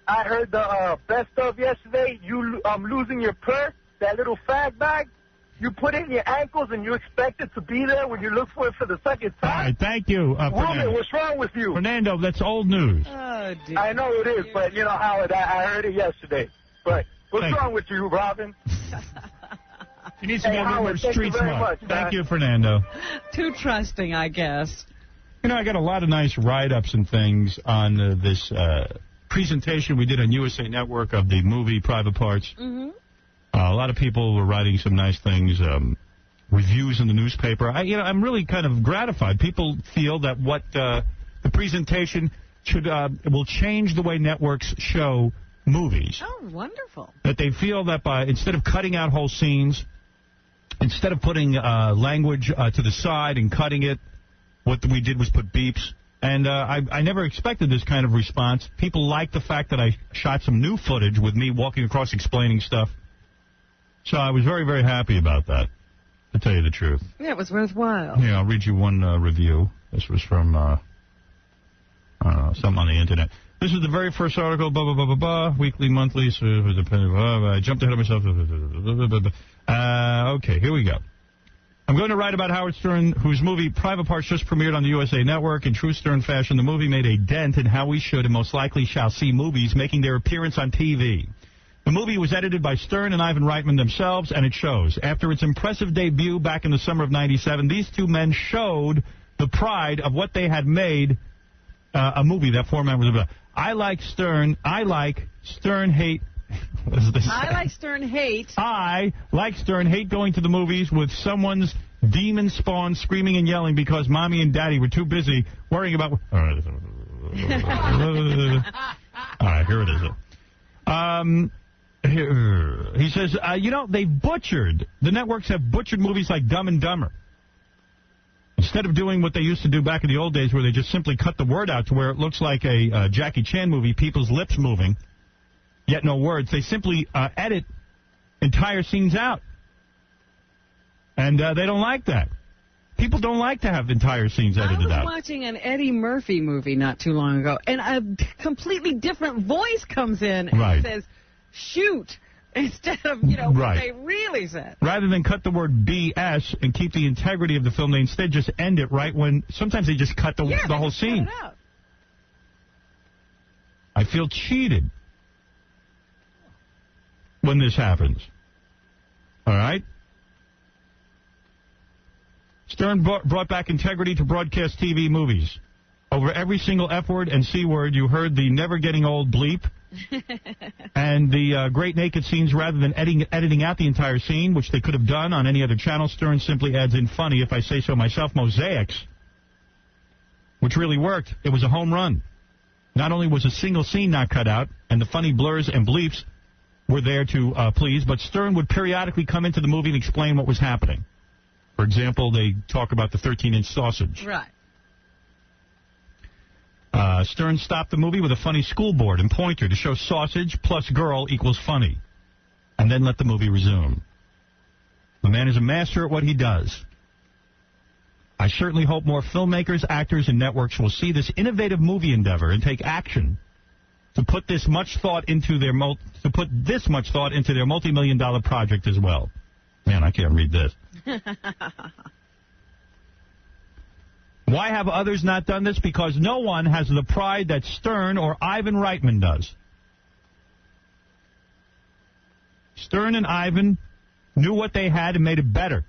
I heard the best of yesterday, you losing your purse, that little fag bag. You put it in your ankles and you expect it to be there when you look for it for the second time. All right, thank you, Fernando. Woman, what's wrong with you? Fernando, that's old news. Oh, dear. I know it is, but you know, Howard, I heard it yesterday. But what's wrong with you, Robin? You need some more Howard, street smart. much, Thank you, Fernando. Too trusting, I guess. You know, I got a lot of nice write-ups and things on this presentation we did on USA Network of the movie Private Parts. Mm-hmm. A lot of people were writing some nice things, reviews in the newspaper. I'm really kind of gratified. People feel that what the presentation will change the way networks show movies. Oh, wonderful. That they feel that instead of cutting out whole scenes, instead of putting language to the side and cutting it, what we did was put beeps. And I never expected this kind of response. People liked the fact that I shot some new footage with me walking across explaining stuff. So I was very, very happy about that, to tell you the truth. Yeah, it was worthwhile. Yeah, I'll read you one review. This was from something on the Internet. This is the very first article, blah, blah, blah, blah, blah, weekly, monthly, so I jumped ahead of myself. Okay, here we go. I'm going to write about Howard Stern, whose movie Private Parts just premiered on the USA Network. In true Stern fashion, the movie made a dent in how we should and most likely shall see movies making their appearance on TV. The movie was edited by Stern and Ivan Reitman themselves, and it shows. After its impressive debut back in the summer of '97, these two men showed the pride of what they had made a movie that format was about. I like Stern hate. What is this? I like Stern hate. I like Stern hate going to the movies with someone's demon spawn screaming and yelling because mommy and daddy were too busy worrying about. All right, here it is. He says, the networks have butchered movies like Dumb and Dumber. Instead of doing what they used to do back in the old days where they just simply cut the word out to where it looks like a Jackie Chan movie, people's lips moving, yet no words, they simply edit entire scenes out. And they don't like that. People don't like to have entire scenes edited out. I was watching an Eddie Murphy movie not too long ago, and a completely different voice comes in and says, shoot, instead of, what they really said. Rather than cut the word BS and keep the integrity of the film, they instead just end it right when, sometimes they just cut the whole scene. Cut it out. I feel cheated when this happens. All right? Stern brought back integrity to broadcast TV movies. Over every single F word and C word, you heard the never getting old bleep. And the great naked scenes, rather than editing out the entire scene, which they could have done on any other channel, Stern simply adds in funny, if I say so myself, mosaics, which really worked. It was a home run. Not only was a single scene not cut out, and the funny blurs and bleeps were there to please, but Stern would periodically come into the movie and explain what was happening. For example, they talk about the 13-inch sausage. Right. Stern stopped the movie with a funny school board and pointer to show sausage plus girl equals funny, and then let the movie resume. The man is a master at what he does. I certainly hope more filmmakers, actors, and networks will see this innovative movie endeavor and take action to put this much thought into their multi-million-dollar project as well. Man, I can't read this. Why have others not done this? Because no one has the pride that Stern or Ivan Reitman does. Stern and Ivan knew what they had and made it better.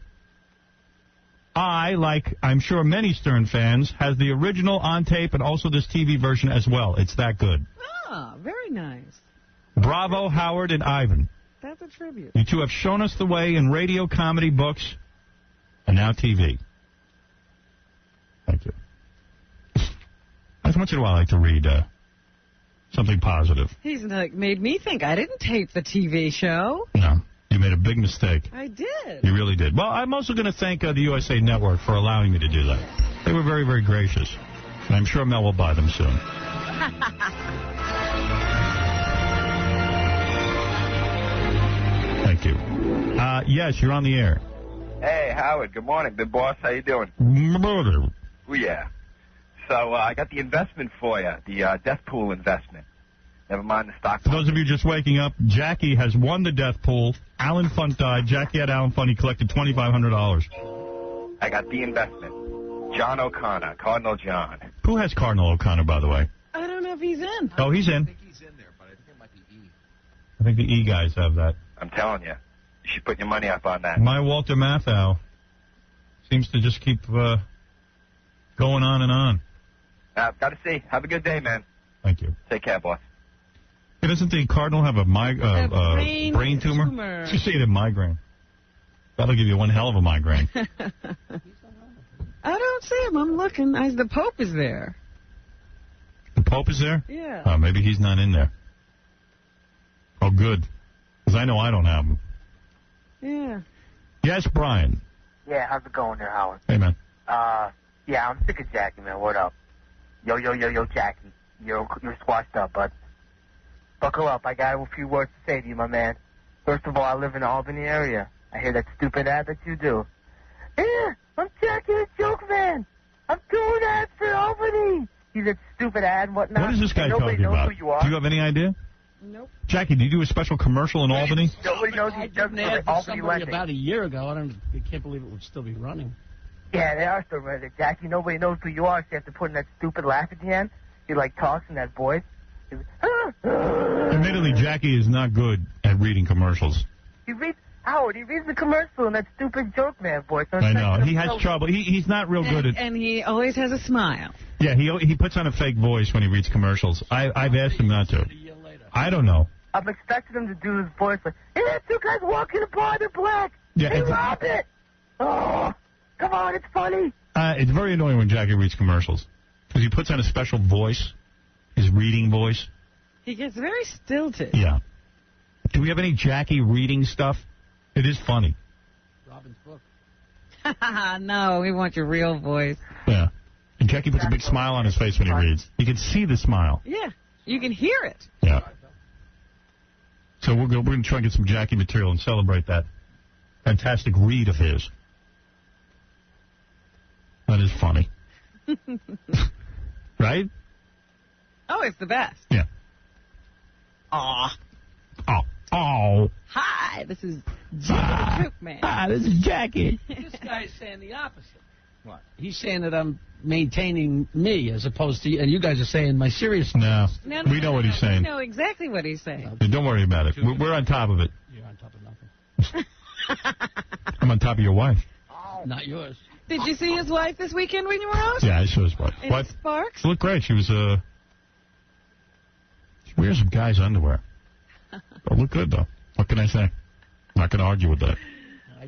I, like I'm sure many Stern fans, has the original on tape and also this TV version as well. It's that good. Ah, very nice. Bravo, Howard and Ivan. That's a tribute. You two have shown us the way in radio, comedy, books, and now TV. Thank you. Once in a while I like to read something positive. He's made me think I didn't tape the TV show. No, you made a big mistake. I did. You really did. Well, I'm also going to thank the USA Network for allowing me to do that. They were very, very gracious. And I'm sure Mel will buy them soon. Thank you. Yes, you're on the air. Hey, Howard. Good morning. Big boss. How you doing? Oh, yeah. So I got the investment for you, the death pool investment. Never mind the stock. For those of you just waking up, Jackie has won the death pool. Alan Funt died. Jackie had Alan Funt. He collected $2,500. I got the investment. John O'Connor, Cardinal John. Who has Cardinal O'Connor, by the way? I don't know if he's in. Oh, he's in. I think he's in there, but I think it might be E. I think the E guys have that. I'm telling you. You should put your money up on that. My Walter Matthau seems to just keep going on and on. Got to see. Have a good day, man. Thank you. Take care, boss. Hey, doesn't the Cardinal have a brain tumor? You say it a migraine. That'll give you one hell of a migraine. I don't see him. I'm looking. The Pope is there. The Pope is there? Yeah. Maybe he's not in there. Oh, good. Because I know I don't have him. Yeah. Yes, Brian. Yeah, how's it going there, Howard? Hey, man. Yeah, I'm sick of Jackie, man. What up? Yo, Jackie. You're squashed up, bud. Buckle up. I got a few words to say to you, my man. First of all, I live in the Albany area. I hear that stupid ad that you do. Yeah, I'm Jackie the Joke Man. I'm doing ads for Albany. He's a stupid ad and whatnot. What is this guy Nobody talking knows about? who you are. Do you have any idea? Nope. Jackie, do you do a special commercial in Albany? Nobody knows I he does did an ad for Albany somebody Lending. about a year ago. I can't believe it would still be running. Yeah, they are still running. Jackie, nobody knows who you are, so you have to put in that stupid laugh at the end. He, talks in that voice. Admittedly, Jackie is not good at reading commercials. He reads the commercial in that stupid Joke Man voice. I know. He has trouble. He's not real good at... And he always has a smile. Yeah, he puts on a fake voice when he reads commercials. I've asked him not to. I don't know. I'm expecting him to do his voice hey, there's two guys walking apart, they're black. Yeah, they robbed it. Oh, come on, it's funny. It's very annoying when Jackie reads commercials. Because he puts on a special voice, his reading voice. He gets very stilted. Yeah. Do we have any Jackie reading stuff? It is funny. Robin's book. No, we want your real voice. Yeah. And Jackie puts a big smile on his face when he reads. You can see the smile. Yeah, you can hear it. Yeah. So we're going to try and get some Jackie material and celebrate that fantastic read of his. That is funny. Right? Oh, it's the best. Yeah. Aw. Oh. Hi, this is Jackie the Juke Man. Hi, this is Jackie. This guy's saying the opposite. What? He's saying that I'm maintaining me as opposed to, and you guys are saying my seriousness. No, we know what he's saying. We know exactly what he's saying. Don't worry about it. We're on top of it. You're on top of nothing. I'm on top of your wife. Not yours. Did you see his wife this weekend when you were out? Yeah, I saw his wife. In Sparks? She looked great. She was, she wears some guy's underwear. But look good, though. What can I say? I'm not going to argue with that.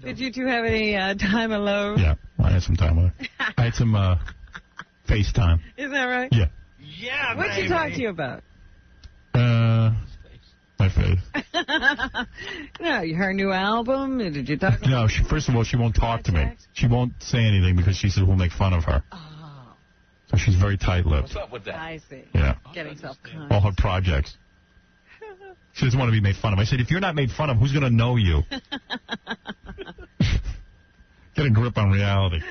Did you two have any time alone? Yeah, I had some time with her. I had some FaceTime. Is that right? Yeah. Yeah, what'd she talk to you about? My face. No, her new album? Did you talk about No, first of all, she won't talk to me. She won't say anything because she says we'll make fun of her. Oh. So she's very tight-lipped. What's up with that? I see. Yeah. Getting self-conscious. All her projects. She doesn't want to be made fun of. I said, if you're not made fun of, who's going to know you? Get a grip on reality.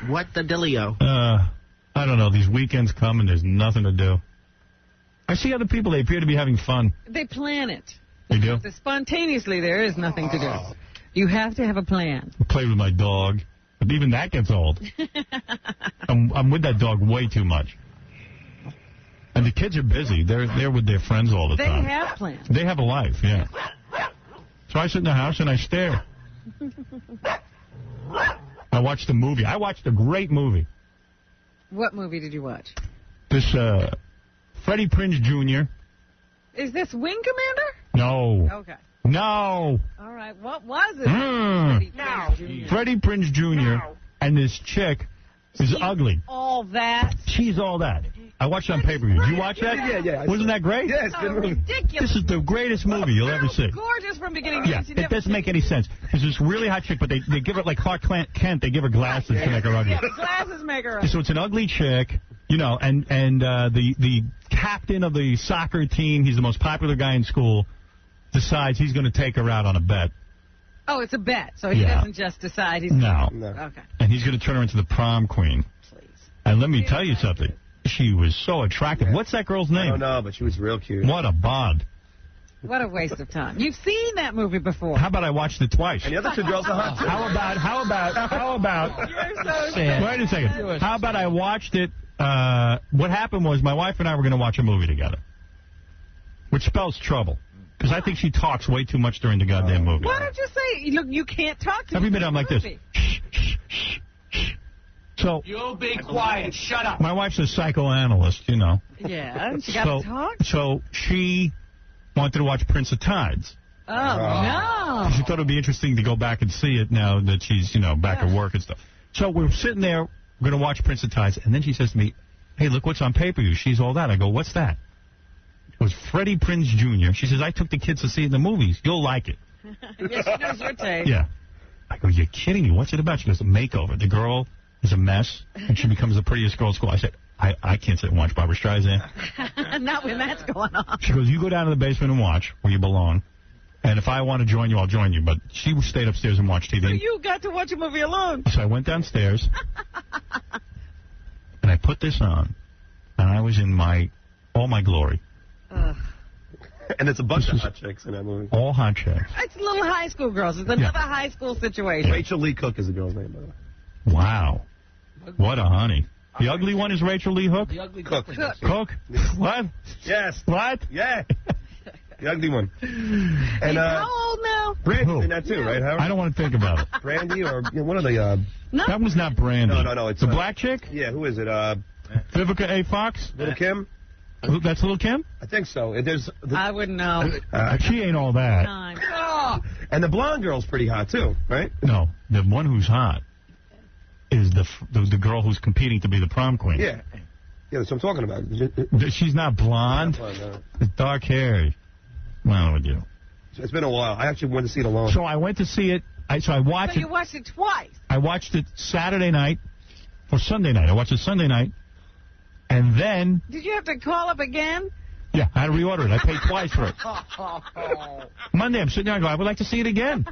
What the dealio? I don't know. These weekends come and there's nothing to do. I see other people, they appear to be having fun. They plan it. They do? Spontaneously, there is nothing to do. You have to have a plan. I play with my dog. But even that gets old. I'm with that dog way too much. And the kids are busy. They're with their friends all the time. They have plans. They have a life, yeah. So I sit in the house and I stare. I watched a movie. I watched a great movie. What movie did you watch? This, Freddie Prinze Jr. Is this Wing Commander? No. Okay. No. All right. What was it? Freddie Prinze Jr. Freddie Prinze Jr. and this chick is ugly. All that. She's all that. I watched it on pay-per-view. Did you watch that? Yeah. Wasn't that great? Yeah, it's good movie. Ridiculous. This is the greatest movie you'll ever see. Gorgeous from beginning to Yeah, end. it doesn't make any sense. There's this really hot chick, but they give her, like Clark Kent, they give her glasses to make her ugly. Yeah, glasses make her ugly. So it's an ugly chick, you know, and the captain of the soccer team, he's the most popular guy in school, decides he's going to take her out on a bet. Oh, it's a bet, so he Yeah. doesn't just decide he's... No. Okay. And he's going to turn her into the prom queen. Please. And let me tell you something. She was so attractive. Yeah. What's that girl's name? I don't know, but she was real cute. What a bod. What a waste of time. You've seen that movie before. How about I watched it twice? And the other two girls are hot, too. How about... You're so sad. Wait a second. How about I watched it... what happened was my wife and I were going to watch a movie together. Which spells trouble. Because I think she talks way too much during the goddamn movie. Why don't you say, look, you can't talk to Every me minute I'm like movie. this. So You be quiet. Shut up. my wife's a psychoanalyst, you know. Yeah, she got to talk. So she wanted to watch Prince of Tides. Oh, no. She thought it would be interesting to go back and see it now that she's, you know, back at work and stuff. So we're sitting there, we're going to watch Prince of Tides, and then she says to me, hey, look what's on pay-per-view. She's all that. I go, what's that? It was Freddie Prinze Jr. She says, I took the kids to see it in the movies. You'll like it. Yeah, she knows your taste. Yeah. I go, you're kidding me. What's it about? She goes, a makeover. The girl is a mess, and she becomes the prettiest girl at school. I said, I can't sit and watch Barbra Streisand. Not when that's going on. She goes, you go down to the basement and watch where you belong. And if I want to join you, I'll join you. But she stayed upstairs and watched TV. So you got to watch a movie alone. So I went downstairs, and I put this on, and I was in all my glory. And it's a bunch of hot chicks in that movie. All hot chicks. It's little high school girls. It's another high school situation. Rachel Lee Cook is the girl's name, by the way. Wow. What a honey. The ugly one is Rachel Lee Hook? The ugly Cook. Cook? What? Yes. What? Yeah. The ugly one. And how old now? Brandy's in that too, right, Howard? I don't want to think about it. Brandy or one of the... No. That was not Brandy. No. It's the black chick? Yeah, who is it? Vivica A. Fox? Little Kim? That's Little Kim? I think so. I wouldn't know. She ain't all that. And the blonde girl's pretty hot too, right? No, the one who's hot is the girl who's competing to be the prom queen. Yeah, that's what I'm talking about. She's not blonde. It's dark hair. wrong with you? It's been a while. I actually went to see it alone. So I went to see it. I watched So it. you watched it twice. I watched it Saturday night or Sunday night. I watched it Sunday night. And then... Did you have to call up again? Yeah, I had to reorder it. I paid twice for it. Monday, I'm sitting there and I go, I would like to see it again.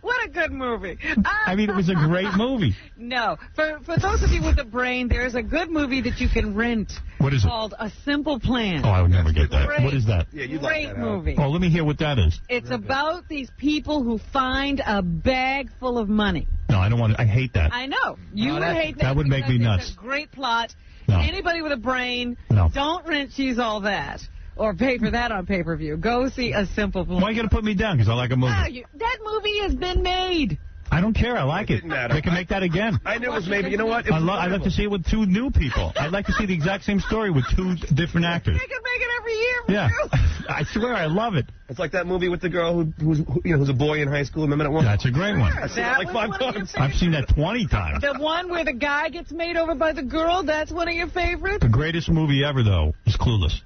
What a good movie. I mean, it was a great movie. No. For those of you with a brain, there is a good movie that you can rent. What is it? Called A Simple Plan. Oh, I would never get that. Great. What is that? Yeah, you'd Great like that, movie. Oh, let me hear what that is. It's about these people who find a bag full of money. No, I don't want to. I hate that. I know. You would hate that. That would make me because nuts. It's a great plot. No. Anybody with a brain, No. don't rent She's All That. Or pay for that on pay-per-view. Go see A Simple Plan. Why you got to put me down? Because I like a movie. That movie has been made. I don't care. I like it. They can make that again. I knew it was maybe. You know what? I'd like to see it with two new people. I'd like to see the exact same story with two different actors. They can make it every year. For Yeah. you. I swear, I love it. It's like that movie with the girl who's a boy in high school. Remember that one? That's a great one. I've seen it like 5 times. I've seen that 20 times. The one where the guy gets made over by the girl, that's one of your favorites? The greatest movie ever, though, is Clueless.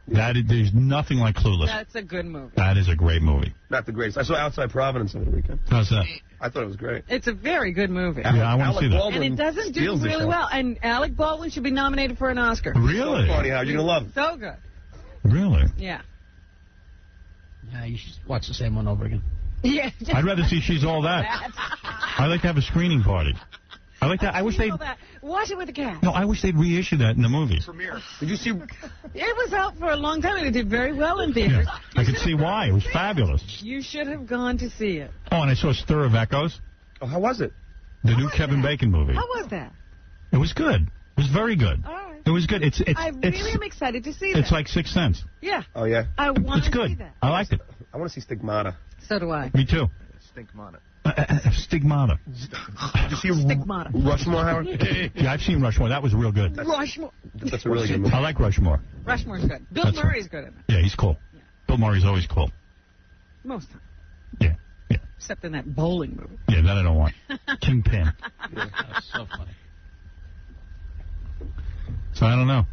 There's nothing like Clueless. That's a good movie. That is a great movie. Not the greatest. I saw Outside Providence over the weekend. How's that? I thought it was great. It's a very good movie. Yeah, I want to see that. And it doesn't do steals the really show. well. And Alec Baldwin should be nominated for an Oscar. Really? So funny, how you're going to love it. So good. Really? Yeah. Yeah, you should watch the same one over again. Yeah. I'd rather see She's All That. I like to have a screening party. I like that. I wish they'd... Watch it with the cat. No, I wish they'd reissue that in the movie. Did you see... It was out for a long time, and it did very well in theaters. I could see why. It was fabulous. You should have gone to see it. Oh, and I saw Stir of Echoes. Oh, how was it? The new Kevin Bacon movie. How was that? It was good. It was very good. All right. It was good. I really am excited to see that. It's like Sixth Sense. Yeah. Oh, yeah? I want It's to see good. that. I liked it. I want to see Stigmata. So do I. Me too. Stinkmata. Stigmata. Did you see Stigmata. Rushmore, Howard? Yeah, I've seen Rushmore. That was real good. Rushmore. That's a really good movie. I like Rushmore. Rushmore's good. Bill That's Murray's good in it. Yeah, he's cool. Bill Murray's always cool. Most of the time. Yeah. Yeah. Except in that bowling movie. Yeah, that I don't want. Kingpin. That's so funny. So I don't know.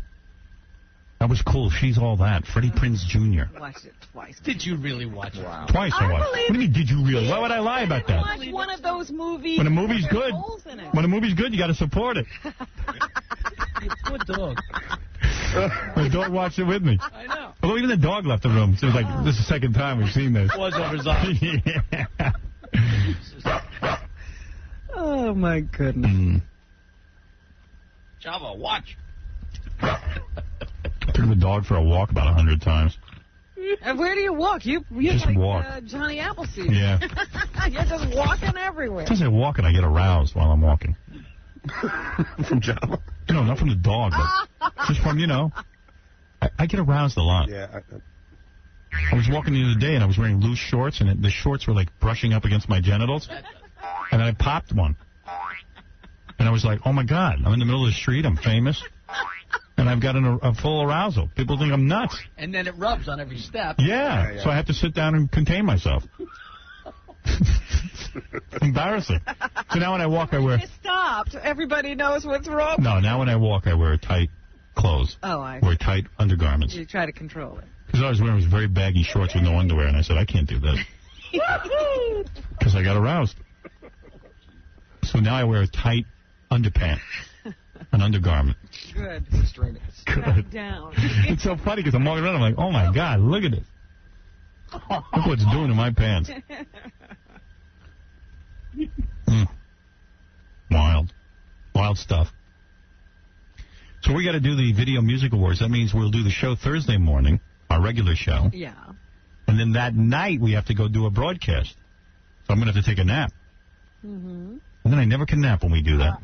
That was cool. She's All That. Freddie Prinze Jr. Watched it twice. Did you really watch it? Wow. Twice I watched. What do you mean, did you really? Why would I lie about that? Watch one of those movies. When a movie's with good, holes in it. when a movie's good, you got to support it. You poor dog. The dog watched it with me. I know. Although even the dog left the room. So it was like, this is the second time we've seen this. Was over his eyes. Yeah. Oh, my goodness. Java, watch. Took the dog for a walk about 100 times. And where do you walk? You're Just like walk. Johnny Appleseed. Yeah. You're just walking everywhere. As I walk and I get aroused while I'm walking. From Java? No, not from the dog, but just from, I get aroused a lot. Yeah. I was walking the other day and I was wearing loose shorts and the shorts were like brushing up against my genitals. And then I popped one. And I was like, oh my God, I'm in the middle of the street, I'm famous. And I've got a full arousal. People think I'm nuts. And then it rubs on every step. Yeah. So I have to sit down and contain myself. Embarrassing. So now when I walk, I wear... You stopped. Everybody knows what's wrong. No, now when I walk, I wear tight clothes. Oh, I wear tight undergarments. You try to control it. Because I was wearing very baggy shorts with no underwear, and I said, I can't do that. Because I got aroused. So now I wear a tight underpant, an undergarment. Good. Good. Down. It's so funny because I'm walking around, I'm like, oh my God, look at this. Look what it's doing to my pants. Wild. Wild stuff. So we got to do the Video Music Awards. That means we'll do the show Thursday morning, our regular show. Yeah. And then that night we have to go do a broadcast. So I'm going to have to take a nap. Mm-hmm. And then I never can nap when we do that.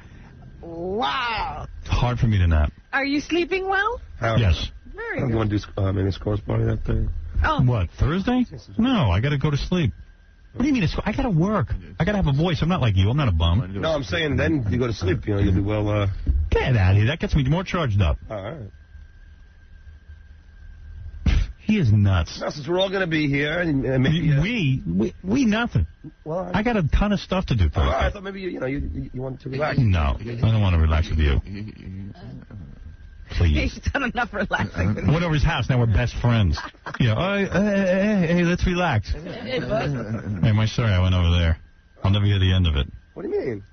Wow. It's hard for me to nap. Are you sleeping well? Yes. Very I'm good. going to do maybe a scores party that day. Oh. What, Thursday? No, I got to go to sleep. What do you mean? I got to work. I got to have a voice. I'm not like you. I'm not a bum. No, I'm saying then you go to sleep. You'll be well... Get out of here. That gets me more charged up. All right. He is nuts. Now, since we're all going to be here... and maybe, we nothing. Well, I got a ton of stuff to do Thursday. I thought maybe, you want to relax. No, I don't want to relax with you. please. He's done enough relaxing. I went over his house. Now we're best friends. You know, hey, let's relax. Hey, bud. Hey, my sorry, I went over there. I'll never hear the end of it. What do you mean?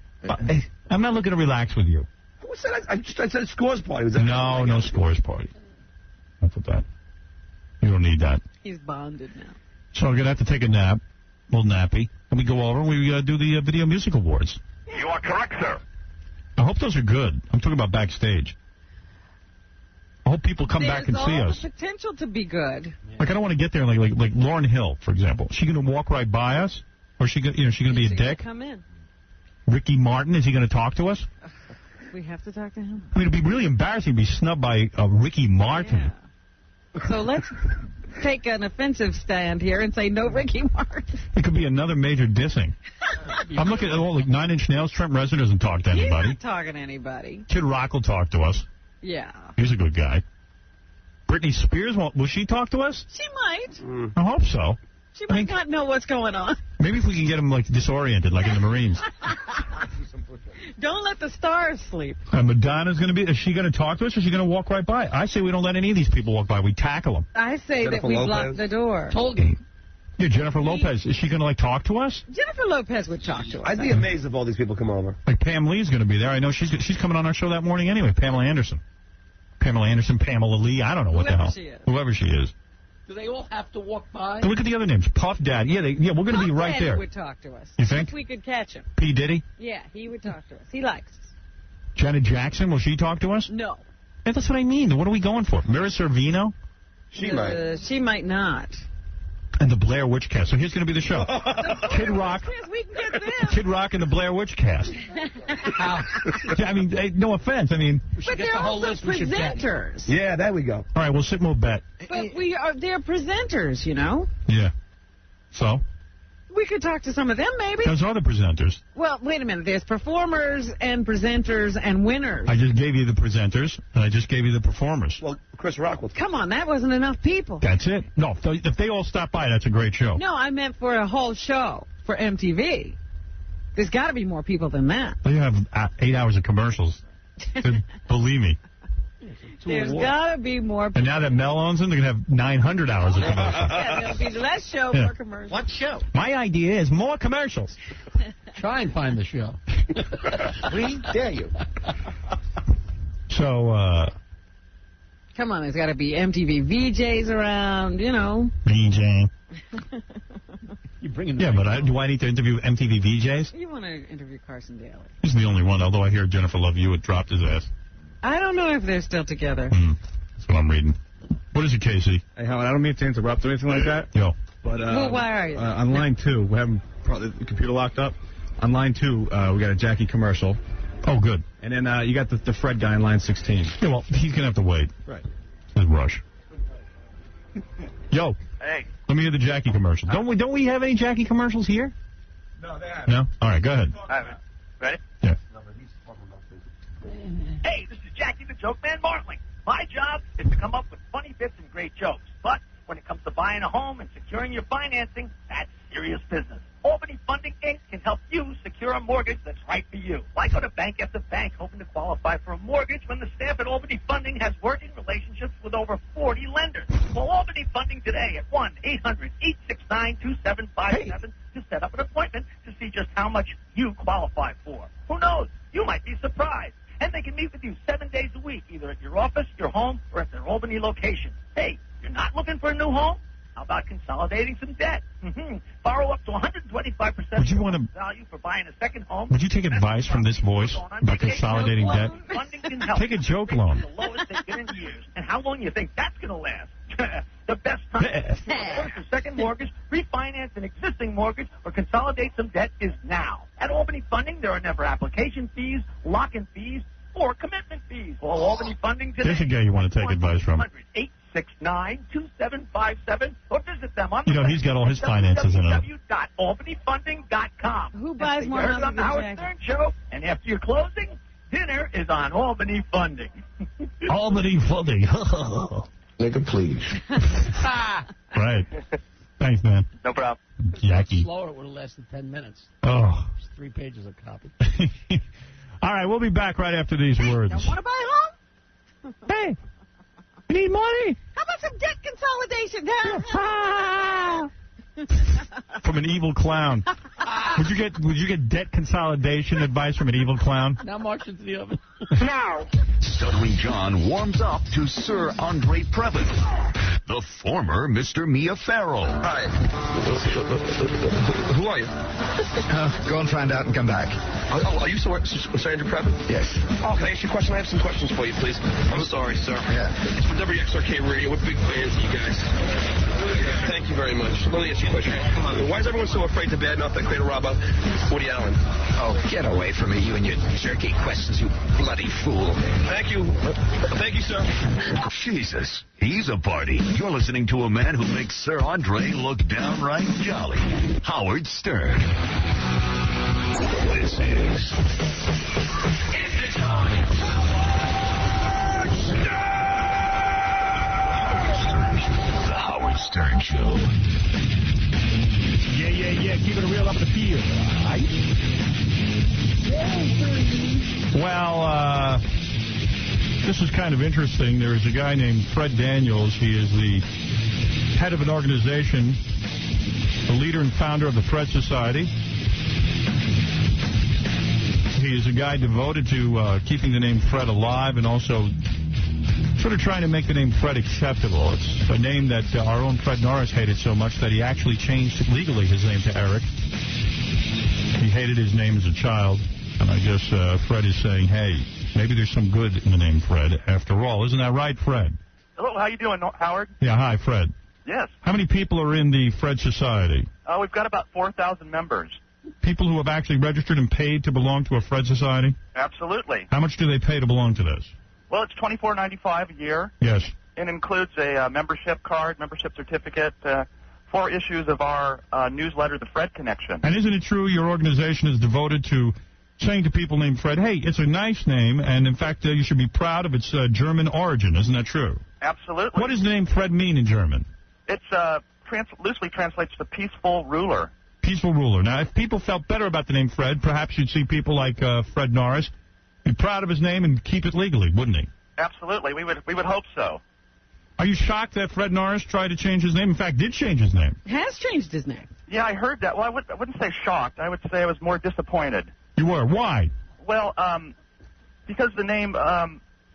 Hey, I'm not looking to relax with you. Who said I said scores party. No scores party. That's what that. You don't need that. He's bonded now. So we're going to have to take a nap. A little nappy. And we go over and we do the Video Music Awards. You are correct, sir. I hope those are good. I'm talking about backstage. I hope people come back and see us. There's all the potential to be good. Like, I don't want to get there like Lauryn Hill, for example. Is she going to walk right by us? Or is she going to be a dick? Come in. Ricky Martin, is he going to talk to us? We have to talk to him. I mean, it'd be really embarrassing to be snubbed by Ricky Martin. Yeah. So let's take an offensive stand here and say no Ricky Martin. It could be another major dissing. I'm looking at all like 9 Inch Nails. Trent Reznor doesn't talk to anybody. He's not talking to anybody. Kid Rock will talk to us. Yeah. He's a good guy. Britney Spears, will she talk to us? She might. I hope so. She might not know what's going on. Maybe if we can get him like disoriented, like in the Marines. Don't let the stars sleep. Madonna's going to be. Is she going to talk to us, or is she going to walk right by? I say we don't let any of these people walk by. We tackle them. I say Jennifer that we Lopez. block the door. Yeah, Jennifer Lopez. Is she going to like talk to us? Jennifer Lopez would talk to us. I'd be amazed if all these people come over. Like Pam Lee's going to be there. I know she's coming on our show that morning anyway. Pamela Anderson, Pamela Lee. I don't know what the hell. Whoever she is. Do they all have to walk by? And look at the other names. Puff Daddy. Yeah, we're going to be right Daddy there. would talk to us. You think? If we could catch him. P. Diddy? Yeah, he would talk to us. He likes us. Janet Jackson, will she talk to us? No. Yeah, that's what I mean. What are we going for? Mira Sorvino? She might. She might not. And the Blair Witch Cast. So here's going to be the show. Kid Rock. We can get them. Kid Rock and the Blair Witch Cast. I mean, no offense. I mean, but they're also presenters. Yeah, there we go. All right, we'll sit and we'll bet. But they're presenters, you know? Yeah. So? We could talk to some of them, maybe. Those are the presenters. Well, wait a minute. There's performers and presenters and winners. I just gave you the presenters, and I just gave you the performers. Well, Chris Rock will. Come on, that wasn't enough people. That's it. No, if they all stop by, that's a great show. No, I meant for a whole show for MTV. There's got to be more people than that. They have 8 hours of commercials. Believe me. There's got to be more people. And now that Mel owns them, they're going to have 900 hours of commercials. Yeah, there'll be less show, more commercials. What show? My idea is more commercials. Try and find the show. We dare you. So, come on, there's got to be MTV VJs around, you know. VJ. You bring him. Yeah, but do I need to interview MTV VJs? You want to interview Carson Daly. He's the only one, although I hear Jennifer Love Hewitt dropped his ass. I don't know if they're still together. That's what I'm reading. What is it, Casey? Hey, Howard, I don't mean to interrupt or anything like that. Yo. But, well, why are you? On line 2, we have the computer locked up. On line 2, we got a Jackie commercial. Oh, good. And then you got the Fred guy in line 16. Yeah, well, he's going to have to wait. Right. Let's rush. Yo. Hey. Let me hear the Jackie commercial. Don't we have any Jackie commercials here? No, they have. No? All right, go ahead. All right, ready? Yeah. Hey, this is Jackie the Joke Man Martling. My job is to come up with funny bits and great jokes. But when it comes to buying a home and securing your financing, that's serious business. Albany Funding, Inc. can help you secure a mortgage that's right for you. Why go to bank after bank hoping to qualify for a mortgage when the staff at Albany Funding has working relationships with over 40 lenders? Call Albany Funding today at 1-800-869-2757 to set up an appointment to see just how much you qualify for. Who knows? You might be surprised. And they can meet with you 7 days a week, either at your office, your home, or at their Albany location. Hey, you're not looking for a new home? How about consolidating some debt? Borrow up to 125% Would you want to value for buying a second home. Would you take advice from this voice about consolidating debt? Funding can help. Take a joke loan. The lowest they've been in years. And how long you think that's going to last? The best time to purchase a second mortgage, refinance an existing mortgage, or consolidate some debt is now. At Albany Funding, there are never application fees, lock-in fees, or commitment fees. Call Albany Funding today. There's a guy you want to take advice from. 869-2757 or visit them on You know, he's got all his finances in it. www.albanifunding.com. Who buys more houses houses on the than Howard Jackie? Stern Show, and after your closing, dinner is on Albany Funding. Albany Funding. Nigga, please. Right. Thanks, man. No problem. Jackie. Slower, it would have lasted 10 minutes. Oh. It's 3 pages of copy. All right, we'll be back right after these words. Want to buy a home? Hey, you need money? How about some debt consolidation? From an evil clown. Would you get debt consolidation advice from an evil clown? Now march into the oven. Now. Stuttering John warms up to Sir Andre Previn, the former Mr. Mia Farrow. Hi. Who are you? Go and find out and come back. Are you Sir Andre Previn? Yes. Oh, can I ask you a question? I have some questions for you, please. I'm sorry, sir. Yeah. It's from WXRK Radio. We're big fans of you guys. Thank you very much. Let me ask you a question. Why is everyone so afraid to badmouth that creator Rob Woody Allen? Oh, get away from me, you and your jerky questions, you bloody fool. Thank you. Thank you, sir. Jesus, he's a party. You're listening to a man who makes Sir Andre look downright jolly. Howard Stern. This is... It's the time. Howard Stern. The Howard Stern Show. Yeah. Keep it real up in the field. Well, this is kind of interesting. There is a guy named Fred Daniels. He is the head of an organization, the leader and founder of the Fred Society. He is a guy devoted to keeping the name Fred alive and also sort of trying to make the name Fred acceptable. It's a name that our own Fred Norris hated so much that he actually changed legally his name to Eric. He hated his name as a child, and I guess Fred is saying, hey, maybe there's some good in the name Fred after all. Isn't that right, Fred? Hello, how you doing, Howard? Yeah, hi, Fred. Yes. How many people are in the Fred Society? We've got about 4,000 members. People who have actually registered and paid to belong to a Fred Society? Absolutely. How much do they pay to belong to this? Well, it's $24.95 a year. Yes. It includes a membership card, membership certificate, 4 issues of our newsletter, The Fred Connection. And isn't it true your organization is devoted to saying to people named Fred, hey, it's a nice name, and in fact, you should be proud of its German origin. Isn't that true? Absolutely. What does the name Fred mean in German? It's loosely translates to peaceful ruler. Peaceful ruler. Now, if people felt better about the name Fred, perhaps you'd see people like Fred Norris be proud of his name and keep it legally, wouldn't he? Absolutely. We would hope so. Are you shocked that Fred Norris tried to change his name? In fact, did change his name. Has changed his name. Yeah, I heard that. Well, I wouldn't say shocked. I would say I was more disappointed. You were? Why? Well, because the name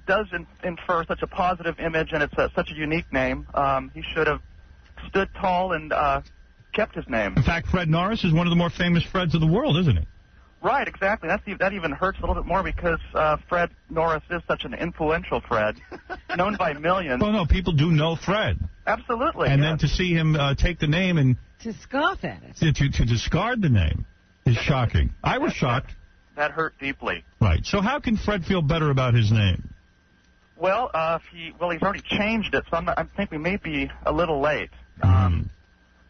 does infer such a positive image, and it's such a unique name. He should have stood tall and kept his name. In fact, Fred Norris is one of the more famous Freds of the world, isn't he? Right, exactly. That even hurts a little bit more because Fred Norris is such an influential Fred, known by millions. Oh, no, people do know Fred. Absolutely. And then to see him take the name and... To scoff at it. To discard the name is shocking. I was shocked. That hurt deeply. Right. So how can Fred feel better about his name? Well, he's already changed it, so I think we may be a little late.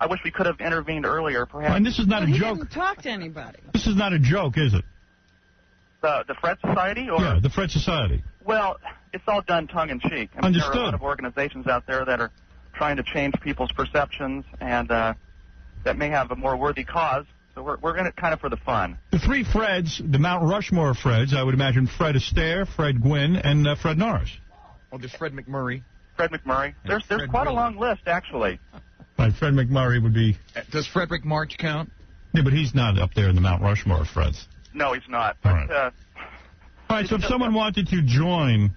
I wish we could have intervened earlier, perhaps. And this is not a he joke. didn't talk to anybody. This is not a joke, is it? The Fred Society? Or? Yeah, the Fred Society. Well, it's all done tongue-in-cheek. I mean, Understood. There are a lot of organizations out there that are trying to change people's perceptions, and that may have a more worthy cause. So we're in it kind of for the fun. The 3 Freds, the Mount Rushmore of Freds, I would imagine Fred Astaire, Fred Gwynn, and Fred Norris. Oh, there's Fred McMurray. Fred McMurray. There's Fred quite Willard. a long list, actually. Right, Fred McMurray would be... Does Frederick March count? Yeah, but he's not up there in the Mount Rushmore of Freds. No, he's not. All But, right. All right, so if someone wanted to join...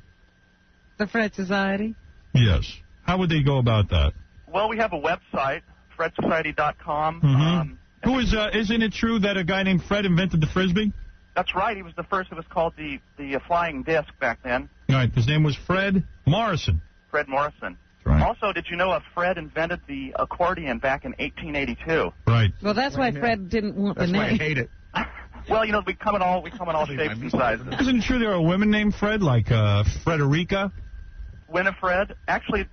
The Fred Society? Yes. How would they go about that? well, we have a website, fredsociety.com. Mm-hmm. Isn't it true that a guy named Fred invented the Frisbee? That's right. He was the first. It was called the flying disc back then. All right. His name was Fred Morrison. Fred Morrison. Right. Also, did you know Fred invented the accordion back in 1882? Right. Well, that's why Fred didn't want the name. That's why I hate it. Well, you know, we come in all shapes and sizes. Isn't it true there are women named Fred, like Frederica? Winifred. Actually,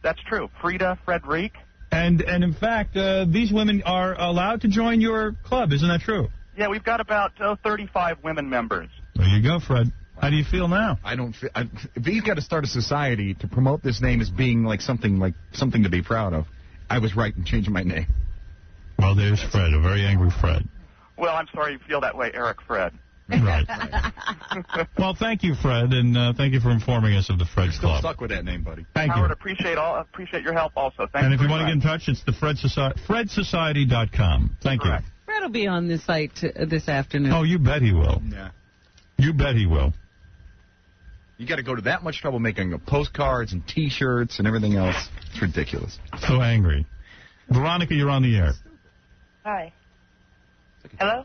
that's true. Frida, Frederic. And in fact, these women are allowed to join your club. Isn't that true? Yeah, we've got about 35 women members. There you go, Fred. How do you feel now? I don't feel. If he's got to start a society to promote this name as being like something to be proud of, I was right in changing my name. Well, there's Fred, a very angry Fred. Well, I'm sorry you feel that way, Eric Fred. Right. Well, thank you, Fred, and thank you for informing us of the Fred's Still Club. stuck with that name, buddy. Thank Howard, you. appreciate your help also. Thank And you if you very want to get in much. touch, it's the FredSociety.com. Thank you. Fred will be on this site this afternoon. Oh, you bet he will. Yeah. You bet he will. You got to go to that much trouble making postcards and T-shirts and everything else. It's ridiculous. So angry. Veronica, you're on the air. Hi. Hello?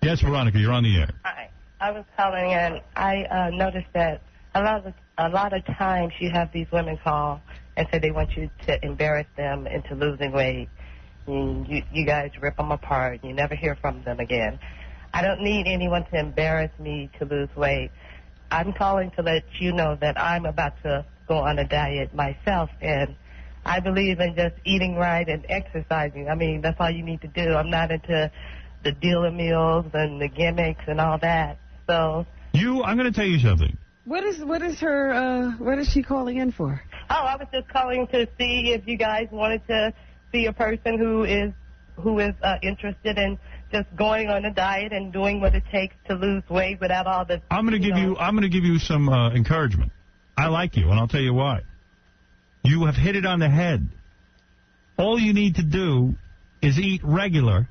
Yes, Veronica, you're on the air. Hi. I was calling and I noticed that a lot of times you have these women call and say they want you to embarrass them into losing weight. And you guys rip them apart. You never hear from them again. I don't need anyone to embarrass me to lose weight. I'm calling to let you know that I'm about to go on a diet myself, and I believe in just eating right and exercising. I mean, that's all you need to do. I'm not into the dealer meals and the gimmicks and all that. So I'm going to tell you something. What is she calling in for? Oh, I was just calling to see if you guys wanted to see a person who is interested in just going on a diet and doing what it takes to lose weight without all the. I'm going to give you some encouragement. I like you, and I'll tell you why. You have hit it on the head. All you need to do is eat regular,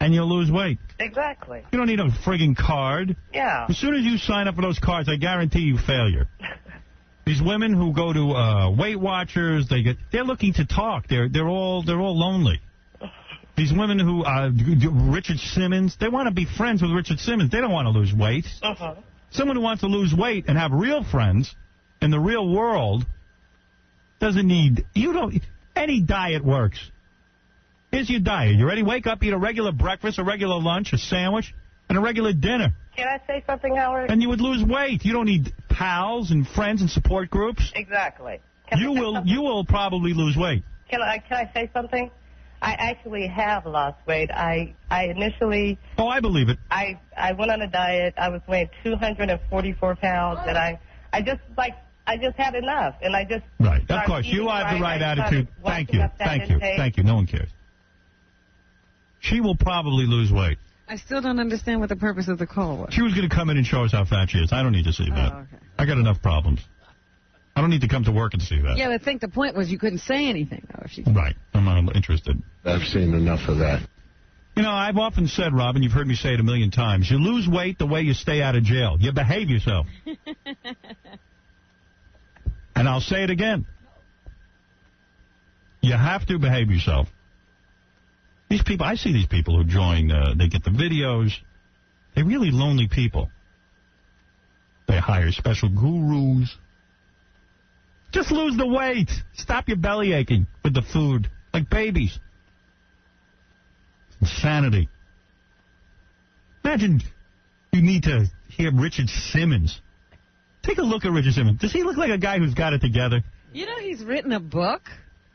and you'll lose weight. Exactly. You don't need a frigging card. Yeah. As soon as you sign up for those cards, I guarantee you failure. These women who go to Weight Watchers, they're looking to talk. They're all lonely. These women who Richard Simmons, they want to be friends with Richard Simmons. They don't want to lose weight. Someone who wants to lose weight and have real friends in the real world doesn't need. Any diet works. Here's your diet. You ready? Wake up, eat a regular breakfast, a regular lunch, a sandwich, and a regular dinner. Can I say something, Howard? And you would lose weight. You don't need pals and friends and support groups. Exactly. You will probably lose weight. Can I say something? I actually have lost weight. I initially. Oh, I believe it. I went on a diet. I was weighing 244 pounds, and I just had enough, and I just. Right. Of course, you have the right attitude. Thank you. No one cares. She will probably lose weight. I still don't understand what the purpose of the call was. She was going to come in and show us how fat she is. I don't need to see that. Okay. I got enough problems. I don't need to come to work and see that. Yeah, but I think the point was you couldn't say anything, though. If she... Right. I'm not interested. I've seen enough of that. You know, I've often said, Robin, you've heard me say it a million times, you lose weight the way you stay out of jail. You behave yourself. And I'll say it again. You have to behave yourself. These people, I see these people who join, they get the videos. They're really lonely people. They hire special gurus. Just lose the weight. Stop your belly aching with the food. Like babies. Insanity. Imagine you need to hear Richard Simmons. Take a look at Richard Simmons. Does he look like a guy who's got it together? You know he's written a book?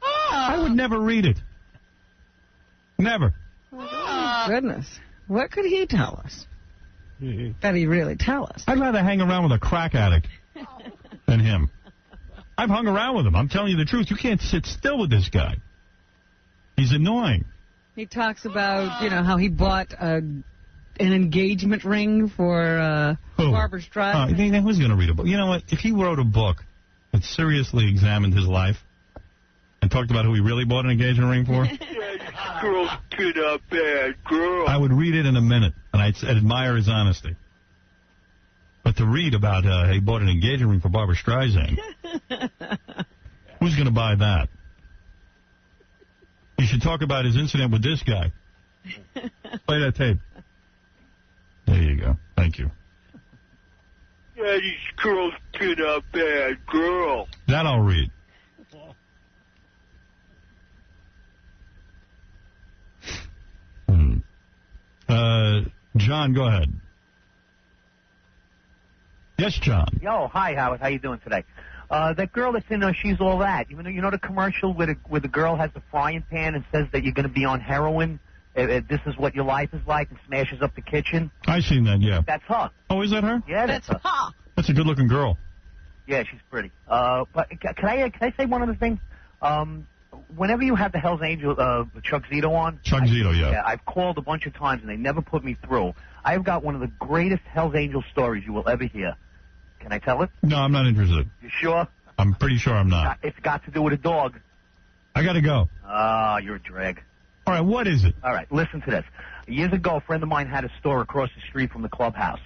I would never read it. Never. Oh, goodness. What could he tell us? That he really tell us? I'd rather hang around with a crack addict than him. I've hung around with him. I'm telling you the truth. You can't sit still with this guy. He's annoying. He talks about, how he bought an engagement ring for Barbara Streisand. Who's going to read a book? You know what? If he wrote a book that seriously examined his life and talked about who he really bought an engagement ring for, Girl's been a bad girl. I would read it in a minute, and I'd admire his honesty. But to read about he bought an engagement ring for Barbara Streisand, who's going to buy that? You should talk about his incident with this guy. Play that tape. There you go. Thank you. Daddy's girl's been a bad girl. That I'll read. John, go ahead. Yes, John. Yo, hi, Howard. How you doing today? That girl that's in She's All That. You know the commercial where the girl has the frying pan and says that you're going to be on heroin? This is what your life is like, and smashes up the kitchen? I've seen that, yeah. That's her. Oh, is that her? Yeah, that's her. That's a good-looking girl. Yeah, she's pretty. But can I say one other thing? whenever you have the Hell's Angel, Chuck Zito on. Chuck Zito, yeah. I've called a bunch of times, and they never put me through. I've got one of the greatest Hell's Angel stories you will ever hear. Can I tell it? No, I'm not interested. You sure? I'm pretty sure I'm not. It's got to do with a dog. I got to go. Ah, you're a drag. All right, what is it? All right, listen to this. Years ago, a friend of mine had a store across the street from the clubhouse,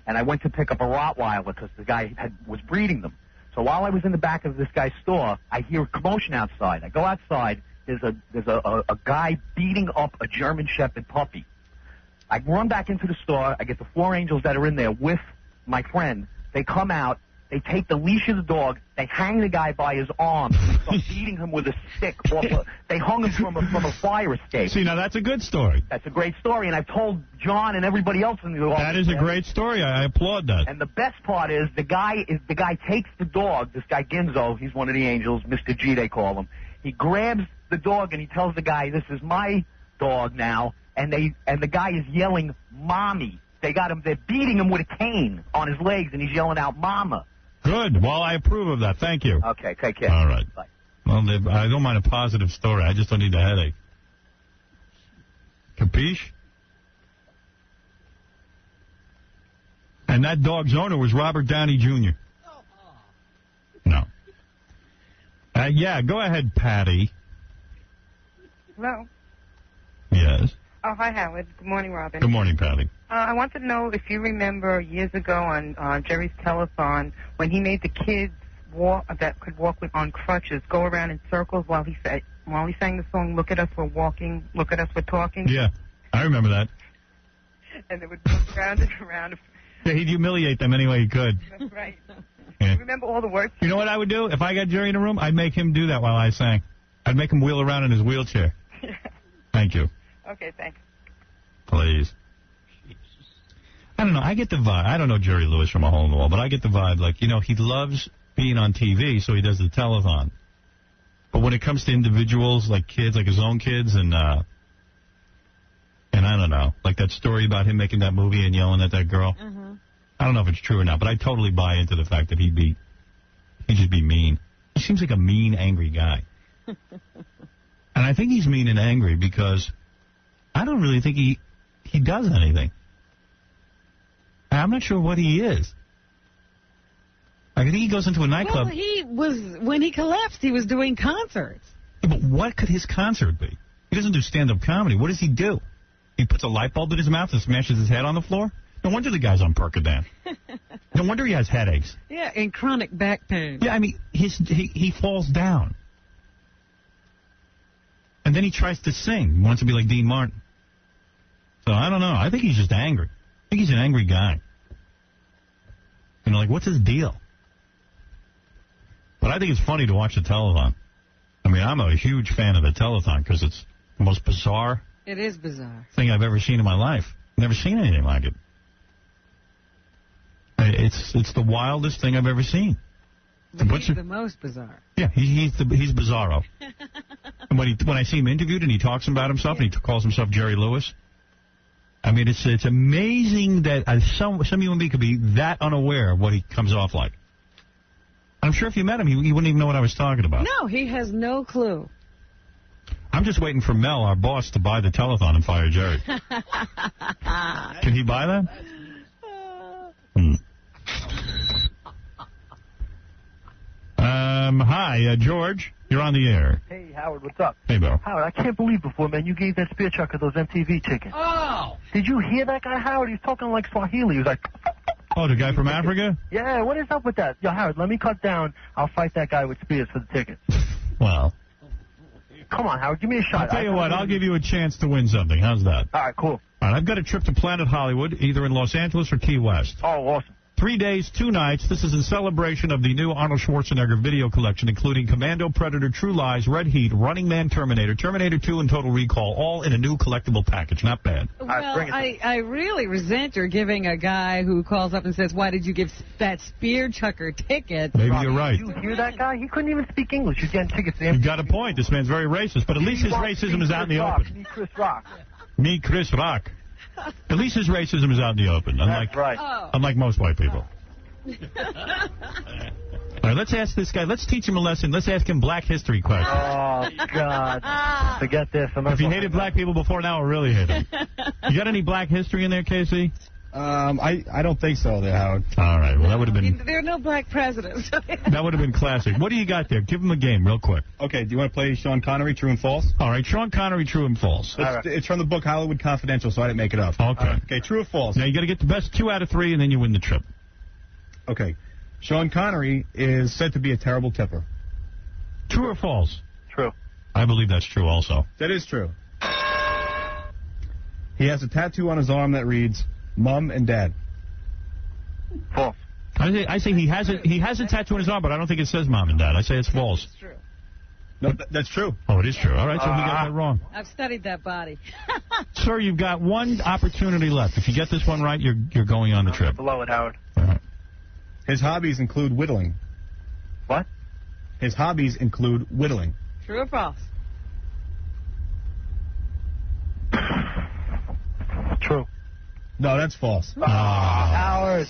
and I went to pick up a Rottweiler because the guy was breeding them. So while I was in the back of this guy's store, I hear a commotion outside. I go outside. There's a guy beating up a German Shepherd puppy. I run back into the store. I get the 4 angels that are in there with my friend. They come out. They take the leash of the dog. They hang the guy by his arm. Start beating him with a stick. They hung him from a fire escape. See, now that's a good story. That's a great story, and I've told John and everybody else in the office. That is a great story. I applaud that. And the best part is the guy takes the dog. This guy Ginzo, he's one of the angels, Mr. G they call him. He grabs the dog and he tells the guy, "This is my dog now." And the guy is yelling, "Mommy." They're beating him with a cane on his legs, and he's yelling out, "Mama." Good. Well, I approve of that. Thank you. Okay, take care. All right. Bye. Well, I don't mind a positive story. I just don't need a headache. Capiche? And that dog's owner was Robert Downey Jr. No. Yeah, go ahead, Patty. Hello. Yes. Oh, hi, Howard. Good morning, Robin. Good morning, Patty. I wanted to know if you remember years ago on Jerry's telethon when he made the kids that could walk on crutches go around in circles while he sang the song "Look at Us, We're Walking, Look at Us, We're Talking." Yeah, I remember that. And they would move around and around. Yeah, he'd humiliate them any way he could. That's right. Yeah. You remember all the words? You know what I would do? If I got Jerry in a room, I'd make him do that while I sang. I'd make him wheel around in his wheelchair. Thank you. Okay, thanks. Please. I don't know. I get the vibe. I don't know Jerry Lewis from a hole in the wall, but I get the vibe like, he loves being on TV, so he does the telethon. But when it comes to individuals, like kids, like his own kids, and I don't know, like that story about him making that movie and yelling at that girl. Mm-hmm. I don't know if it's true or not, but I totally buy into the fact that he'd just be mean. He seems like a mean, angry guy. And I think he's mean and angry because I don't really think he does anything. I'm not sure what he is. I think he goes into a nightclub. Well, when he collapsed, he was doing concerts. Yeah, but what could his concert be? He doesn't do stand-up comedy. What does he do? He puts a light bulb in his mouth and smashes his head on the floor? No wonder the guy's on Percodan. No wonder he has headaches. Yeah, and chronic back pain. Yeah, I mean, he falls down. And then he tries to sing. He wants to be like Dean Martin. So I don't know. I think he's just angry. I think he's an angry guy. Like, what's his deal? But I think it's funny to watch the telethon. I mean, I'm a huge fan of the telethon because it's the most bizarre. It is bizarre. Thing I've ever seen in my life. Never seen anything like it. It's the wildest thing I've ever seen. But he's the most bizarre. Yeah, he's bizarro. And when I see him interviewed and he talks about himself and he calls himself Jerry Lewis, I mean, it's amazing that some human being could be that unaware of what he comes off like. I'm sure if you met him, he wouldn't even know what I was talking about. No, he has no clue. I'm just waiting for Mel, our boss, to buy the telethon and fire Jerry. Can he buy that? Hi, George. You're on the air. Hey, Howard, what's up? Hey, Bill. Howard, I can't believe before, man, you gave that spear chucker those MTV tickets. Oh! Did you hear that guy, Howard? He's talking like Swahili. He was like... Oh, the guy from Africa? Yeah, what is up with that? Yo, Howard, let me cut down. I'll fight that guy with spears for the tickets. Well... Come on, Howard, give me a shot. I'll tell you what, I'll give you a chance to win something. How's that? All right, cool. All right, I've got a trip to Planet Hollywood, either in Los Angeles or Key West. Oh, awesome. 3 days, 2 nights. This is in celebration of the new Arnold Schwarzenegger video collection, including Commando, Predator, True Lies, Red Heat, Running Man, Terminator, Terminator 2, and Total Recall, all in a new collectible package. Not bad. Well, I really resent your giving a guy who calls up and says, why did you give that spear chucker tickets? Maybe you're right. Did you hear that guy? He couldn't even speak English. He's getting tickets to him. You got a point. This man's very racist, but at least his racism is out in the open. Me, Chris Rock. Me, Chris Rock. At least his racism is out in the open, unlike most white people. All right, let's ask this guy. Let's teach him a lesson. Let's ask him black history questions. Oh, God. Forget this. If you hated black people before, now I really hate them. You got any black history in there, Casey? I don't think so, there, Howard. All right, well, that would have been... There are no black presidents. That would have been classic. What do you got there? Give him a game real quick. Okay, do you want to play Sean Connery, True and False? All right, Sean Connery, True and False. It's from the book Hollywood Confidential, so I didn't make it up. Okay. Okay, True or False? Now, you got to get the best 2 out of 3, and then you win the trip. Okay. Sean Connery is said to be a terrible tipper. True or false? True. I believe that's true also. That is true. He has a tattoo on his arm that reads, Mom and Dad. False. I say he has a tattoo on his arm, but I don't think it says Mom and Dad. I say it's false. It's true. No, that's true. Oh, it is true. All right, so he got that wrong. I've studied that body. Sir, you've got 1 opportunity left. If you get this one right, you're going on the trip. Below it, Howard. His hobbies include whittling. What? His hobbies include whittling. True or false? True. No, that's false. Howard.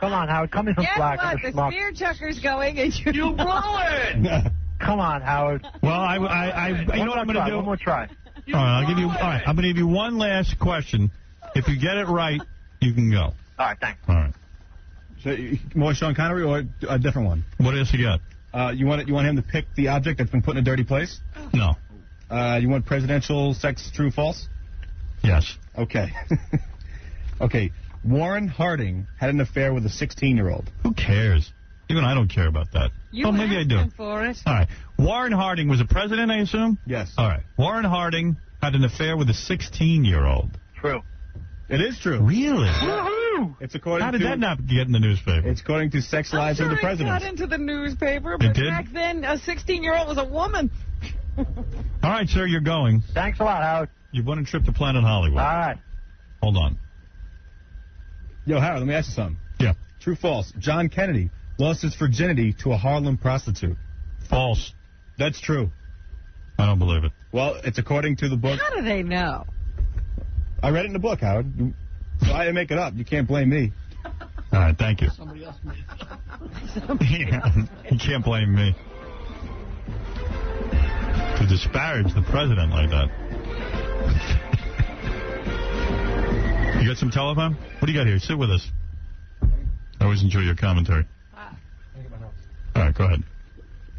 Come on, Howard. Come in some Guess slack. what? The spear chucker's going, and you blew it. Come on, Howard. Well, you know what I'm going to do? One more try. All right, I'm going to give you one last question. If you get it right, you can go. All right, thanks. All right. So, more Sean Connery or a different one? What else you got? You want him to pick the object that's been put in a dirty place? No. You want presidential sex true false? Yes. Okay. Okay. Warren Harding had an affair with a 16-year-old. Who cares? Even I don't care about that. You maybe I do. asked him for it. All right. Warren Harding was a president, I assume? Yes. All right. Warren Harding had an affair with a 16-year-old. True. It is true. Really? Woohoo! It's according How did to, that not get in the newspaper? It's according to Sex Lives of the It President. got into the newspaper, but did? back then, a 16-year-old was a woman. All right, sir, you're going. Thanks a lot, Howard. You've won a trip to Planet Hollywood. All right. Hold on. Yo, Howard, let me ask you something. Yeah. True false? John Kennedy lost his virginity to a Harlem prostitute. False. That's true. I don't believe it. Well, it's according to the book. How do they know? I read it in the book, Howard. So I didn't make it up. You can't blame me. All right, thank you. Somebody else made Yeah, you can't blame me. To disparage the president like that. You got some telephone? What do you got here? Sit with us. I always enjoy your commentary. All right, go ahead.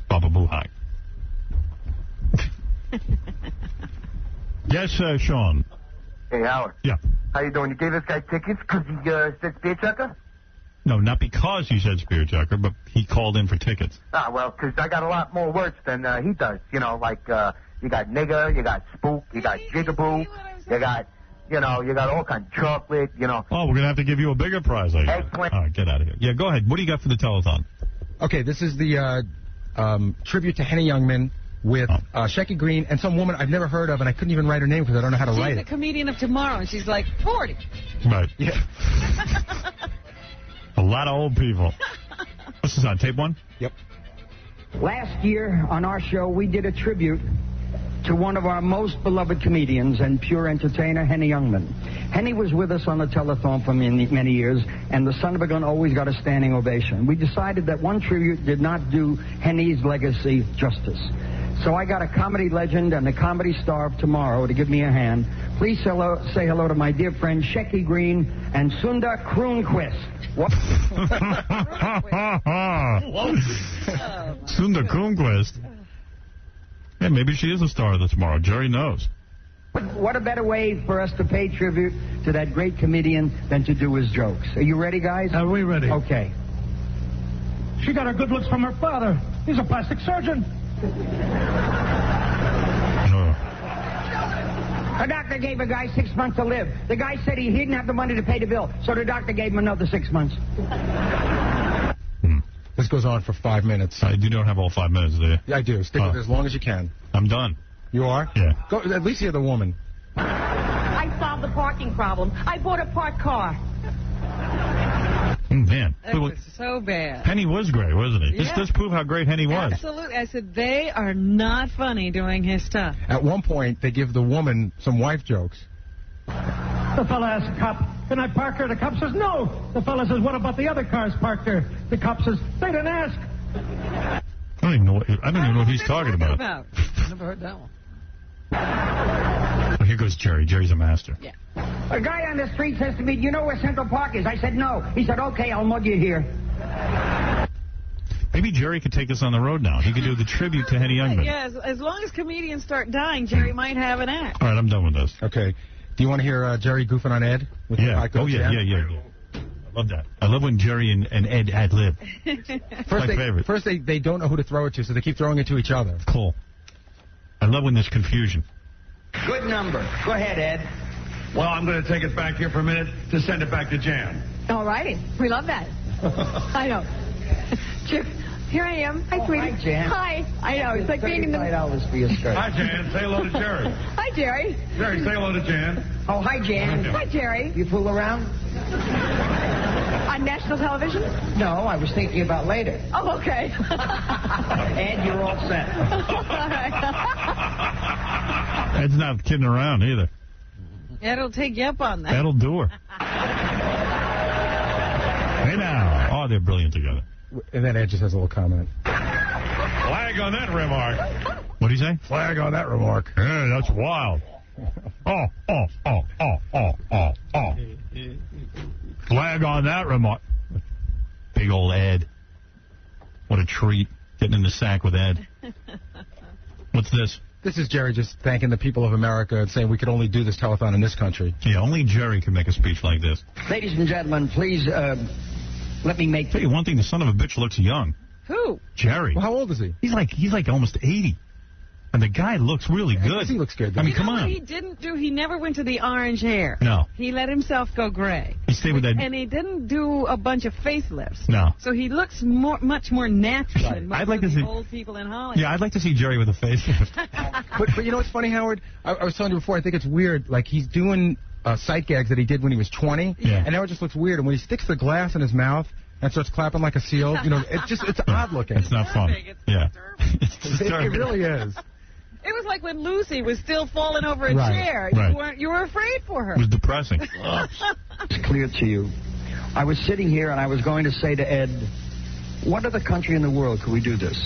Baba Boo Hi. Yes, Sean. Hey, Howard. Yeah. How you doing? You gave this guy tickets because he said spear chucker? No, not because he said spear chucker, but he called in for tickets. Ah, well, because I got a lot more words than he does. You know, like you got nigger, you got spook, you got jigaboo, you got, you got all kinds of chocolate, Oh, we're going to have to give you a bigger prize, I guess. Eggplant. All right, get out of here. Yeah, go ahead. What do you got for the telethon? Okay, this is the tribute to Henny Youngman with Shecky Green and some woman I've never heard of, and I couldn't even write her name because I don't know how to write She's it. the comedian of tomorrow, and she's like 40. Right. Yeah. A lot of old people. This is on tape 1? Yep. Last year on our show, we did a tribute to one of our most beloved comedians and pure entertainer, Henny Youngman. Henny was with us on the telethon for many years, and the son of a gun always got a standing ovation. We decided that one tribute did not do Henny's legacy justice. So I got a comedy legend and a comedy star of tomorrow to give me a hand. Please say hello to my dear friend Shecky Green and Sunda Kroonquist. What? Sunda Kroonquist. Yeah, maybe she is a star of the tomorrow. Jerry knows. What a better way for us to pay tribute to that great comedian than to do his jokes. Are you ready, guys? Are we ready? Okay. She got her good looks from her father. He's a plastic surgeon. The doctor gave a guy 6 months to live. The guy said he didn't have the money to pay the bill, so the doctor gave him another 6 months. This goes on for 5 minutes. You don't have all 5 minutes, do you? Yeah, I do. Stick with it as long as you can. I'm done. You are? Yeah. Go, at least you're the woman. I solved the parking problem. I bought a parked car. Man. That was so bad. Henny was great, wasn't he? This Yeah. does prove how great Henny was. Absolutely. I said, they are not funny doing his stuff. At one point, they give the woman some wife jokes. The fella asks the cop, can I park her? The cop says, no. The fella says, what about the other cars parked there? The cop says, they didn't ask. I don't even know what he's talking about. Never heard that one. Oh, here goes Jerry. Jerry's a master. Yeah. A guy on the street says to me, "Do you know where Central Park is?" I said, "No." He said, "Okay, I'll mug you here." Maybe Jerry could take us on the road now. He could do the tribute to Henny Youngman. Yes, as long as comedians start dying, Jerry might have an act. All right, I'm done with this. Okay. Do you want to hear Jerry goofing on Ed? With Yeah. The yeah. I love that. I love when Jerry and Ed ad-lib. My favorite. First, they don't know who to throw it to, so they keep throwing it to each other. Cool. I love when there's confusion. Good number. Go ahead, Ed. Well, I'm going to take it back here for a minute to send it back to Jan. All righty. We love that. I know. Here I am. Hi, sweetie. Hi, Jan. Hi. I know. It's like being in the... $35 for your skirt. Hi, Jan. Say hello to Jerry. Hi, Jerry. Jerry, say hello to Jan. Oh, hi, Jan. Hi, Jerry. You fool around? On national television? No, I was thinking about later. Oh, okay. Ed, you're all set. Ed's not kidding around either. Ed'll take you up on that. That'll do her. Hey now. Oh, they're brilliant together. And then Ed just has a little comment. Flag on that remark. What'd he say? Flag on that remark. Hey, that's wild. Oh. Flag on that remark. Big old Ed. What a treat. Getting in the sack with Ed. What's this? This is Jerry just thanking the people of America and saying we could only do this telethon in this country. Yeah, only Jerry can make a speech like this. Ladies and gentlemen, please let me make... Tell you one thing, the son of a bitch looks young. Who? Jerry. Well, how old is he? He's like almost 80. And the guy looks really good. He looks good. I mean, come on. What he didn't do, he never went to the orange hair. No. He let himself go gray. He stayed with that. And he didn't do a bunch of facelifts. No. So he looks much more natural than most I'd like of to the see old people in Hollywood. Yeah, I'd like to see Jerry with a facelift. But you know what's funny, Howard? I was telling you before, I think it's weird. Like, he's doing sight gags that he did when he was 20. Yeah. And now it just looks weird. And when he sticks the glass in his mouth and starts clapping like a seal, you know, it's odd looking. It's not fun. Yeah. It really is. It was like when Lucy was still falling over a chair. Right. You were afraid for her. It was depressing. It's clear to you. I was sitting here and I was going to say to Ed, what other country in the world could we do this?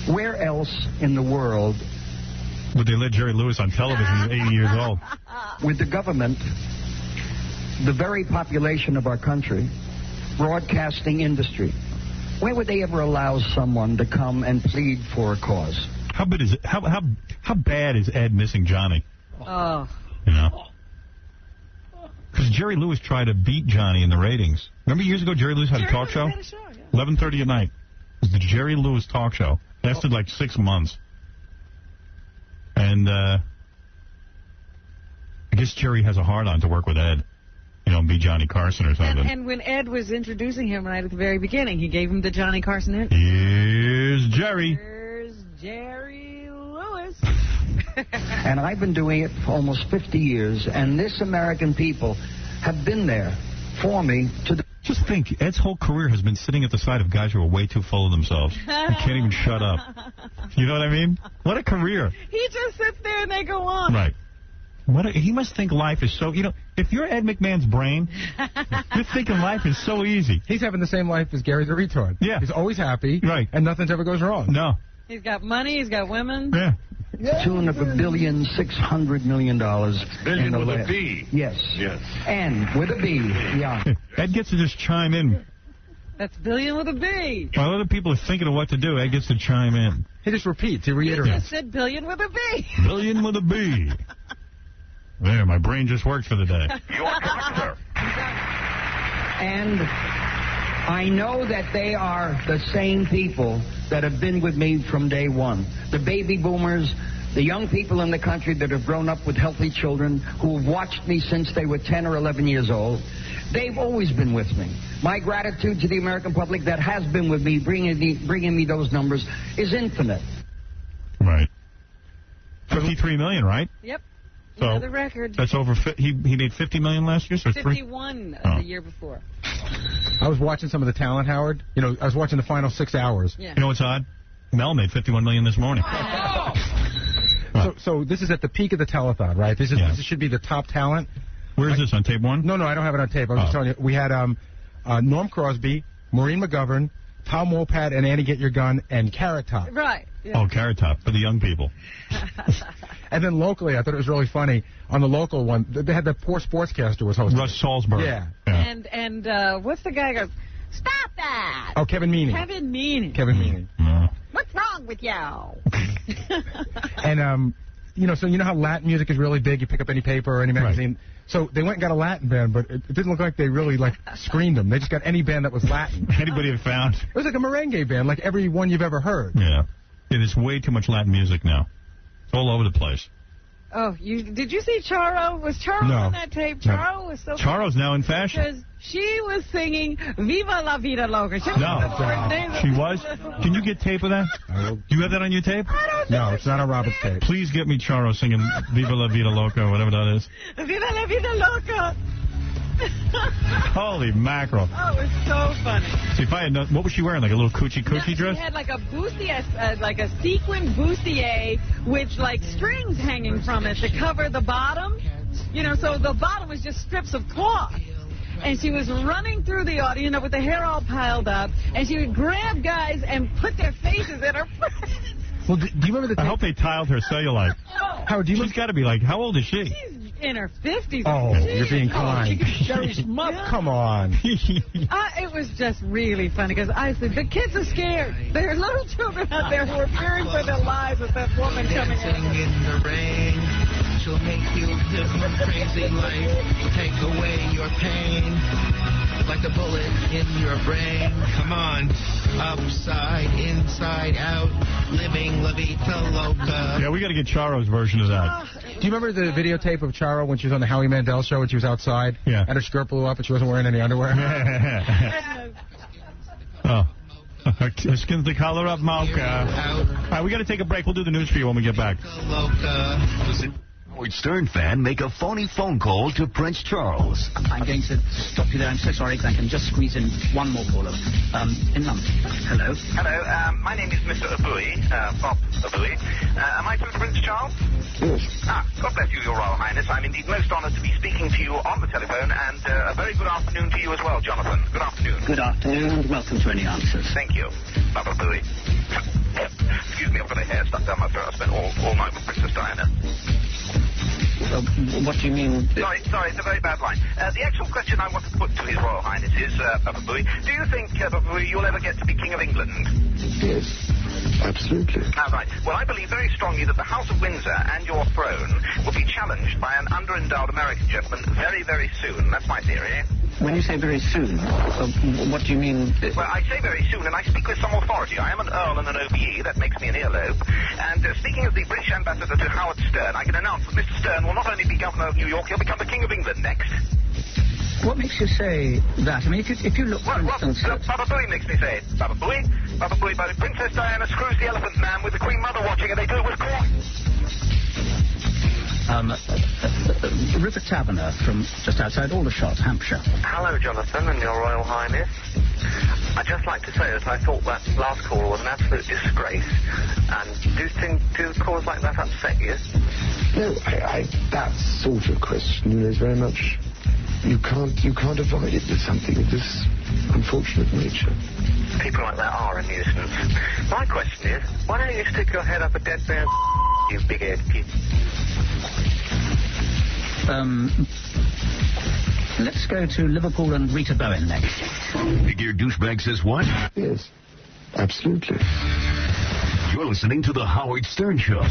Where else in the world would they let Jerry Lewis on television at 80 years old? With the government, the very population of our country, broadcasting industry, where would they ever allow someone to come and plead for a cause? How bad is Ed missing Johnny? Oh. You know? Because Jerry Lewis tried to beat Johnny in the ratings. Remember years ago Jerry Lewis had a talk show? 11:30 at night. It was the Jerry Lewis talk show. It lasted like 6 months. And I guess Jerry has a hard-on to work with Ed. You know, be Johnny Carson or something. And when Ed was introducing him right at the very beginning, he gave him the Johnny Carson hit. Here's Jerry. Jerry Lewis. And I've been doing it for almost 50 years, and this American people have been there for me to... Just think, Ed's whole career has been sitting at the side of guys who are way too full of themselves. Who can't even shut up. You know what I mean? What a career. He just sits there and they go on. Right. He must think life is so... You know, if you're Ed McMahon's brain, you're thinking life is so easy. He's having the same life as Gary the Retard. Yeah. He's always happy. Right. And nothing ever goes wrong. No. He's got money. He's got women. Yeah. Tune of $1,600 million. Billion with a B. Yes. Yes. And with a B. Yeah. Ed gets to just chime in. That's billion with a B. While other people are thinking of what to do, Ed gets to chime in. He just repeats. He reiterates. He just said billion with a B. Billion with a B. There, my brain just worked for the day. Your doctor. And I know that they are the same people that have been with me from day one. The baby boomers, the young people in the country that have grown up with healthy children, who have watched me since they were 10 or 11 years old. They've always been with me. My gratitude to the American public that has been with me, bringing me those numbers, is infinite. Right. 53 million, right? Yep. So another record. That's over. He made 50 million last year, so 51 the year before. I was watching some of the talent, Howard. You know, I was watching the final 6 hours. Yeah. You know what's odd? Mel made 51 million this morning. So this is at the peak of the telethon, right? This should be the top talent. Where is this, on tape one? No, I don't have it on tape. I was just telling you. We had Norm Crosby, Maureen McGovern, Tom Wopat and Annie Get Your Gun and Carrot Top. Right. Yeah. Oh, Carrot Top for the young people. And then locally, I thought it was really funny. On the local one, they had that poor sportscaster was hosting. Russ Salzberg. Yeah. And what's the guy who goes, stop that! Oh, Kevin Meaney. Kevin Meaney. Kevin Meaney. What's wrong with you? And, so you know how Latin music is really big? You pick up any paper or any magazine. Right. So they went and got a Latin band, but it didn't look like they really, screened them. They just got any band that was Latin. Anybody had found? It was like a merengue band, like every one you've ever heard. Yeah. There's way too much Latin music now. It's all over the place. Oh, did you see Charo? Was Charo on that tape? Charo was so Charo's now in fashion. Because she was singing Viva la Vida Loca. She was? Can you get tape of that? Do you have that on your tape? No, it's not on Robert's tape. Please get me Charo singing Viva la Vida Loca or whatever that is. Viva la Vida Loca. Holy mackerel. Oh, it was so funny. See, if I had what was she wearing? Like a little coochie dress? She had like a bustier, like a sequin bustier with strings hanging from it to cover the bottom. So the bottom was just strips of cloth. And she was running through the audience, with the hair all piled up, and she would grab guys and put their faces in her face. Well, do you remember the tape? I hope they tiled her cellulite. Howard, She's got to be how old is she? She's in her 50s. Oh, you're being kind. Sherry's mother. Come on. It was just really funny because I said, the kids are scared. There are little children out there who are fearing for their lives with that woman coming in the rain. She'll make you live a crazy life. Take away your pain. Like a bullet in your brain. Come on. Upside, inside out. Living La Vida Loca. Yeah, we got to get Charo's version of that. Do you remember the videotape of Charo when she was on the Howie Mandel show when she was outside? Yeah. And her skirt blew up and she wasn't wearing any underwear? Oh. Her skin's the color of mocha. All right, we got to take a break. We'll do the news for you when we get back. Howard Stern fan make a phony phone call to Prince Charles. I'm going to stop you there. I'm so sorry, because I can just squeeze in one more caller. In London. Hello. Hello. My name is Mr. Abui, Bob Abui. Am I through to Prince Charles? Yes. God bless you, Your Royal Highness. I'm indeed most honoured to be speaking to you on the telephone, and a very good afternoon to you as well, Jonathan. Good afternoon. Good afternoon, and welcome to Any Answers. Thank you, Bob Abui. Excuse me, I've got a hair stuck down my throat. I spent all night with Princess Diana. What do you mean? Sorry, it's a very bad line. The actual question I want to put to His Royal Highness is, Baba Booey, do you think, Baba Booey, you'll ever get to be King of England? Yes, absolutely. Right. Well, I believe very strongly that the House of Windsor and your throne will be challenged by an underendowed American gentleman very, very soon. That's my theory. When you say very soon, what do you mean? Well, I say very soon, and I speak with some authority. I am an Earl and an OBE. That makes me an earlobe. And speaking as the British ambassador to Howard Stern, I can announce that Mr. Stern will not only be governor of New York, he'll become the King of England next. What makes you say that? I mean, if you look... Well, Baba Booey makes me say it. Baba Booey, but Princess Diana screws the Elephant Man with the Queen Mother watching, and they do it with corn. River Taverner from just outside Aldershot, Hampshire. Hello, Jonathan and Your Royal Highness. I'd just like to say that I thought that last call was an absolute disgrace. And do calls like that upset you? No, that sort of question is very much... You can't avoid it with something of this unfortunate nature. People like that are a nuisance. My question is, why don't you stick your head up a dead bear's you big-eared kid? Let's go to Liverpool and Rita Bowen next. Big-eared douchebag says what? Yes, absolutely. You're listening to The Howard Stern Show. What?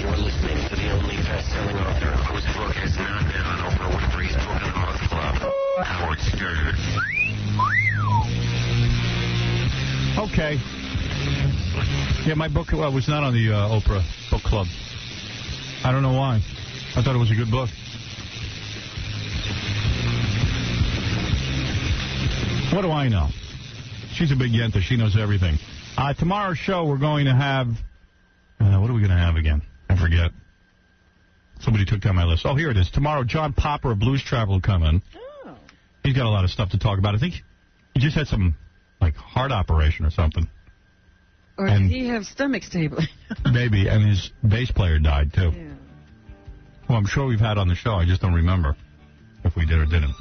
You're listening to the only best-selling author whose book has not been on Oprah Winfrey's Book of the Month Club, Howard Stern. Okay. Yeah, my book was not on the Oprah Book Club. I don't know why. I thought it was a good book. What do I know? She's a big yenta. She knows everything. Tomorrow's show, we're going to have... what are we going to have again? I forget. Somebody took down my list. Oh, here it is. Tomorrow, John Popper of Blues Travel will come in. Oh. He's got a lot of stuff to talk about. I think he just had some, heart operation or something. Or did he have stomach stapling? Maybe, and his bass player died, too. Yeah. Well, I'm sure we've had on the show. I just don't remember if we did or didn't.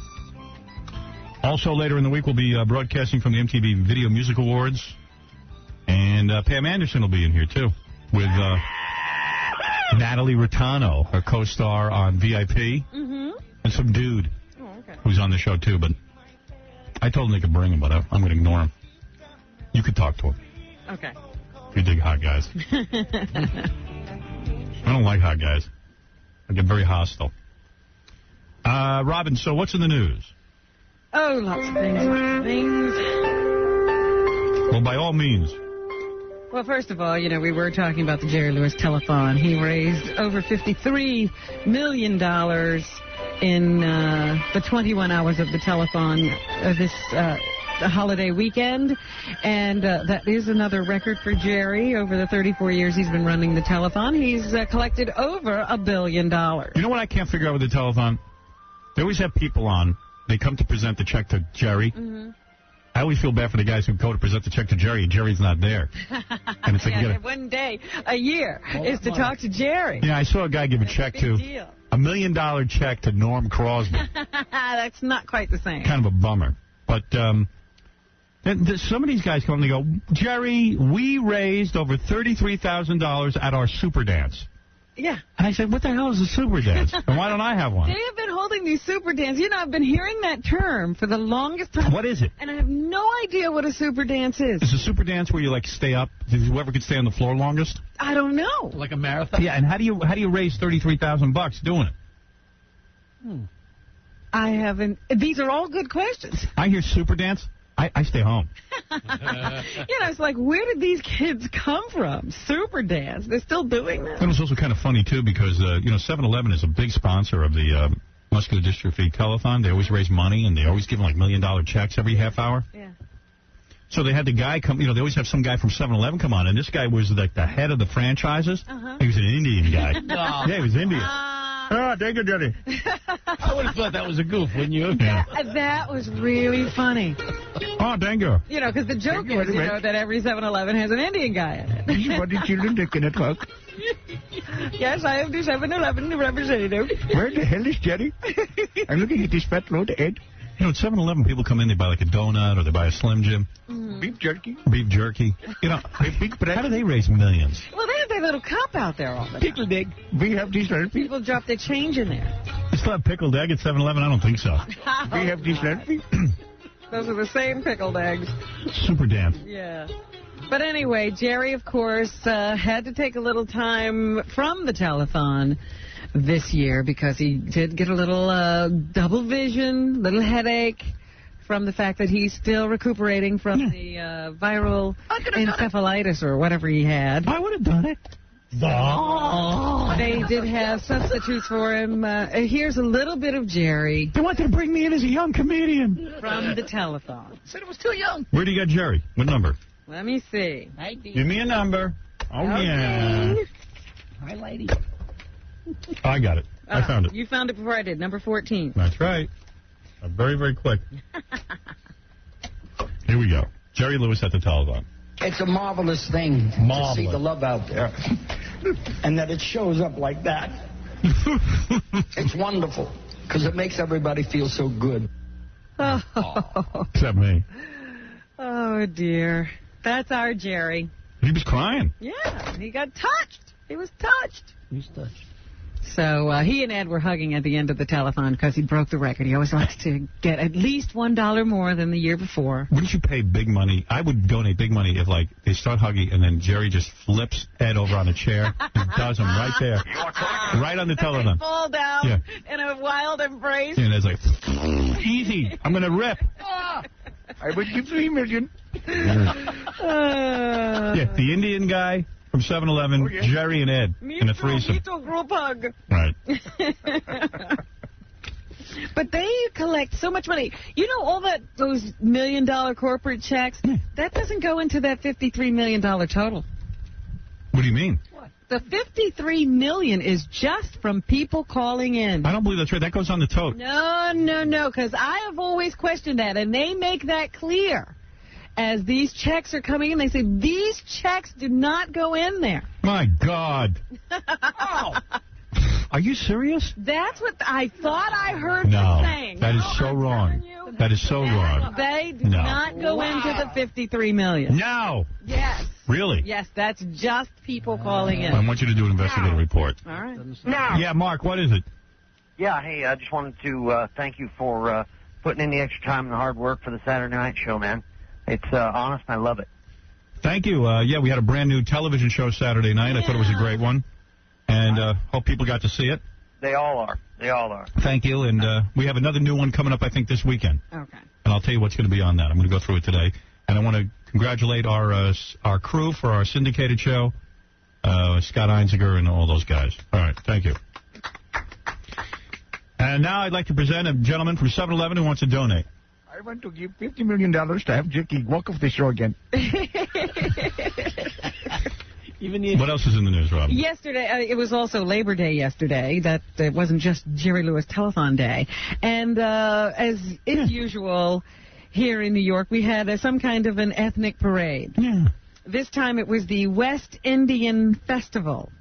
Also, later in the week, we'll be broadcasting from the MTV Video Music Awards. And Pam Anderson will be in here, too, with Natalie Rattano, her co-star on VIP, and some dude who's on the show, too. But I told them they could bring him, but I'm going to ignore him. You could talk to him. Okay. If you dig hot guys. I don't like hot guys. I get very hostile. Robin, so what's in the news? Oh, lots of things. Well, by all means. Well, first of all, we were talking about the Jerry Lewis telethon. He raised over $53 million in the 21 hours of the telethon this holiday weekend. And that is another record for Jerry. Over the 34 years he's been running the telethon, he's collected over $1 billion. You know what I can't figure out with the telethon? They always have people on. They come to present the check to Jerry. I always feel bad for the guys who go to present the check to Jerry, and Jerry's not there. And it's like one day a year is to talk to Jerry. Yeah, I saw a guy give a check to $1 million check to Norm Crosby. That's not quite the same. Kind of a bummer. But some of these guys come and they go, Jerry, we raised over $33,000 at our super dance. Yeah. And I said, what the hell is a super dance? And why don't I have one? They have been holding these super dance. I've been hearing that term for the longest time. What is it? And I have no idea what a super dance is. Is a super dance where you, stay up? Whoever could stay on the floor longest? I don't know. Like a marathon? Yeah, and how do you raise $33,000 doing it? I haven't. These are all good questions. I hear super dance. I stay home. It's like, where did these kids come from? Super dance. They're still doing that. It was also kind of funny, too, because, 7-Eleven is a big sponsor of the Muscular Dystrophy Telethon. They always raise money, and they always give them, $1 million checks every half hour. Yeah. So they had the guy come, they always have some guy from 7-Eleven come on, and this guy was, the head of the franchises. He was an Indian guy. Yeah, he was Indian. Thank you, Jerry. I would have thought that was a goof, wouldn't you? Yeah. That was really funny. Oh, thank you. Because the joke is, that every 7-Eleven has an Indian guy in it. This is what the children take in at work. Yes, I am the 7-Eleven representative. Where the hell is Jerry? I'm looking at his fat load head. At 7-Eleven, people come in, they buy a donut or they buy a Slim Jim. Beef jerky. Beef jerky. How do they raise millions? Well, they have their little cup out there all the time. Pickled egg. We have these little people drop their change in there. You still have pickled egg at 7-Eleven? I don't think so. We have these little Those are the same pickled eggs. Super dance. Yeah. But anyway, Jerry, of course, had to take a little time from the telethon this year because he did get a little double vision, little headache from the fact that he's still recuperating from the viral encephalitis or whatever he had. I would have done it. They did have substitutes for him. Here's a little bit of Jerry. They wanted to bring me in as a young comedian. From the telethon. Said it was too young. Where do you got Jerry? What number? Let me see. Give me a number. Oh, yeah. Hi, lady. I got it. I found it. You found it before I did. Number 14. That's right. Very, very quick. Here we go. Jerry Lewis at the telethon. It's a marvelous thing to see the love out there. And that it shows up like that. It's wonderful. Because it makes everybody feel so good. Except me. Oh, dear. That's our Jerry. He was crying. Yeah, he got touched. He was touched. He's touched. So he and Ed were hugging at the end of the telethon because he broke the record. He always likes to get at least $1 more than the year before. Wouldn't you pay big money? I would donate big money if, they start hugging and then Jerry just flips Ed over on a chair and does him right there. Right on the telethon. They fall down in a wild embrace. And Ed's like, easy, I'm going to rip. I would give $3 million. Yeah, the Indian guy from 7-Eleven, Jerry and Ed in a threesome. Group hug. Right. But they collect so much money. All those $1 million corporate checks, that doesn't go into that $53 million total. What do you mean? What? The $53 million is just from people calling in. I don't believe that's right. That goes on the tote. No, because I have always questioned that, and they make that clear. As these checks are coming in, they say, these checks do not go in there. My God. Are you serious? That's what I thought I heard them saying. That is so wrong. That is so wrong. They do not go into the $53 million. No. Yes. Really? Yes, that's just people calling in. I want you to do an investigative report. All right. No. Yeah, Mark, what is it? Yeah, hey, I just wanted to thank you for putting in the extra time and the hard work for the Saturday night show, man. It's honest, I love it. Thank you. Yeah, we had a brand new television show Saturday night. I thought it was a great one. And hope people got to see it. They all are. They all are. Thank you. And we have another new one coming up, I think, this weekend. Okay. And I'll tell you what's going to be on that. I'm going to go through it today. And I want to congratulate our crew for our syndicated show, Scott Einziger and all those guys. All right. Thank you. And now I'd like to present a gentleman from 7-Eleven who wants to donate. I want to give $50 million to have Jackie walk off the show again. What else is in the news, Rob? Yesterday, it was also Labor Day yesterday. That it wasn't just Jerry Lewis Telethon Day. And as is usual here in New York, we had some kind of an ethnic parade. Yeah. This time it was the West Indian Festival.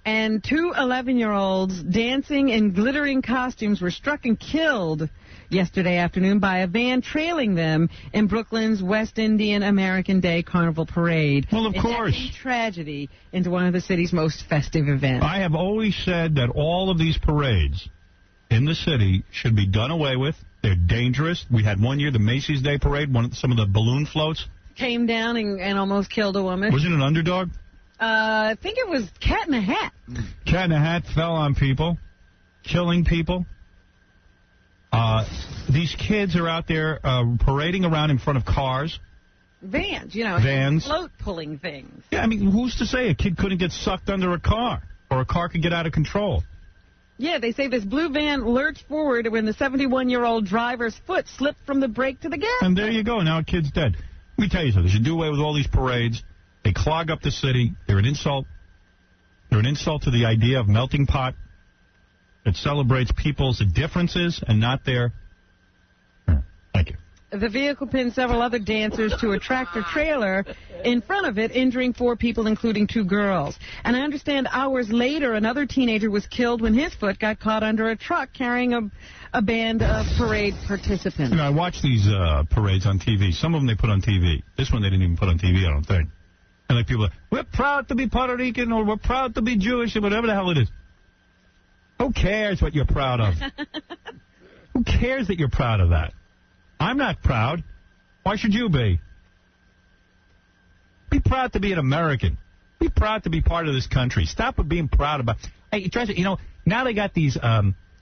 And two 11-year-olds dancing in glittering costumes were struck and killed yesterday afternoon by a van trailing them in Brooklyn's West Indian American Day Carnival Parade. Well, of course. Tragedy into one of the city's most festive events. I have always said that all of these parades in the city should be done away with. They're dangerous. We had one year, the Macy's Day Parade, some of the balloon floats. Came down and almost killed a woman. Was it an underdog? I think it was Cat in a Hat. Cat in a Hat fell on people, killing people. These kids are out there parading around in front of cars. Vans, Vans. Float-pulling things. Yeah, I mean, who's to say a kid couldn't get sucked under a car or a car could get out of control? Yeah, they say this blue van lurched forward when the 71-year-old driver's foot slipped from the brake to the gas. And there you go. Now a kid's dead. Let me tell you something. They should do away with all these parades. They clog up the city. They're an insult. They're an insult to the idea of melting pot. It celebrates people's differences and not their... Thank you. The vehicle pinned several other dancers to a tractor-trailer in front of it, injuring 4 people, including 2 girls. And I understand hours later, another teenager was killed when his foot got caught under a truck carrying a band of parade participants. I watch these parades on TV. Some of them they put on TV. This one they didn't even put on TV, I don't think. And like people are, we're proud to be Puerto Rican or we're proud to be Jewish or whatever the hell it is. Who cares what you're proud of? Who cares that you're proud of that? I'm not proud. Why should you be? Be proud to be an American. Be proud to be part of this country. Stop with being proud about... Hey, now they got these...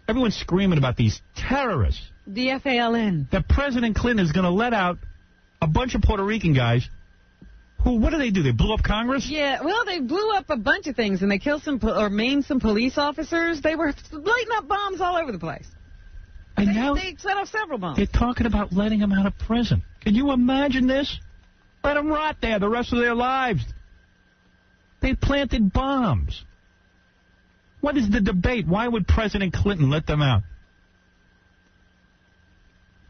everyone's screaming about these terrorists. The FALN. That President Clinton is going to let out a bunch of Puerto Rican guys who, what do? They blew up Congress? Yeah, well, they blew up a bunch of things, and they killed maimed some police officers. They were lighting up bombs all over the place. And now they set off several bombs. They're talking about letting them out of prison. Can you imagine this? Let them rot there the rest of their lives. They planted bombs. What is the debate? Why would President Clinton let them out?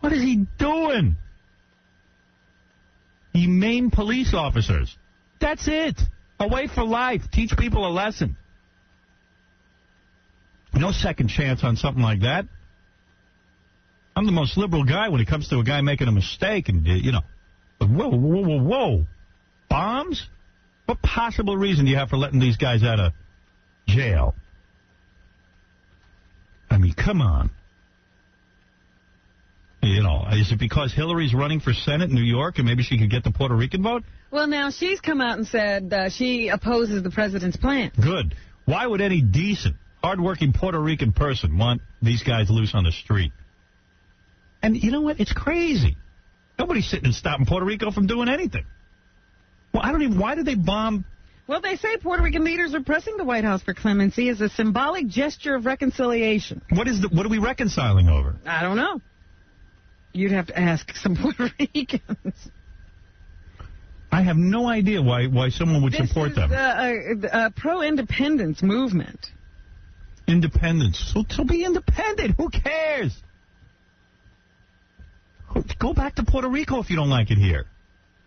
What is he doing? He maimed police officers. That's it. Away for life. Teach people a lesson. No second chance on something like that. I'm the most liberal guy when it comes to a guy making a mistake and, But whoa. Bombs? What possible reason do you have for letting these guys out of jail? I mean, come on. Is it because Hillary's running for Senate in New York and maybe she could get the Puerto Rican vote? Well, now she's come out and said she opposes the president's plan. Good. Why would any decent, hardworking Puerto Rican person want these guys loose on the street? And you know what? It's crazy. Nobody's sitting and stopping Puerto Rico from doing anything. Well, why did they bomb? Well, they say Puerto Rican leaders are pressing the White House for clemency as a symbolic gesture of reconciliation. What are we reconciling over? I don't know. You'd have to ask some Puerto Ricans. I have no idea why someone would support them. This is a pro-independence movement. Independence. So be independent. Who cares? Go back to Puerto Rico if you don't like it here.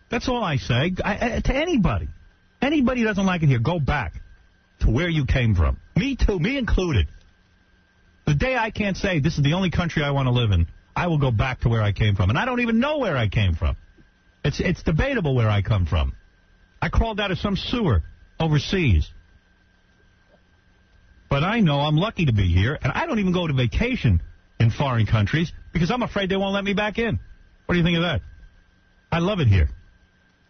That's all I say. To anybody. Anybody who doesn't like it here, go back to where you came from. Me too. Me included. The day I can't say this is the only country I want to live in, I will go back to where I came from. And I don't even know where I came from. It's debatable where I come from. I crawled out of some sewer overseas. But I know I'm lucky to be here, and I don't even go to vacation in foreign countries because I'm afraid they won't let me back in. What do you think of that? I love it here.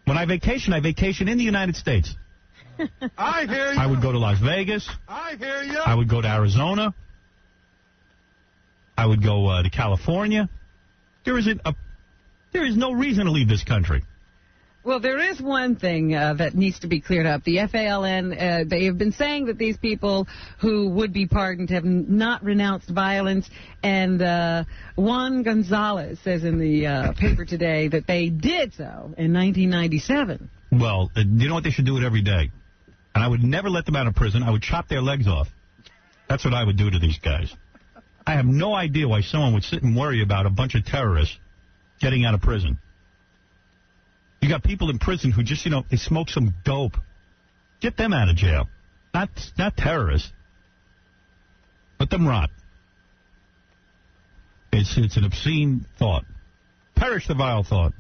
When I vacation in the United States. I hear you. I would go to Las Vegas. I hear you. I would go to Arizona. I would go to California. There is no reason to leave this country. Well, there is one thing that needs to be cleared up. The FALN, they have been saying that these people who would be pardoned have not renounced violence. And Juan Gonzalez says in the paper today that they did so in 1997. Well, you know what? They should do it every day. And I would never let them out of prison. I would chop their legs off. That's what I would do to these guys. I have no idea why someone would sit and worry about a bunch of terrorists getting out of prison. You got people in prison who just, they smoke some dope. Get them out of jail. Not terrorists. Let them rot. It's an obscene thought. Perish the vile thought.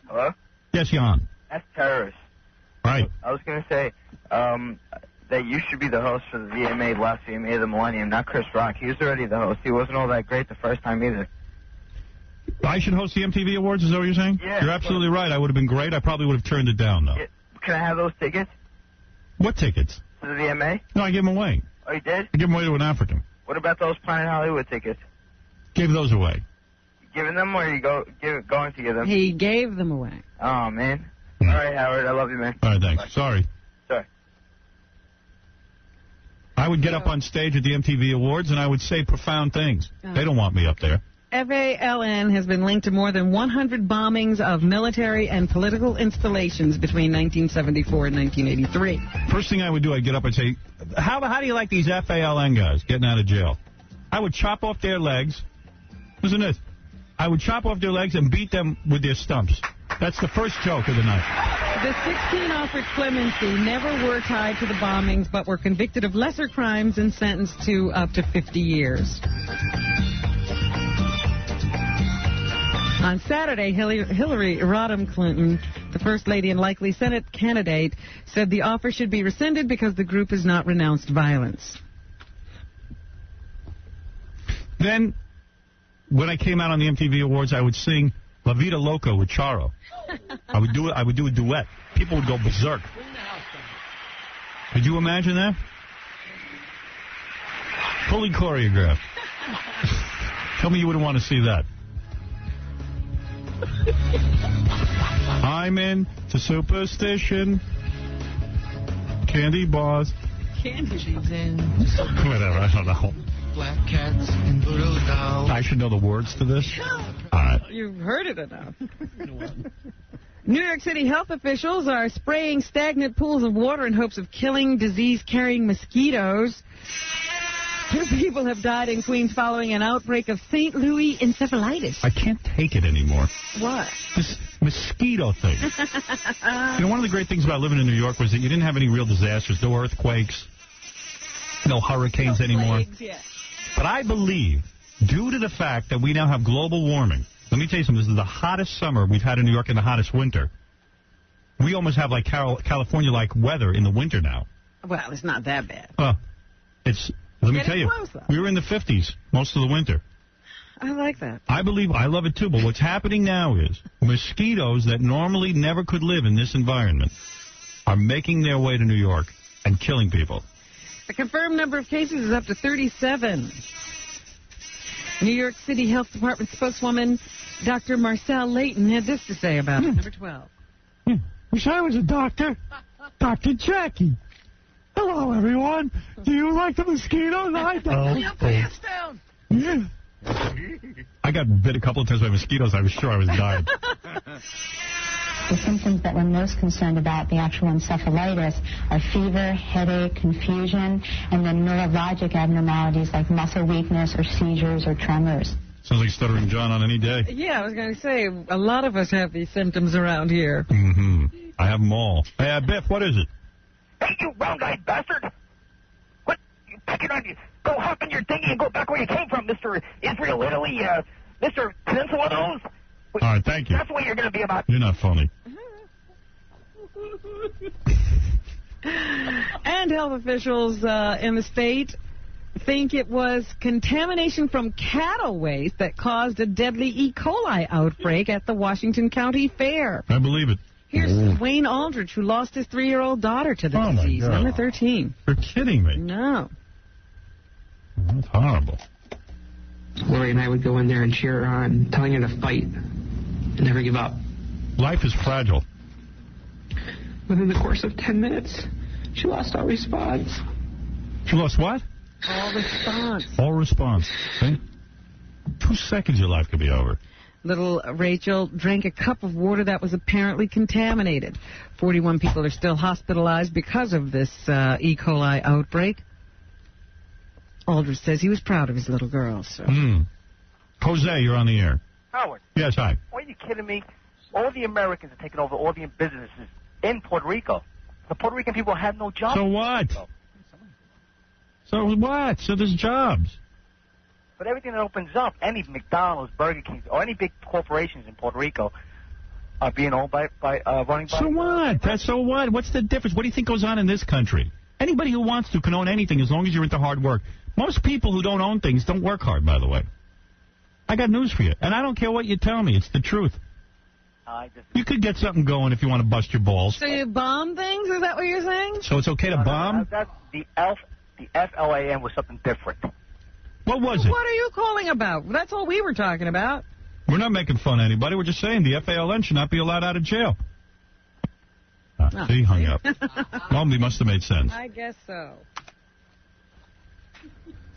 Hello? Yes, Jan. That's terrorist. Right. I was going to say that you should be the host for the VMA, last VMA of the Millennium, not Chris Rock. He was already the host. He wasn't all that great the first time either. I should host the MTV Awards, is that what you're saying? Yeah. You're absolutely right. I would have been great. I probably would have turned it down, though. Yeah. Can I have those tickets? What tickets? To the VMA? No, I gave them away. Oh, you did? I gave them away to an African. What about those Planet Hollywood tickets? Gave those away. You giving them or are you going to give them? He gave them away. Oh, man. All right, Howard. I love you, man. All right, thanks. Bye. Sorry. Sorry. I would get up on stage at the MTV Awards and I would say profound things. They don't want me up there. FALN has been linked to more than 100 bombings of military and political installations between 1974 and 1983. First thing I would do, I'd get up and say, how do you like these FALN guys getting out of jail? I would chop off their legs. Listen to this. I would chop off their legs and beat them with their stumps. That's the first joke of the night. The 16 offered clemency, never were tied to the bombings, but were convicted of lesser crimes and sentenced to up to 50 years. On Saturday, Hillary Rodham Clinton, the First Lady and likely Senate candidate, said the offer should be rescinded because the group has not renounced violence. Then, when I came out on the MTV Awards, I would sing La Vida Loca with Charo. I would do a duet. People would go berserk. Could you imagine that? Fully choreographed. Tell me you wouldn't want to see that. I'm into superstition. Candy bars. Candy Whatever, I don't know. Black cats and voodoo dolls. I should know the words to this. All right. You've heard it enough. New York City health officials are spraying stagnant pools of water in hopes of killing disease-carrying mosquitoes. 2 people have died in Queens following an outbreak of St. Louis encephalitis. I can't take it anymore. What? This mosquito thing. One of the great things about living in New York was that you didn't have any real disasters. No earthquakes, no hurricanes anymore. Plagues, yeah. But I believe, due to the fact that we now have global warming, let me tell you something, this is the hottest summer we've had in New York and the hottest winter. We almost have like California-like weather in the winter now. Well, it's not that bad. Let me tell you, we were in the 50s most of the winter. I like that. I love it too, but what's happening now is mosquitoes that normally never could live in this environment are making their way to New York and killing people. The confirmed number of cases is up to 37. New York City Health Department spokeswoman Dr. Marcel Layton had this to say about it. Number 12. Wish I was a doctor. Dr. Jackie. Hello, everyone. Do you like the mosquitoes? I don't. Put your pants down. Yeah. I got bit a couple of times by mosquitoes. I was sure I was dying. The symptoms that we're most concerned about, the actual encephalitis, are fever, headache, confusion, and then neurologic abnormalities like muscle weakness or seizures or tremors. Sounds like Stuttering John on any day. Yeah, I was going to say, a lot of us have these symptoms around here. Mm-hmm. I have them all. Hey, Biff, what is it? Hey, you round-eyed bastard! What? You picking on you? Go hop in your dinghy and go back where you came from, Mr. Israel, Italy, Mr. Pencil of those. All right, thank you. That's what you're going to be about. You're not funny. And health officials in the state think it was contamination from cattle waste that caused a deadly E. coli outbreak at the Washington County Fair. I believe it. Here's Wayne Aldrich, who lost his 3-year-old daughter to the disease, number 13. You're kidding me. No. That's horrible. Lori and I would go in there and cheer her on, telling her to fight and never give up. Life is fragile. Within the course of 10 minutes, she lost all response. She lost what? All response. All response. See? 2 seconds, your life could be over. Little Rachel drank a cup of water that was apparently contaminated. 41 people are still hospitalized because of this E. coli outbreak. Aldrich says he was proud of his little girl. So. Jose, you're on the air. Howard. Yes, hi. Are you kidding me? All the Americans are taking over all the businesses in Puerto Rico. The Puerto Rican people have no jobs. So what? So what? So there's jobs. But everything that opens up, any McDonald's, Burger King, or any big corporations in Puerto Rico are being owned by running by... So what? So what? What's the difference? What do you think goes on in this country? Anybody who wants to can own anything as long as you're into hard work. Most people who don't own things don't work hard, by the way. I got news for you. And I don't care what you tell me. It's the truth. You could get something going if you want to bust your balls. So you bomb things? Is that what you're saying? So it's okay to bomb? That's the FLAM was something different. What was it? What are you calling about? That's all we were talking about. We're not making fun of anybody. We're just saying the FALN should not be allowed out of jail. He hung up. Well, he must have made sense. I guess so.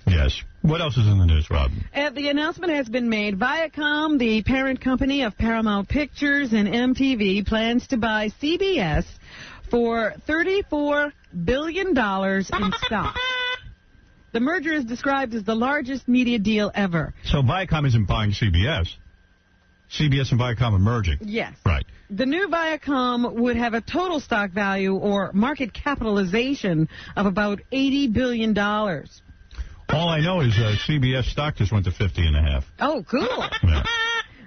Yes. What else is in the news, Rob? The announcement has been made. Viacom, the parent company of Paramount Pictures and MTV, plans to buy CBS for $34 billion in stock. The merger is described as the largest media deal ever. So Viacom isn't buying CBS. CBS and Viacom are merging. Yes. Right. The new Viacom would have a total stock value or market capitalization of about $80 billion. All I know is CBS stock just went to 50.5. Oh, cool. Yeah.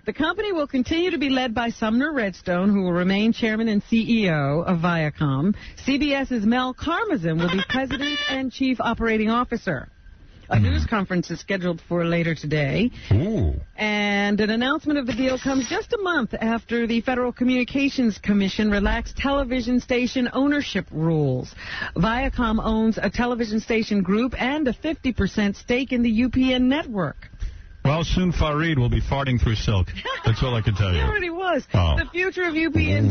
The company will continue to be led by Sumner Redstone, who will remain chairman and CEO of Viacom. CBS's Mel Karmazin will be president and chief operating officer. A news conference is scheduled for later today. Ooh. And an announcement of the deal comes just a month after the Federal Communications Commission relaxed television station ownership rules. Viacom owns a television station group and a 50% stake in the UPN network. Well, soon Farid will be farting through silk. That's all I can tell you. He already was. Oh. The future of UPN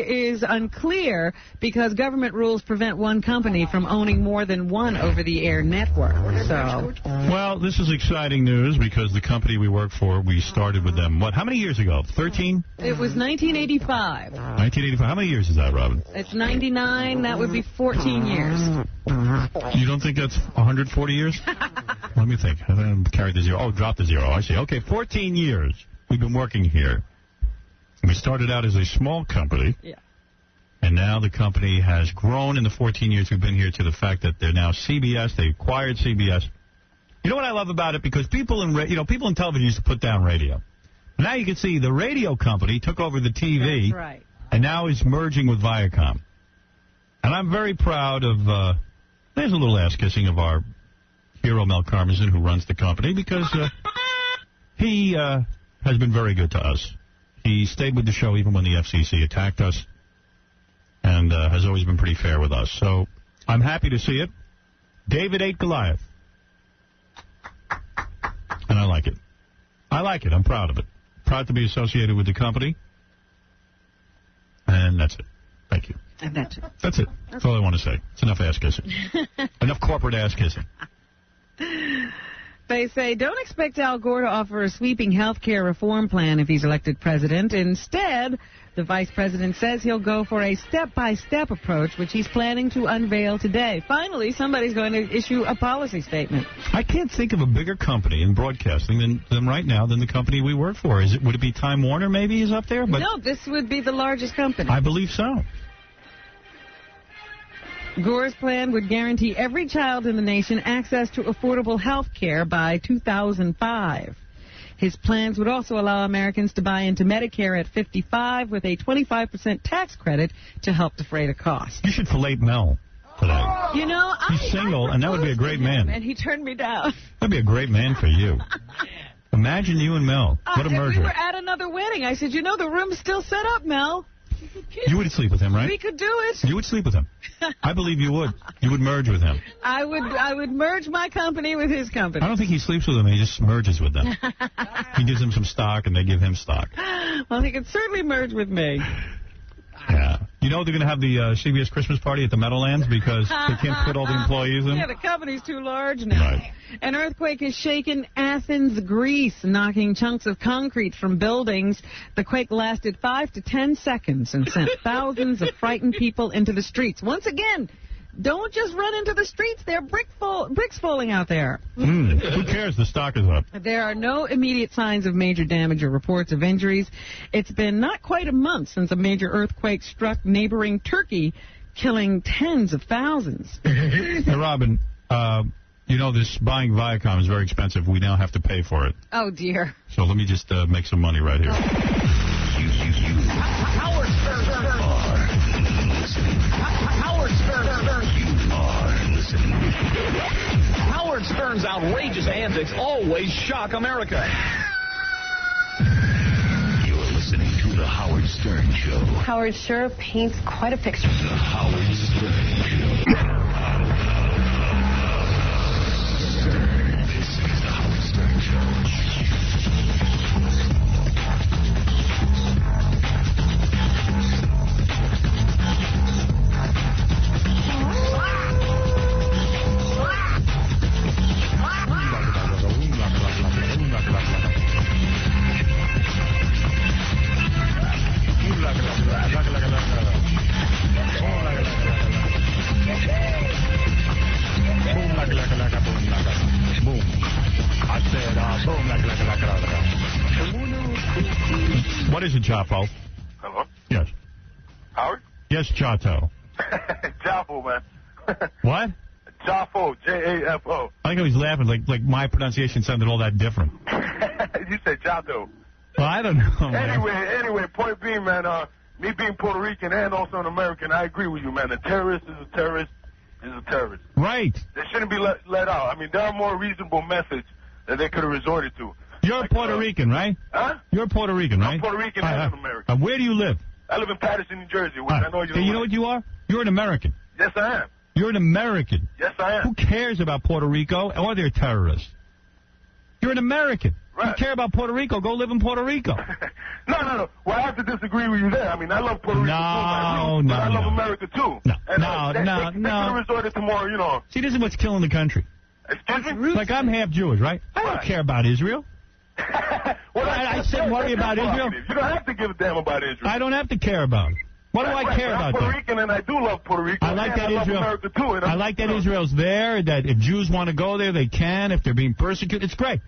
is unclear because government rules prevent one company from owning more than one over-the-air network. So, well, this is exciting news because the company we work for, we started with them, how many years ago? 13? It was 1985. 1985. How many years is that, Robin? It's 99. That would be 14 years. You don't think that's 140 years? Let me think. I carried the zero. Oh, dropped the zero. I see. Okay, 14 years we've been working here. We started out as a small company. Yeah. And now the company has grown in the 14 years we've been here to the fact that they're now CBS. They acquired CBS. You know what I love about it? Because people in television used to put down radio. Now you can see the radio company took over the TV. That's right. And now is merging with Viacom. And I'm very proud of, there's a little ass-kissing of our hero Mel Karmazin, who runs the company, because he has been very good to us. He stayed with the show even when the FCC attacked us, and has always been pretty fair with us. So I'm happy to see it. David ate Goliath. And I like it. I like it. I'm proud of it. Proud to be associated with the company. And that's it. Thank you. And that's it. That's it. That's all I want to say. It's enough ass-kissing. Enough corporate ass-kissing. They say, don't expect Al Gore to offer a sweeping health care reform plan if he's elected president. Instead, the vice president says he'll go for a step-by-step approach, which he's planning to unveil today. Finally, somebody's going to issue a policy statement. I can't think of a bigger company in broadcasting than right now than the company we work for. Would it be Time Warner maybe is up there? But no, this would be the largest company. I believe so. Gore's plan would guarantee every child in the nation access to affordable health care by 2005. His plans would also allow Americans to buy into Medicare at 55 with a 25% tax credit to help defray the cost. You should fillet Mel today. You know, he's single, and that would be a great man. And he turned me down. That'd be a great man for you. Imagine you and Mel. What a merger. We were at another wedding. I said, you know, the room's still set up, Mel. You would sleep with him, right? We could do it. You would sleep with him. I believe you would. You would merge with him. I would merge my company with his company. I don't think he sleeps with them. He just merges with them. He gives them some stock, and they give him stock. Well, he could certainly merge with me. Yeah. You know they're going to have the CBS Christmas party at the Meadowlands because they can't fit all the employees in? Yeah, the company's too large now. Right. An earthquake has shaken Athens, Greece, knocking chunks of concrete from buildings. The quake lasted 5 to 10 seconds and sent thousands of frightened people into the streets. Once again, don't just run into the streets. There are bricks falling out there. Who cares? The stock is up. There are no immediate signs of major damage or reports of injuries. It's been not quite a month since a major earthquake struck neighboring Turkey, killing tens of thousands. Hey, Robin, you know this buying Viacom is very expensive. We now have to pay for it. Oh, dear. So let me just make some money right here. Howard Stern. Howard Stern. You are listening. Howard Stern's outrageous antics always shock America. You're listening to The Howard Stern Show. Howard sure paints quite a picture. The Howard Stern Show. This is The Howard Stern Show. What is it, Chapo? Hello? Yes. Howard? Yes, Chato. Jaffo, man. What? Jaffo, J-A-F-O. I think I was laughing, like my pronunciation sounded all that different. You said Jato. Well, I don't know, man. Anyway, point being, man, me being Puerto Rican and also an American, I agree with you, man. A terrorist is a terrorist is a terrorist. Right. They shouldn't be let out. I mean, there are more reasonable methods that they could have resorted to. You're like, Puerto Rican, right? Huh? You're Puerto Rican, right? I'm Puerto Rican and an American. Where do you live? I live in Patterson, New Jersey, which I know you don't You know what you are? You're an American. Yes, I am. You're an American. Yes, I am. Who cares about Puerto Rico or their terrorists? You're an American. Right. You care about Puerto Rico, go live in Puerto Rico. No. Well, I have to disagree with you there. I mean, I love Puerto Rico too, but I love America too. No, they could have resorted to more, you know. See, this is what's killing the country. Excuse me? Like, I'm half Jewish, right? I don't care about Israel. Well, I said worry about Israel. You don't have to give a damn about Israel. I don't have to care about it. What do I care about that? I'm Puerto Rican and I do love Puerto Rico. I like that Israel. America too, I like that Israel's there, that if Jews want to go there, they can. If they're being persecuted, it's great.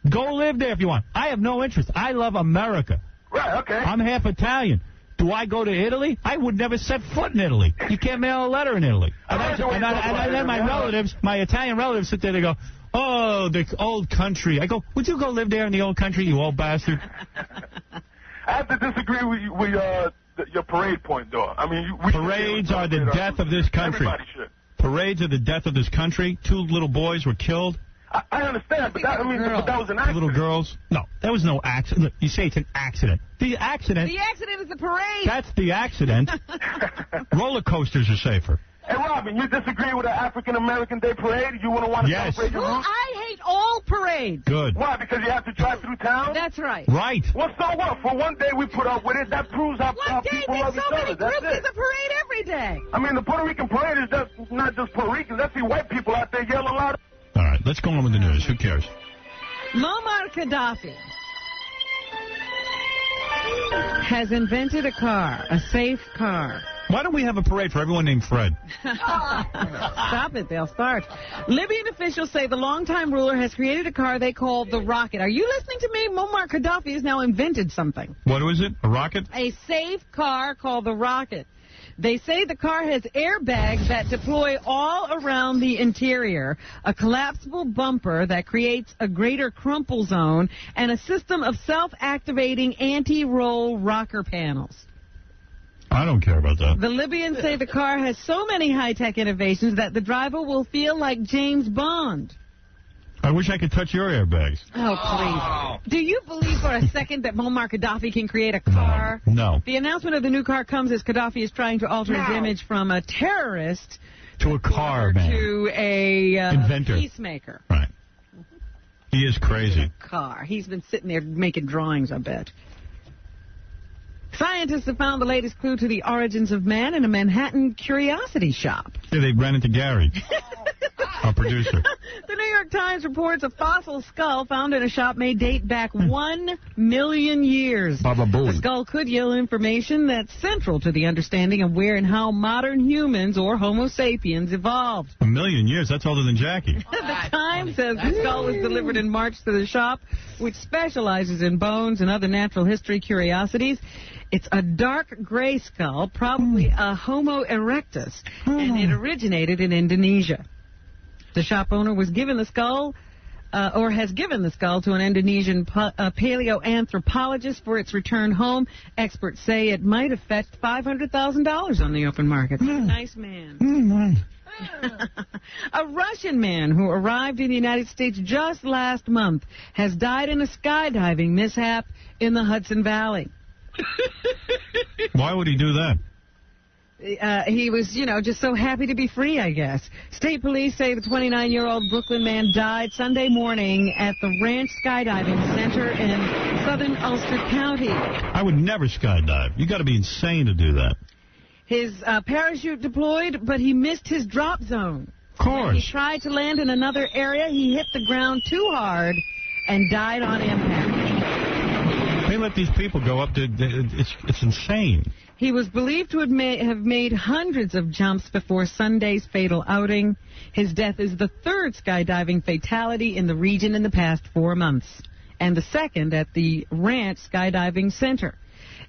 Go live there if you want. I have no interest. I love America. Right, okay. I'm half Italian. Do I go to Italy? I would never set foot in Italy. You can't mail a letter in Italy. And then my relatives, my Italian relatives sit there, they go, oh, the old country. I go, would you go live there in the old country, you old bastard? I have to disagree with your parade point, though. I mean, parades are the death of this country. Everybody should. Parades are the death of this country. 2 little boys were killed. I understand, but that was an accident. Little girls? No, that was no accident. Look, you say it's an accident. The accident is the parade. That's the accident. Roller coasters are safer. Hey, Robin, you disagree with an African-American Day parade? You wouldn't want to celebrate your roots? I hate all parades. Good. Why? Because you have to drive through town? That's right. Right. Well, so what? For one day we put up with it. That proves how people love each other. That's it. There's a parade every day. I mean, the Puerto Rican parade is just not just Puerto Ricans. That's the white people out there yelling loud. All right, let's go on with the news. Who cares? Muammar Gaddafi has invented a car, a safe car. Why don't we have a parade for everyone named Fred? Stop it, they'll start. Libyan officials say the longtime ruler has created a car they call the Rocket. Are you listening to me? Muammar Gaddafi has now invented something. What was it? A rocket? A safe car called the Rocket. They say the car has airbags that deploy all around the interior, a collapsible bumper that creates a greater crumple zone, and a system of self-activating anti-roll rocker panels. I don't care about that. The Libyans say the car has so many high-tech innovations that the driver will feel like James Bond. I wish I could touch your airbags. Oh, please. Do you believe for a second that Muammar Gaddafi can create a car? No. The announcement of the new car comes as Gaddafi is trying to alter his image from a terrorist to a car man. To a inventor. Peacemaker. Right. He is crazy. Car. He's been sitting there making drawings, I bet. Scientists have found the latest clue to the origins of man in a Manhattan curiosity shop. Yeah, they ran into Gary, our producer. The New York Times reports a fossil skull found in a shop may date back 1 million years. Baba Booey. The skull could yield information that's central to the understanding of where and how modern humans, or Homo sapiens, evolved. 1 million years? That's older than Jackie. The Times says the skull was delivered in March to the shop, which specializes in bones and other natural history curiosities. It's a dark gray skull, probably a Homo erectus, and it originated in Indonesia. The shop owner was given the skull, or has given the skull to an Indonesian paleoanthropologist for its return home. Experts say it might have fetched $500,000 on the open market. Nice man. A Russian man who arrived in the United States just last month has died in a skydiving mishap in the Hudson Valley. Why would he do that? He was, just so happy to be free, I guess. State police say the 29-year-old Brooklyn man died Sunday morning at the Ranch Skydiving Center in southern Ulster County. I would never skydive. You got to be insane to do that. His parachute deployed, but he missed his drop zone. Of course. When he tried to land in another area, he hit the ground too hard and died on impact. They let these people go up to... It's insane. He was believed to have made hundreds of jumps before Sunday's fatal outing. His death is the third skydiving fatality in the region in the past 4 months, and the second at the Ranch Skydiving Center.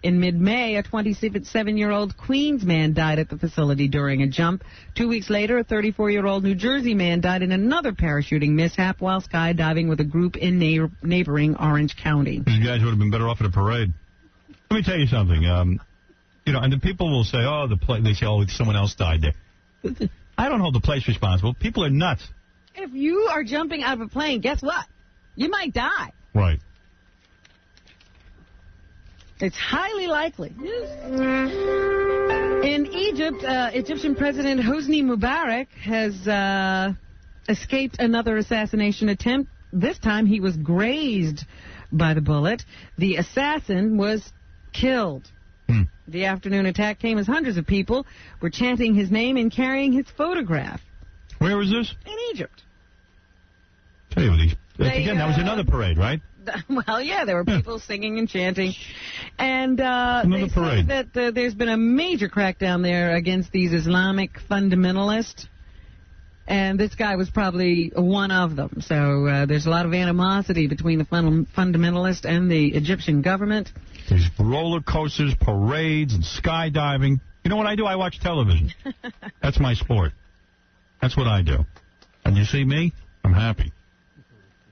In mid-May, a 27-year-old Queens man died at the facility during a jump. 2 weeks later, a 34-year-old New Jersey man died in another parachuting mishap while skydiving with a group in neighboring Orange County. These guys would have been better off at a parade. Let me tell you something. And the people will say, they say, someone else died there. I don't hold the place responsible. People are nuts. If you are jumping out of a plane, guess what? You might die. Right. It's highly likely. In Egypt, Egyptian President Hosni Mubarak has escaped another assassination attempt. This time he was grazed by the bullet. The assassin was killed. The afternoon attack came as hundreds of people were chanting his name and carrying his photograph. Where was this? In Egypt. Tell you what, again, that was another parade, right? Well, yeah, there were people singing and chanting. And they say that there's been a major crackdown there against these Islamic fundamentalists. And this guy was probably one of them. So there's a lot of animosity between the fundamentalists and the Egyptian government. There's roller coasters, parades, and skydiving. You know what I do? I watch television. That's my sport. That's what I do. And you see me? I'm happy.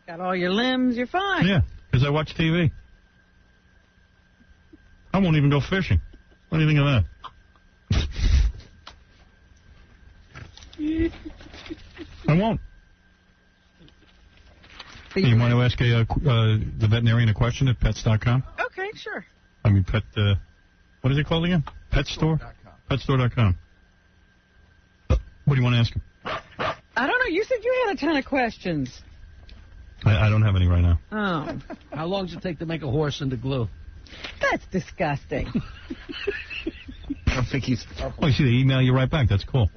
Got all your limbs, you're fine. Yeah, because I watch TV. I won't even go fishing. What do you think of that? I won't. You want to ask the veterinarian a question at pets.com? Okay, sure. I mean, what is it called again? Pet store? Petstore.com. What do you want to ask him? I don't know. You said you had a ton of questions. I don't have any right now. Oh. How long does it take to make a horse into glue? That's disgusting. I don't think he's... Oh, you see, they email you right back. That's cool.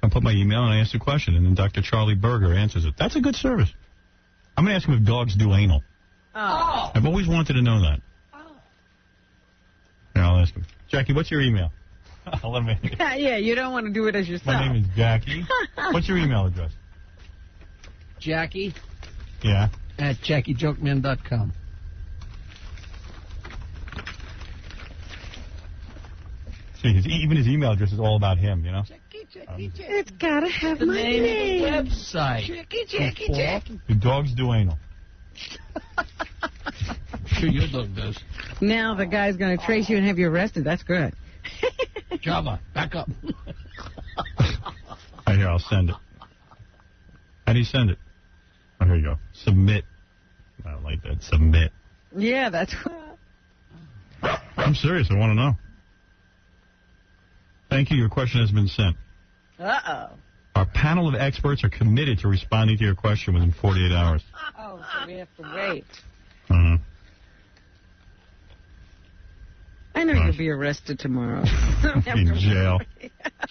I put my email and I ask a question, and then Dr. Charlie Berger answers it. That's a good service. I'm going to ask him if dogs do anal. Oh. I've always wanted to know that. Yeah, I'll ask him. Jackie, what's your email? Let me... Yeah, you don't want to do it as yourself. My name is Jackie. What's your email address? Jackie? Yeah. At JackieJokeman.com. Even his email address is all about him, you know? It's gotta have the my name name. of the website. Jackie. The dogs do anal. Sure, your dog does. Now the guy's going to trace you and have you arrested. That's good. Java, back up. Right here, I'll send it. How do you send it? Oh, here you go. Submit. I don't like that. Submit. Yeah, that's... I'm serious. I want to know. Thank you. Your question has been sent. Uh-oh. Our panel of experts are committed to responding to your question within 48 hours. Oh, so we have to wait. I know you'll be arrested tomorrow. In jail.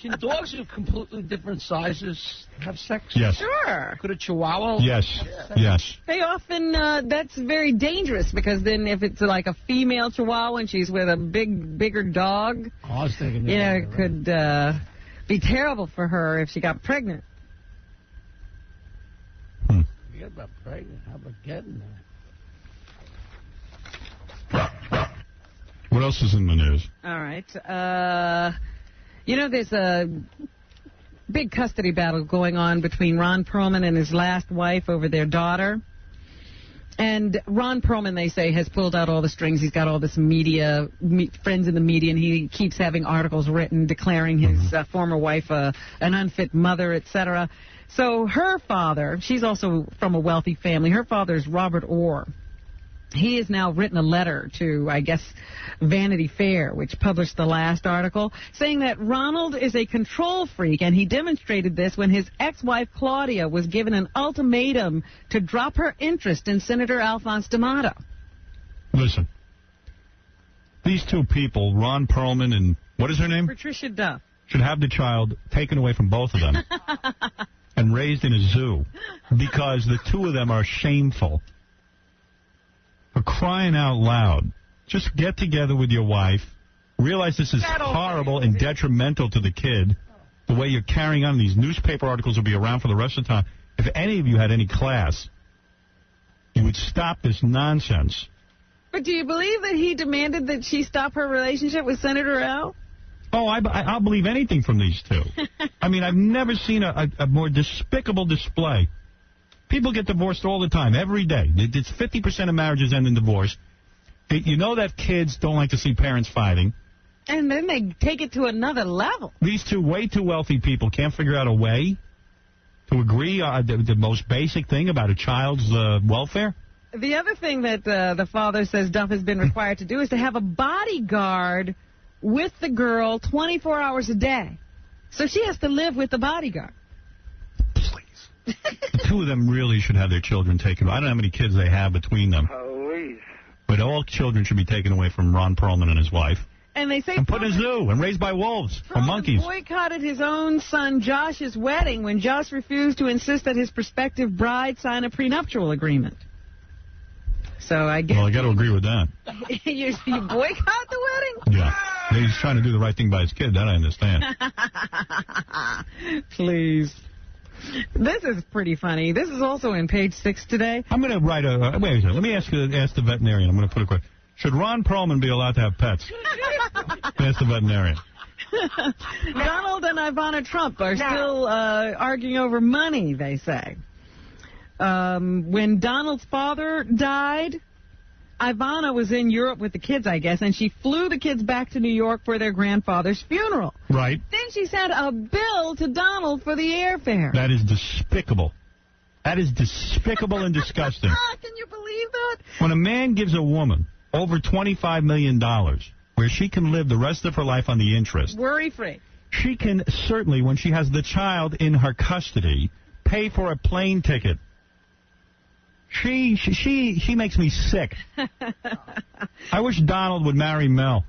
Can dogs of completely different sizes have sex? Yes. Sure. Could a Chihuahua? Yes. Yes. They often, that's very dangerous because then if it's like a female Chihuahua and she's with a bigger dog, I was thinking it could be terrible for her if she got pregnant. Forget about pregnant. How about getting there? What else is in the news? All right. There's a big custody battle going on between Ron Perlman and his last wife over their daughter. And Ron Perlman, they say, has pulled out all the strings. He's got all this media, friends in the media, and he keeps having articles written declaring his former wife an unfit mother, etc. So her father, she's also from a wealthy family. Her father is Robert Orr. He has now written a letter to, I guess, Vanity Fair, which published the last article, saying that Ronald is a control freak, and he demonstrated this when his ex-wife Claudia was given an ultimatum to drop her interest in Senator Alphonse D'Amato. Listen, these two people, Ron Perlman and, what is her name? Patricia Duff. Should have the child taken away from both of them and raised in a zoo because the two of them are shameful. For crying out loud, just get together with your wife, realize this is horrible and detrimental to the kid, the way you're carrying on. These newspaper articles will be around for the rest of the time. If any of you had any class, you would stop this nonsense. But do you believe that he demanded that she stop her relationship with Senator Al? Oh, I'll believe anything from these two. I mean, I've never seen a more despicable display. People get divorced all the time, every day. It's 50% of marriages end in divorce. You know that kids don't like to see parents fighting. And then they take it to another level. These two way too wealthy people can't figure out a way to agree on the most basic thing about a child's welfare. The other thing that the father says Duff has been required to do is to have a bodyguard with the girl 24 hours a day. So she has to live with the bodyguard. The two of them really should have their children taken. I don't know how many kids they have between them. But all children should be taken away from Ron Perlman and his wife. And they say and put in a zoo and raised by wolves or monkeys. Boycotted his own son Josh's wedding when Josh refused to insist that his prospective bride sign a prenuptial agreement. So I guess... Well, I got to agree with that. you boycott the wedding? Yeah. He's trying to do the right thing by his kid. That I understand. Please. This is pretty funny. This is also in Page 6 today. I'm going to write a... wait a second. Let me ask the veterinarian. I'm going to put a question. Should Ron Perlman be allowed to have pets? Ask the veterinarian. Donald and Ivana Trump are still arguing over money, they say. When Donald's father died, Ivana was in Europe with the kids, I guess, and she flew the kids back to New York for their grandfather's funeral. Right. Then she sent a bill to Donald for the airfare. That is despicable. That is despicable and disgusting. Can you believe that? When a man gives a woman over $25 million, where she can live the rest of her life on the interest. Worry-free. She can certainly, when she has the child in her custody, pay for a plane ticket. She makes me sick. I wish Donald would marry Mel.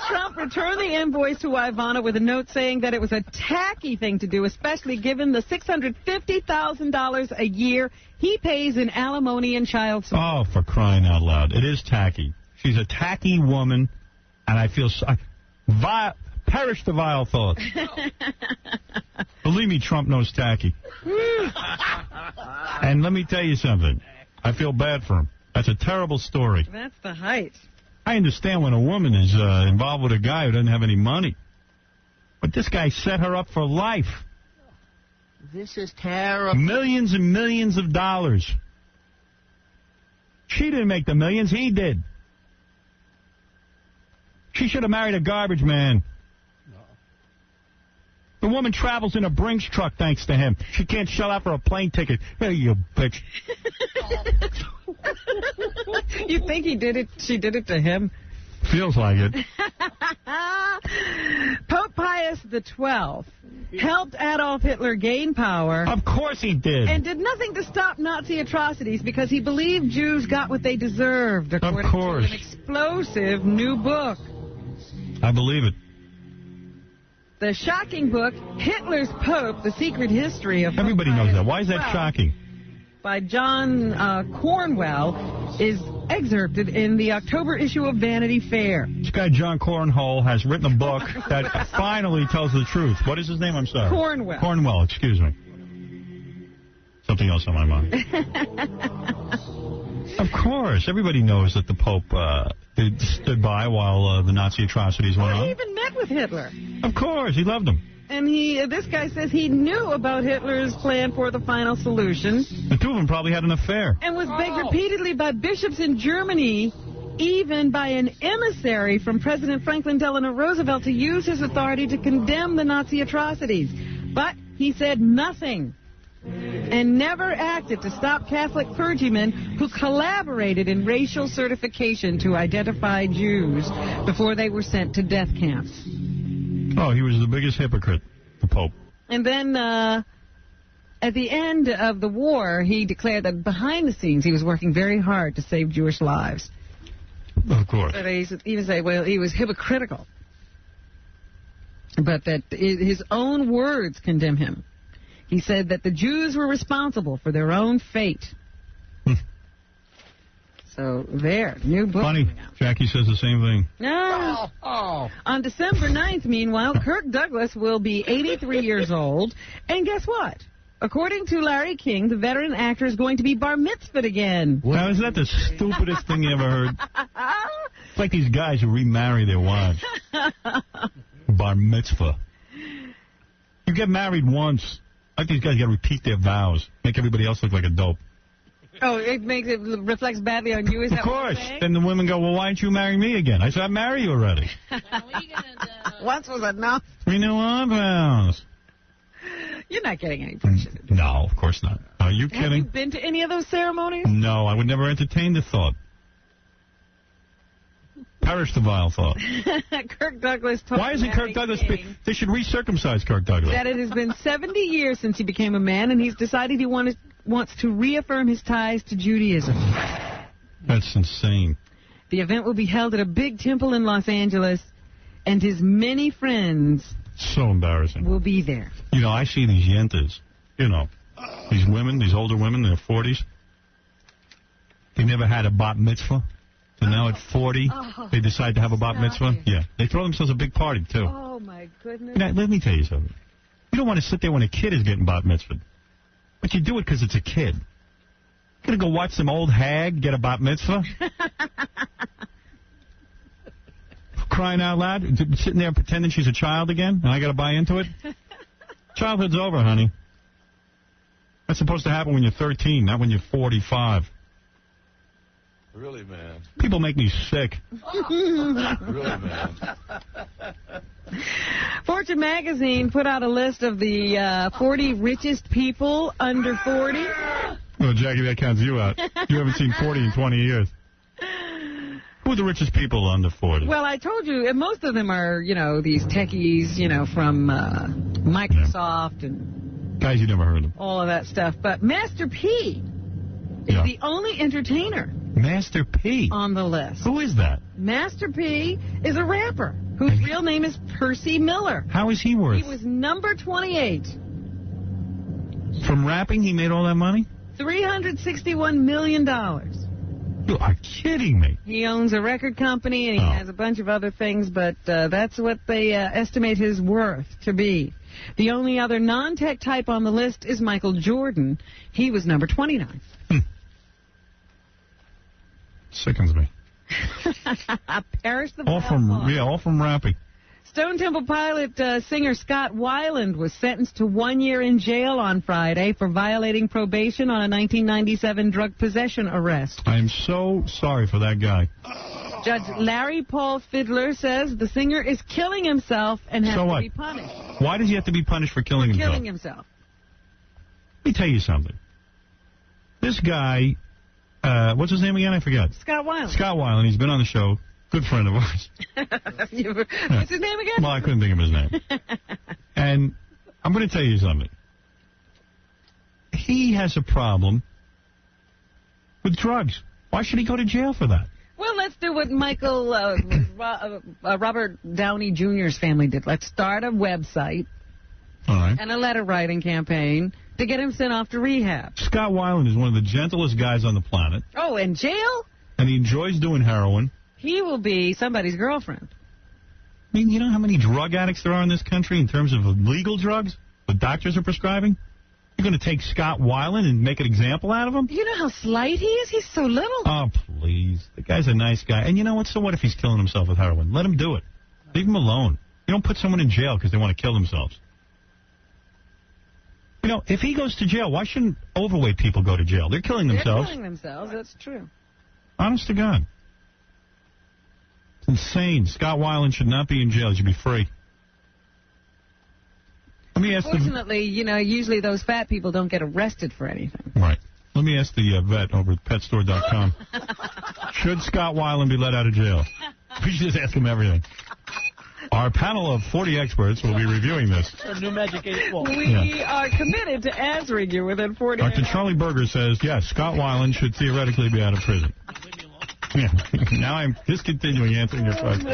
Trump returned the invoice to Ivana with a note saying that it was a tacky thing to do, especially given the $650,000 a year he pays in alimony and child support. Oh, for crying out loud. It is tacky. She's a tacky woman, and I feel... perish the vile thought. Believe me, Trump knows tacky. And let me tell you something. I feel bad for him. That's a terrible story. That's the height. I understand when a woman is involved with a guy who doesn't have any money. But this guy set her up for life. This is terrible. Millions and millions of dollars. She didn't make the millions. He did. She should have married a garbage man. The woman travels in a Brinks truck thanks to him. She can't shell out for a plane ticket. Hey, you bitch. You think he did it? She did it to him? Feels like it. Pope Pius XII helped Adolf Hitler gain power. Of course he did. And did nothing to stop Nazi atrocities because he believed Jews got what they deserved, according to an explosive new book. I believe it. The shocking book, Hitler's Pope, The Secret History of Everybody knows that. Why is that shocking? By John Cornwell, is excerpted in the October issue of Vanity Fair. This guy, John Cornhole, has written a book that finally tells the truth. What is his name? I'm sorry. Cornwell. Cornwell, excuse me. Something else on my mind. Of course. Everybody knows that the Pope stood by while the Nazi atrocities went on. He even met with Hitler. Of course. He loved him. And this guy says he knew about Hitler's plan for the final solution. The two of them probably had an affair. And was begged repeatedly by bishops in Germany, even by an emissary from President Franklin Delano Roosevelt, to use his authority to condemn the Nazi atrocities. But he said nothing and never acted to stop Catholic clergymen who collaborated in racial certification to identify Jews before they were sent to death camps. Oh, he was the biggest hypocrite, the Pope. And then at the end of the war, he declared that behind the scenes he was working very hard to save Jewish lives. Of course. But he even say, well, he was hypocritical. But that his own words condemn him. He said that the Jews were responsible for their own fate. So there, new book. Funny, Jackie says the same thing. No. On December 9th, meanwhile, Kirk Douglas will be 83 years old. And guess what? According to Larry King, the veteran actor is going to be bar mitzvahed again. Now, isn't that the stupidest thing you ever heard? It's like these guys who remarry their wives. Bar mitzvah. You get married once. Like these guys got to repeat their vows. Make everybody else look like a dope. Oh, it reflects badly on you, is that of course. Then the women go, well, why didn't you marry me again? I said, I'd marry you already. Once was enough. We know our vows. You're not getting any pressure. No, of course not. Are you kidding? Have you been to any of those ceremonies? No, I would never entertain the thought. Perish the vile thought. Kirk Douglas told Why isn't Kirk Douglas... They should recircumcise Kirk Douglas. That it has been 70 years since he became a man, and he's decided he wants to reaffirm his ties to Judaism. That's insane. The event will be held at a big temple in Los Angeles, and his many friends... So embarrassing. ...will be there. You know, I see these yentas, you know, these women, these older women in their 40s. They never had a bat mitzvah. So now at 40, they decide to have a bat mitzvah. Yeah. They throw themselves a big party, too. Oh, my goodness. You know, let me tell you something. You don't want to sit there when a kid is getting bat mitzvah. But you do it because it's a kid. You're going to go watch some old hag get a bat mitzvah? Crying out loud? Sitting there pretending she's a child again? And I got to buy into it? Childhood's over, honey. That's supposed to happen when you're 13, not when you're 45. Really, man. People make me sick. Really, man. Fortune magazine put out a list of the 40 richest people under 40. Well, Jackie, that counts you out. You haven't seen 40 in 20 years. Who are the richest people under 40? Well, I told you, and most of them are, you know, these techies, you know, from Microsoft and... Guys you never heard of. All of that stuff. But Master P is the only entertainer. Master P? On the list. Who is that? Master P is a rapper whose real name is Percy Miller. How is he worth? He was number 28. From rapping, he made all that money? $361 million. You are kidding me. He owns a record company, and he has a bunch of other things, but that's what they estimate his worth to be. The only other non-tech type on the list is Michael Jordan. He was number 29. Sickens me. Perish the all from rapping. Stone Temple Pilot singer Scott Weiland was sentenced to 1 year in jail on Friday for violating probation on a 1997 drug possession arrest. I am so sorry for that guy. Judge Larry Paul Fiddler says the singer is killing himself and has to be punished. Why does he have to be punished for killing himself? Killing himself. Let me tell you something. This guy, what's his name again? I forgot. Scott Weiland. Scott Weiland. He's been on the show. Good friend of ours. What's his name again? Well, I couldn't think of his name. And I'm going to tell you something. He has a problem with drugs. Why should he go to jail for that? Well, let's do what Robert Downey Jr.'s family did. Let's start a website and a letter writing campaign to get him sent off to rehab. Scott Weiland is one of the gentlest guys on the planet. Oh, in jail? And he enjoys doing heroin. He will be somebody's girlfriend. I mean, you know how many drug addicts there are in this country in terms of legal drugs that doctors are prescribing? You're going to take Scott Weiland and make an example out of him? You know how slight he is? He's so little. Oh, please. The guy's a nice guy. And you know what? So what if he's killing himself with heroin? Let him do it. Leave him alone. You don't put someone in jail because they want to kill themselves. You know, if he goes to jail, why shouldn't overweight people go to jail? They're killing themselves. They're killing themselves. That's true. Honest to God. It's insane. Scott Weiland should not be in jail. He should be free. Let me ask Unfortunately, you know, usually those fat people don't get arrested for anything. Right. Let me ask the vet over at petstore.com. Should Scott Weiland be let out of jail? We should just ask him everything. Our panel of 40 experts will be reviewing this. New Magic 8 Ball. We are committed to answering you within 40 minutes. Dr. Charlie Berger says, yes, Scott Weiland should theoretically be out of prison. Yeah. Now I'm discontinuing answering your question.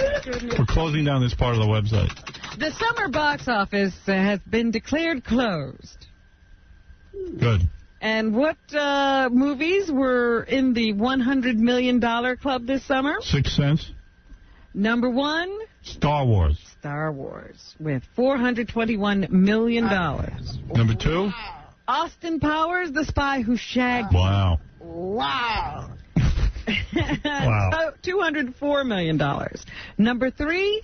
We're closing down this part of the website. The summer box office has been declared closed. Good. And what movies were in the $100 million club this summer? Sixth Sense. Number 1. Star Wars. Star Wars with $421 million. Number 2. Austin Powers, The Spy Who Shagged. Wow. Wow. Wow. $204 million. Number 3,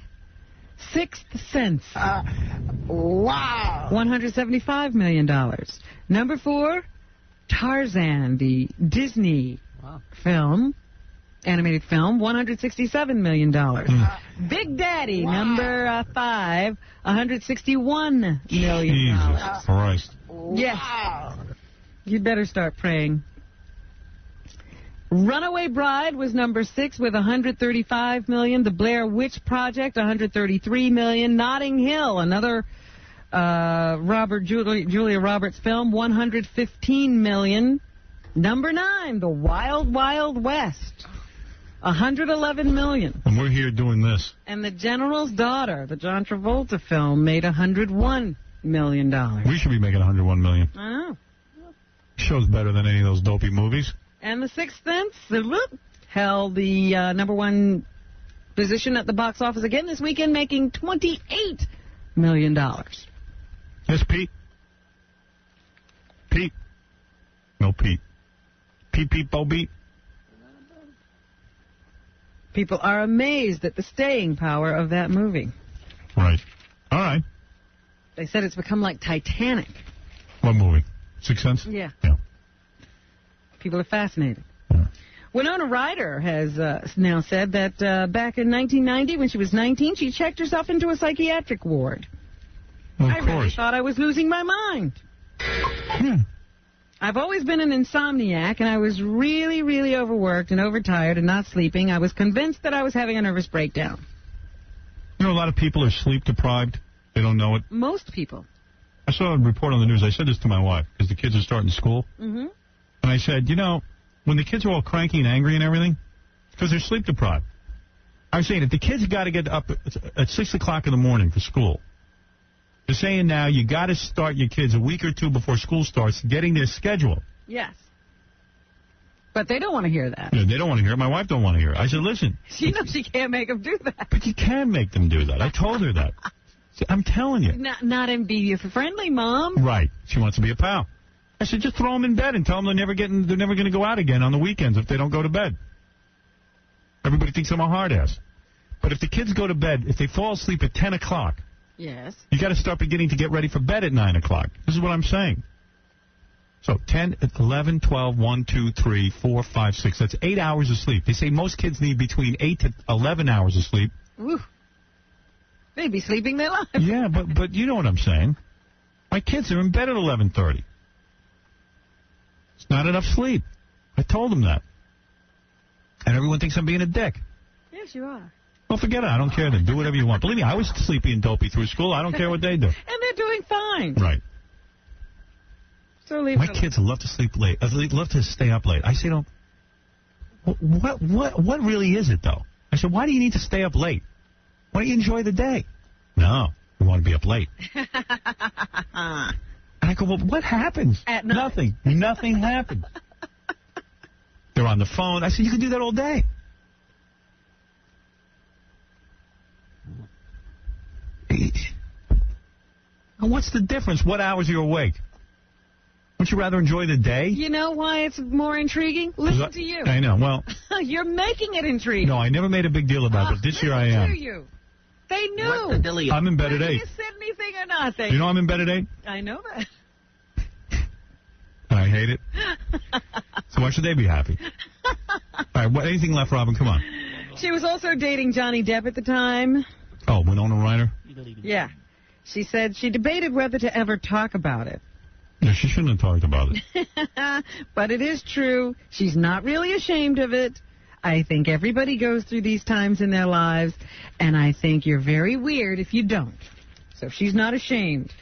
Sixth Sense. Wow. $175 million. Number 4, Tarzan, the Disney film, animated film, $167 million. Big Daddy, number 5, $161 million. Jesus Christ. Yes. You'd better start praying. Runaway Bride was number 6 with $135 million. The Blair Witch Project, $133 million. Notting Hill, another Julia Roberts film, $115 million. Number 9, The Wild Wild West, $111 million. And we're here doing this. And The General's Daughter, the John Travolta film, made $101 million. We should be making $101 million. I know. Show's better than any of those dopey movies. And The Sixth Sense held the number 1 position at the box office again this weekend, making $28 million. Yes, Pete? Pete? No, Pete. Pete, Bo Beat? People are amazed at the staying power of that movie. Right. All right. They said it's become like Titanic. What movie? Sixth Sense? Yeah. Yeah. People are fascinated. Winona Ryder has now said that back in 1990, when she was 19, she checked herself into a psychiatric ward. Well, I really thought I was losing my mind. I've always been an insomniac, and I was really, really overworked and overtired and not sleeping. I was convinced that I was having a nervous breakdown. You know, a lot of people are sleep deprived. They don't know it. Most people. I saw a report on the news. I said this to my wife, because the kids are starting school. Mm-hmm. And I said, you know, when the kids are all cranky and angry and everything, it's because they're sleep deprived. I was saying, if the kids got to get up at 6 o'clock in the morning for school, they're saying now you got to start your kids a week or two before school starts getting their schedule. Yes. But they don't want to hear that. Yeah, they don't want to hear it. My wife don't want to hear it. I said, listen. She knows she can't make them do that. But you can make them do that. I told her that. I'm telling you. Not and be friendly, Mom. Right. She wants to be a pal. I said, just throw them in bed and tell them they're never going to go out again on the weekends if they don't go to bed. Everybody thinks I'm a hard ass. But if the kids go to bed, if they fall asleep at 10 o'clock, yes, you got to start beginning to get ready for bed at 9 o'clock. This is what I'm saying. So 10, 11, 12, 1, 2, 3, 4, 5, 6. That's 8 hours of sleep. They say most kids need between 8 to 11 hours of sleep. Ooh. They'd be sleeping their lives. Yeah, but you know what I'm saying. My kids are in bed at 11:30. It's not enough sleep. I told them that. And everyone thinks I'm being a dick. Yes, you are. Well, forget it. I don't care then. Do whatever you want. Believe me, I was sleepy and dopey through school. I don't care what they do. And they're doing fine. Right. So leave My it alone. kids love to sleep late. Love to stay up late. I say, what really is it, though? I said, why do you need to stay up late? Why don't you enjoy the day? No, we want to be up late. And I go, well, what happens? At night. Nothing. Nothing happens. They're on the phone. I said, you can do that all day. And what's the difference? What hours are you awake? Wouldn't you rather enjoy the day? You know why it's more intriguing? Listen to you. I know. Well, you're making it intriguing. no, I never made a big deal about it, but this year I am. You. They knew. What the dilly? I'm in bed at 8. You said anything or not? You know I'm in bed at 8? I know that. I hate it. So why should they be happy? All right, anything left, Robin? Come on. She was also dating Johnny Depp at the time. Oh, Winona Ryder? Yeah. She said she debated whether to ever talk about it. Yeah, she shouldn't have talked about it. But it is true. She's not really ashamed of it. I think everybody goes through these times in their lives, and I think you're very weird if you don't. So she's not ashamed.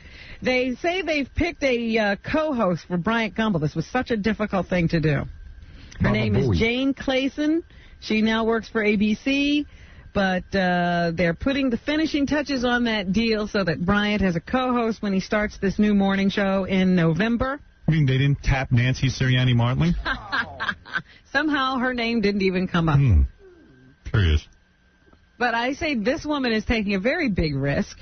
They say they've picked a co-host for Bryant Gumbel. This was such a difficult thing to do. Her name is Jane Clayson. She now works for ABC, but they're putting the finishing touches on that deal so that Bryant has a co-host when he starts this new morning show in November. You mean they didn't tap Nancy Sirianni-Martling? Somehow her name didn't even come up. Curious. But I say this woman is taking a very big risk,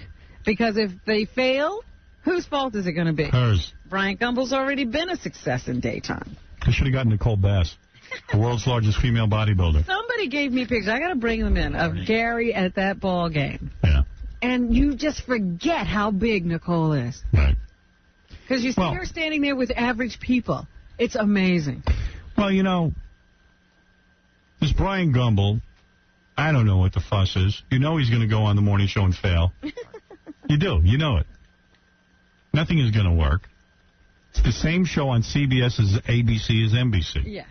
because if they fail, whose fault is it going to be? Hers. Bryant Gumbel's already been a success in daytime. They should have gotten Nicole Bass, the world's largest female bodybuilder. Somebody gave me pictures. I got to bring them in of Gary at that ball game. Yeah. And you just forget how big Nicole is. Right. Because you see her standing there with average people. It's amazing. Well, you know, this Bryant Gumbel, I don't know what the fuss is. You know he's going to go on the morning show and fail. You do. You know it. Nothing is going to work. It's the same show on CBS as ABC as NBC. Yes.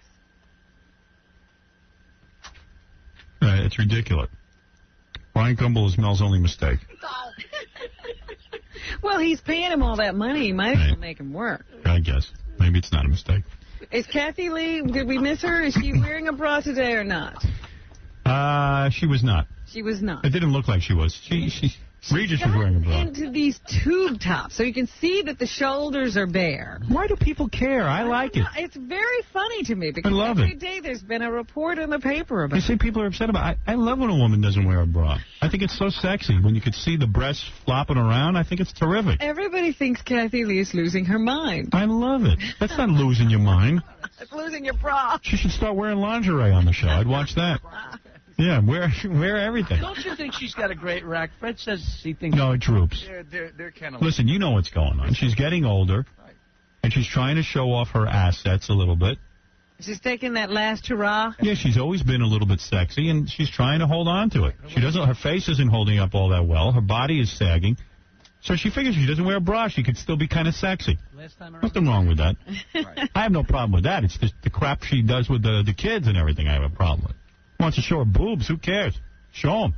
It's ridiculous. Bryant Gumbel is Mel's only mistake. Well, he's paying him all that money. He might as well make him work. I guess. Maybe it's not a mistake. Is Kathy Lee, did we miss her? Is she wearing a bra today or not? She was not. She was not. It didn't look like she was. Regis was wearing a bra. Into these tube tops, so you can see that the shoulders are bare. Why do people care? I like it. It's very funny to me, because I love every it. day there's been a report in the paper about You see people are upset about it. I love when a woman doesn't wear a bra. I think it's so sexy. When you could see the breasts flopping around, I think it's terrific. Everybody thinks Kathy Lee is losing her mind. I love it. That's not losing your mind. It's losing your bra. She should start wearing lingerie on the show. I'd watch that. Yeah, wear everything. Don't you think she's got a great rack? Fred says he thinks... No, it droops. They're kind of... Listen, you know what's going on. She's getting older, and she's trying to show off her assets a little bit. She's taking that last hurrah. Yeah, she's always been a little bit sexy, and she's trying to hold on to it. Her face isn't holding up all that well. Her body is sagging. So she figures if she doesn't wear a bra, she could still be kind of sexy. Nothing wrong with that. I have no problem with that. It's just the crap she does with the kids and everything I have a problem with. Wants to show her boobs, who cares? Show them.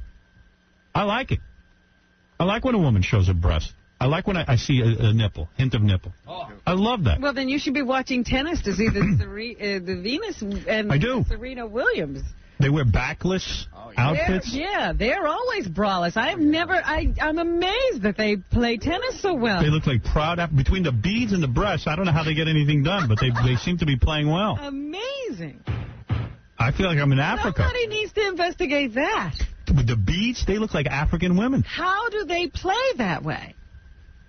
I like it. I like when a woman shows her breast. I like when I see a nipple, hint of nipple. I love that. Well, then you should be watching tennis to see the Venus and I do. Serena Williams. They wear backless outfits. They're always braless. I'm amazed that they play tennis so well. They look like proud, between the beads and the breasts, I don't know how they get anything done, but they seem to be playing well. Amazing. I feel like I'm in Africa. Somebody needs to investigate that. With the beads, they look like African women. How do they play that way?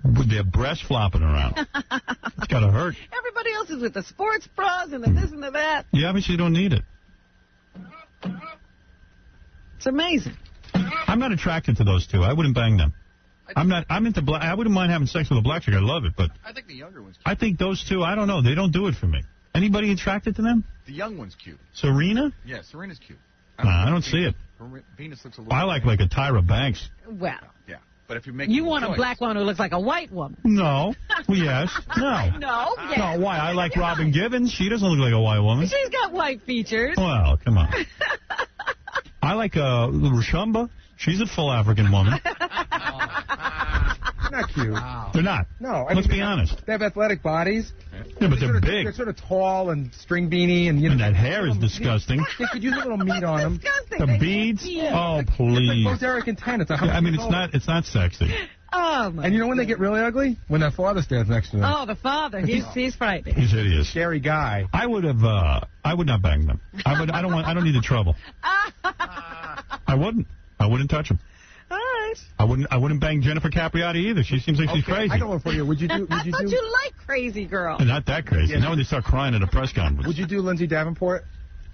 With their breasts flopping around. It's got to hurt. Everybody else is with the sports bras and the this and the that. You obviously don't need it. It's amazing. I'm not attracted to those two. I wouldn't bang them. I'm into black. I wouldn't mind having sex with a black chick. I love it, but I think the younger one's cute. I think those two, I don't know. They don't do it for me. Anybody attracted to them? The young one's cute. Serena? Yeah, Serena's cute. I don't see it. Venus looks a little... I like a Tyra Banks. Well. Yeah, but if you're making You want a a black one who looks like a white woman. No. Well, yes. No. No, yes. No, why? I like Robin Givens. She doesn't look like a white woman. She's got white features. Well, come on. I like Rushumba. She's a full African woman. Not cute. They're not. No. Let's be honest. They have athletic bodies. Yeah, but they're big. They're sort of tall and string beanie. And that hair is disgusting. They could use a little meat on them. The beads? Oh, please. It's like Derek and 10. It's it's not sexy. Oh, my And you know when they get really ugly? When their father stands next to them. Oh, the father. He's frightening. He's hideous. Scary guy. I would not bang them. I don't need the trouble. I wouldn't touch them. All right. I wouldn't bang Jennifer Capriati either. She seems like she's crazy. I got one for you. Would you do? I thought you liked crazy girl. Not that crazy. Yeah. Now when they start crying at a press conference. Would you do Lindsay Davenport?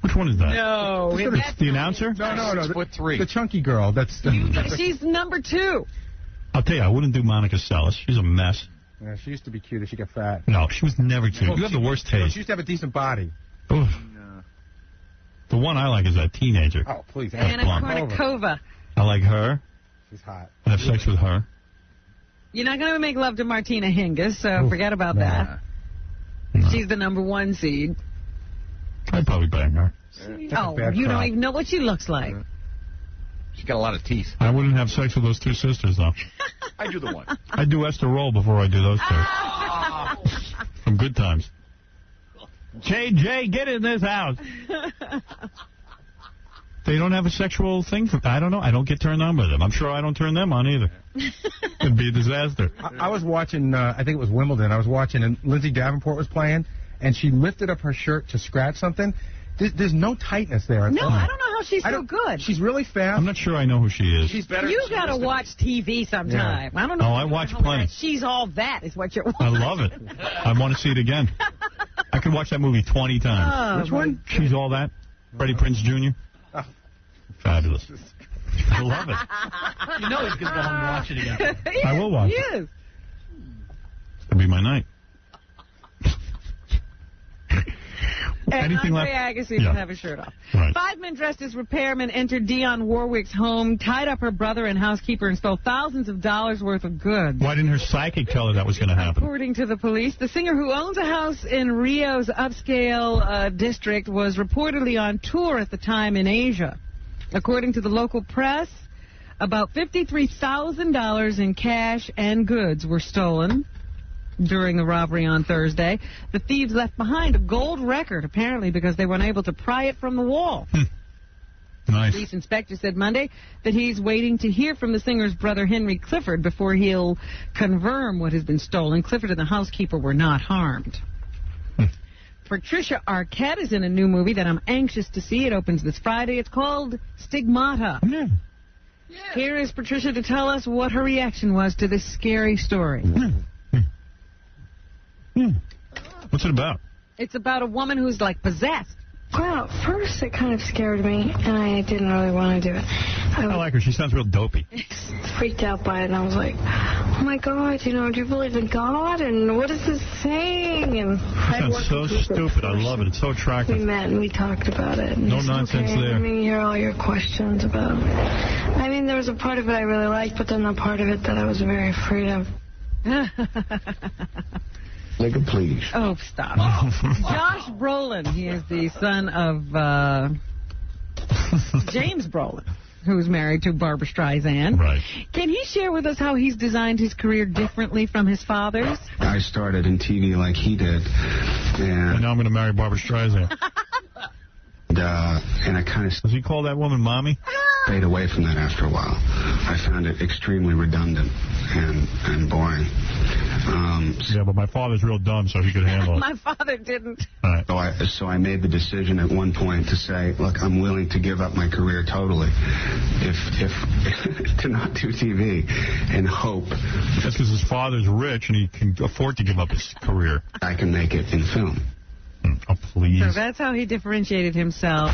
Which one is that? No. It's the announcer? No. 6'3". The chunky girl. She's number 2. I'll tell you, I wouldn't do Monica Seles. She's a mess. Yeah, she used to be cute. She got fat. No, she was never cute. You have the worst taste. She used to have a decent body. Oof. The one I like is that teenager. Oh, please. Anna Kournikova. I like her. She's hot. I have sex with her. You're not going to make love to Martina Hingis, so forget about that. No. She's the number 1 seed. I'd probably bang her. Oh, you don't even know what she looks like. She's got a lot of teeth. I wouldn't have sex with those two sisters, though. I do the one. I'd do Esther Roll before I do those two. From Good Times. JJ, get in this house. They don't have a sexual thing. I don't know. I don't get turned on by them. I'm sure I don't turn them on either. It'd be a disaster. I was watching, I think it was Wimbledon. I was watching, and Lindsay Davenport was playing, and she lifted up her shirt to scratch something. There's no tightness there. No, I don't know how she's so good. She's really fast. I'm not sure I know who she is. She's better. You got to watch TV sometime. Yeah. I don't know. Oh, I watch plenty. She's all that is what you're watching. I love it. I want to see it again. I could watch that movie 20 times. Oh, which one? She's All That. Freddie Prinze Jr. Oh. Fabulous. I love it. You know he's going to go home and watch it again. I will watch it. Yes. It's going to be my night. And Anything Andre left? Agassi will have his shirt off. Right. 5 men dressed as repairmen entered Dionne Warwick's home, tied up her brother and housekeeper, and stole thousands of dollars worth of goods. Why didn't her psychic tell her that was going to happen? According to the police, the singer, who owns a house in Rio's upscale district, was reportedly on tour at the time in Asia. According to the local press, about $53,000 in cash and goods were stolen during the robbery on Thursday. The thieves left behind a gold record, apparently because they were unable to pry it from the wall. Nice. Police inspector said Monday that he's waiting to hear from the singer's brother, Henry Clifford, before he'll confirm what has been stolen. Clifford and the housekeeper were not harmed. Patricia Arquette is in a new movie that I'm anxious to see. It opens this Friday. It's called Stigmata. Yeah. Here is Patricia to tell us what her reaction was to this scary story. What's it about? It's about a woman who's like possessed. Well, at first it kind of scared me, and I didn't really want to do it. I like her. She sounds real dopey. Freaked out by it, and I was like, oh my God, do you believe in God? And what is this saying? And Sounds so stupid. I love it. It's so attractive. We met and we talked about it. And No it's nonsense okay. there. Let me hear all your questions about it. I mean, there was a part of it I really liked, but then the part of it that I was very afraid of. Nigga, please. Oh, stop. Josh Brolin, he is the son of James Brolin, who's married to Barbra Streisand. Right. Can he share with us how he's designed his career differently from his father's? I started in TV like he did. And now I'm going to marry Barbra Streisand. And I kind of... Does he call that woman mommy? Stayed away from that after a while. I found it extremely redundant and boring. Yeah, but my father's real dumb, so he could handle it. My father didn't. Right. So I made the decision at one point to say, look, I'm willing to give up my career totally, if to not do TV, and hope. That's because his father's rich and he can afford to give up his career. I can make it in film. Oh, please. So that's how he differentiated himself.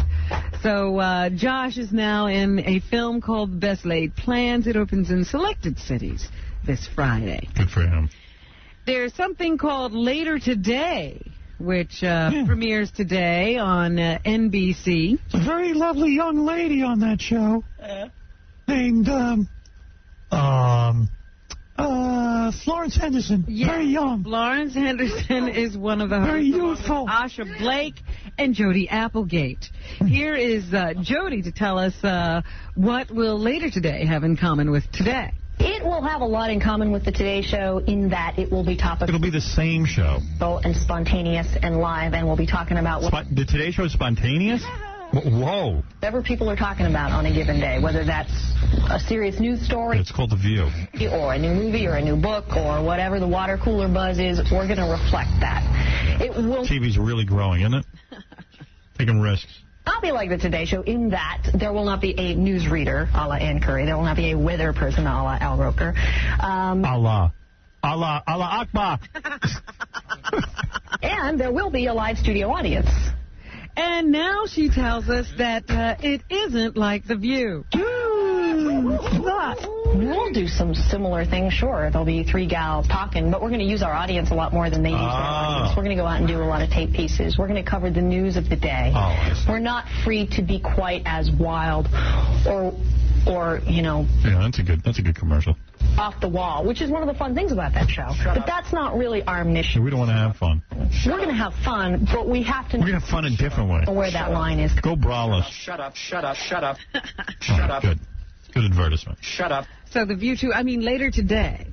So Josh is now in a film called Best Laid Plans. It opens in selected cities this Friday. Good for him. There's something called Later Today, which premieres today on NBC. A very lovely young lady on that show named Florence Henderson. Yes. Very young. Florence Henderson is one of the hosts. Very youthful. Asha Blake and Jody Applegate. Here is Jody to tell us what will Later Today have in common with today. It will have a lot in common with the Today Show in that it will be topical. It'll be the same show. And spontaneous and live, and we'll be talking about the Today Show is spontaneous? Whoa. Whatever people are talking about on a given day, whether that's a serious news story. It's called The View. Or a new movie or a new book or whatever the water cooler buzz is, we're going to reflect that. It will. TV's really growing, isn't it? Taking risks. Not be like the Today Show in that there will not be a newsreader a la Ann Curry. There will not be a weather person a la Al Roker. Allah Akbar. And there will be a live studio audience. And now she tells us that it isn't like The View. We'll do some similar things, sure. There'll be three gals talking, but we're going to use our audience a lot more than they use their audience. We're going to go out and do a lot of tape pieces. We're going to cover the news of the day. We're not free to be quite as wild or you know. Yeah, that's a good commercial. Off the wall, which is one of the fun things about that show. But that's not really our mission. We don't want to have fun. We're going to have fun, but we have to. We're going to have fun a different way. Where that line is. Go braless. Shut up, shut up, shut up. Shut up. Good. Good advertisement. Shut up. So The View, Later Today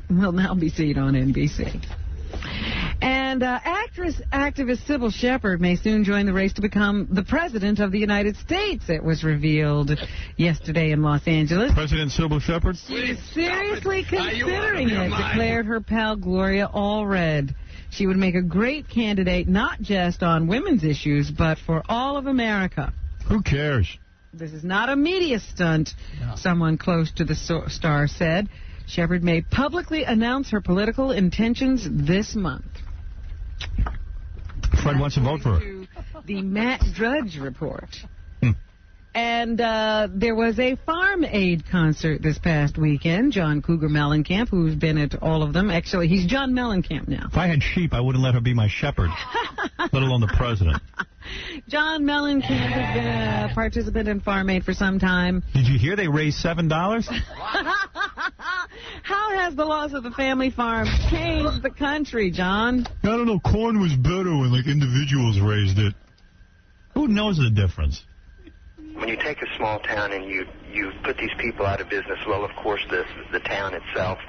will now be seen on NBC. And activist Sybil Shepherd may soon join the race to become the President of the United States. It was revealed yesterday in Los Angeles. President Sybil Shepherd? She's seriously considering it, declared her pal Gloria Allred. She would make a great candidate not just on women's issues, but for all of America. Who cares? This is not a media stunt, someone close to the star said. Shepherd may publicly announce her political intentions this month. Fred wants to vote for her. The Matt Drudge Report. And there was a Farm Aid concert this past weekend. John Cougar Mellencamp, who's been at all of them. Actually, he's John Mellencamp now. If I had sheep, I wouldn't let her be my shepherd, let alone the president. John Mellencamp has been a participant in Farm Aid for some time. Did you hear they raised $7? How has the loss of the family farm changed the country, John? I don't know. Corn was better when, individuals raised it. Who knows the difference? When you take a small town and you put these people out of business, well, of course, the town itself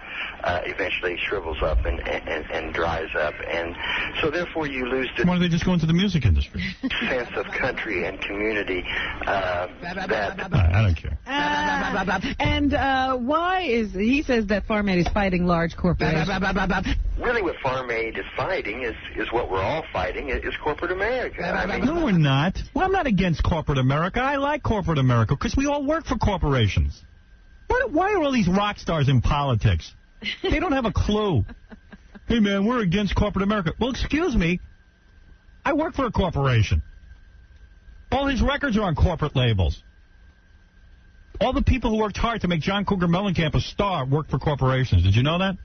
eventually shrivels up and dries up, and so therefore you lose the. Why don't they just go into the music industry? Sense of country and community. I don't care. And why is he says that Farm Aid is fighting large corporations? Really, what Farm Aid is fighting is what we're all fighting is corporate America. No, we're not. Well, I'm not against corporate America. I like corporate America because we all work for corporations. Why are all these rock stars in politics? They don't have a clue. Hey, man, we're against corporate America. Well, excuse me. I work for a corporation. All his records are on corporate labels. All the people who worked hard to make John Cougar Mellencamp a star work for corporations. Did you know that?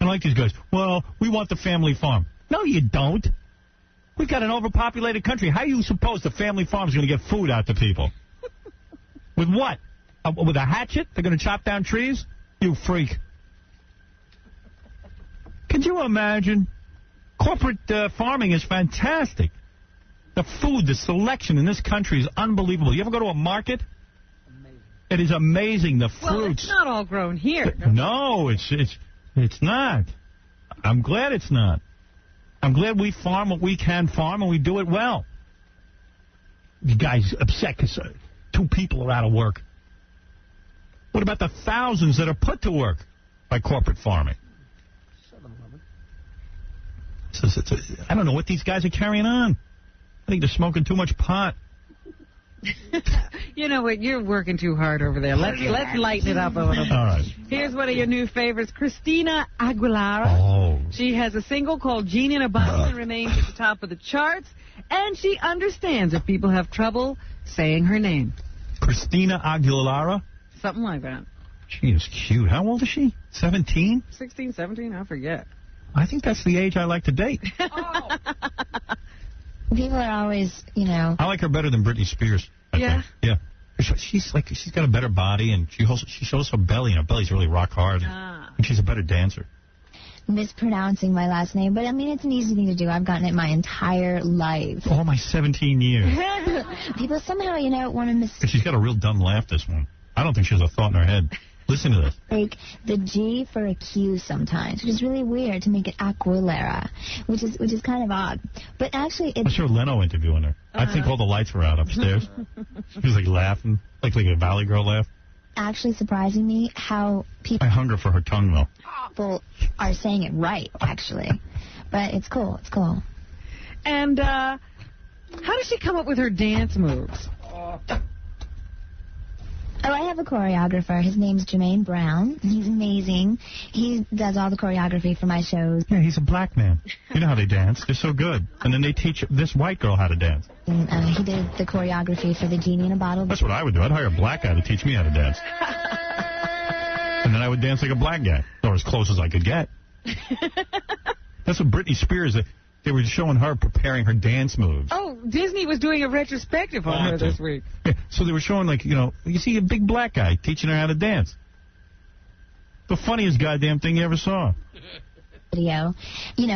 I like these guys. Well, we want the family farm. No, you don't. We've got an overpopulated country. How do you suppose the family farm is going to get food out to people? With what? With a hatchet? They're going to chop down trees? You freak. Could you imagine? Corporate farming is fantastic. The food, the selection in this country is unbelievable. You ever go to a market? Amazing. It is amazing. The fruits. Well, it's not all grown here. No, it's not. I'm glad it's not. I'm glad we farm what we can farm and we do it well. The guy's upset because 2 people are out of work. What about the thousands that are put to work by corporate farming? I don't know what these guys are carrying on. I think they're smoking too much pot. You know what? You're working too hard over there. Let's lighten it up a little bit. All right. Here's one of your new favorites, Christina Aguilera. Oh. She has a single called Genie in a Bottle and remains at the top of the charts. And she understands if people have trouble saying her name. Christina Aguilera? Something like that. She is cute. How old is she? 17? 16, 17, I forget. I think that's the age I like to date. People are always, I like her better than Britney Spears. I think. Yeah. She's got a better body, and she shows her belly, and her belly's really rock hard. And she's a better dancer. Mispronouncing my last name, but I mean, it's an easy thing to do. I've gotten it my entire life. All my 17 years. People somehow, want to She's got a real dumb laugh, this one. I don't think she has a thought in her head. Listen to this. Like the G for a Q sometimes, which is really weird to make it Aguilera, which is kind of odd. But actually, it's... I saw Leno interviewing her. I think all the lights were out upstairs. She was laughing, like a Valley Girl laugh. Actually surprising me how people... I hunger for her tongue, though. People are saying it right, actually. But it's cool. It's cool. And how does she come up with her dance moves? Oh, I have a choreographer. His name's Jermaine Brown. He's amazing. He does all the choreography for my shows. Yeah, he's a black man. You know how they dance. They're so good. And then they teach this white girl how to dance. And, he did the choreography for the Genie in a Bottle. That's what I would do. I'd hire a black guy to teach me how to dance. And then I would dance like a black guy, or as close as I could get. That's what Britney Spears... They were showing her preparing her dance moves. Oh, Disney was doing a retrospective on her this week. Yeah, so they were showing, you see a big black guy teaching her how to dance. The funniest goddamn thing you ever saw. Video,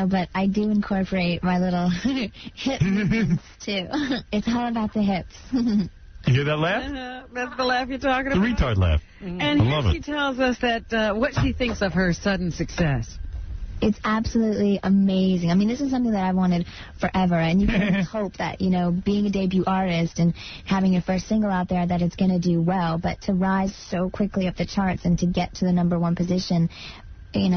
but I do incorporate my little hip movements, too. It's all about the hips. You hear that laugh? That's the laugh you're talking the about? retard laugh. And I love here she tells us that what she thinks of her sudden success. It's absolutely amazing. I mean, this is something that I wanted forever, and you can hope that, being a debut artist and having your first single out there, that it's going to do well. But to rise so quickly up the charts and to get to the #1 position, and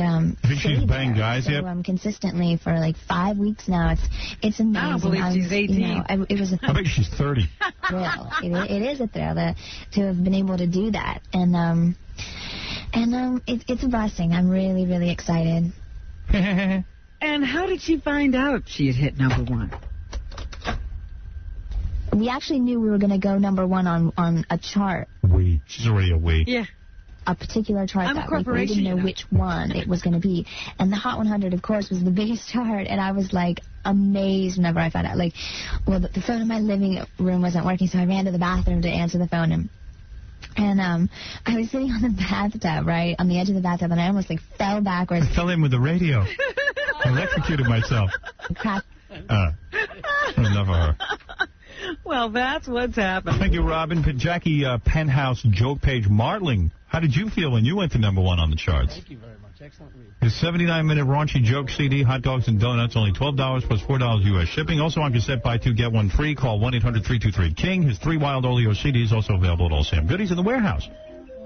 you think she's banged guys yet? Consistently for 5 weeks now. It's amazing. I don't believe she's 18. It was I bet she's 30. Thrill. It is a thrill to have been able to do that, and it's a blessing. I'm really, really excited. And how did she find out she had hit #1? We actually knew we were going to go #1 on a chart. She's already a we. Yeah. A particular chart I'm that a corporation, we didn't know which one it was going to be. And the Hot 100, of course, was the biggest chart. And I was, amazed whenever I found out. The phone in my living room wasn't working, so I ran to the bathroom to answer the phone. And I was sitting on the bathtub, right, on the edge of the bathtub, and I almost, fell backwards. I fell in with the radio. I electrocuted myself. Crap. Enough of her. Well, that's what's happening. Thank you, Robin. Jackie Penthouse Joke Page Martling. How did you feel when you went to #1 on the charts? Thank you very much. Excellent read. His 79-minute raunchy joke CD, hot dogs and donuts, only $12 plus $4 U.S. shipping. Also on cassette, buy 2, get 1 free. Call 1-800-323-KING. His 3 Wild Oleo CDs also available at all Sam Goodies in the warehouse.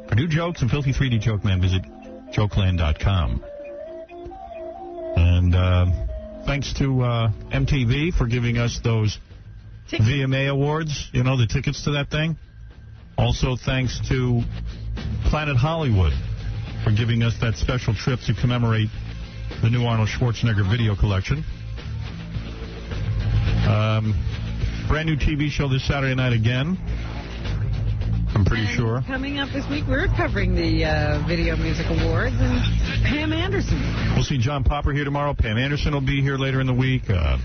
For new jokes and filthy 3D joke man, visit jokeland.com. And thanks to MTV for giving us those VMA awards, the tickets to that thing. Also thanks to Planet Hollywood for giving us that special trip to commemorate the new Arnold Schwarzenegger video collection. Brand new TV show this Saturday night again. I'm pretty sure. Coming up this week, we're covering the Video Music Awards and Pam Anderson. We'll see John Popper here tomorrow. Pam Anderson will be here later in the week. A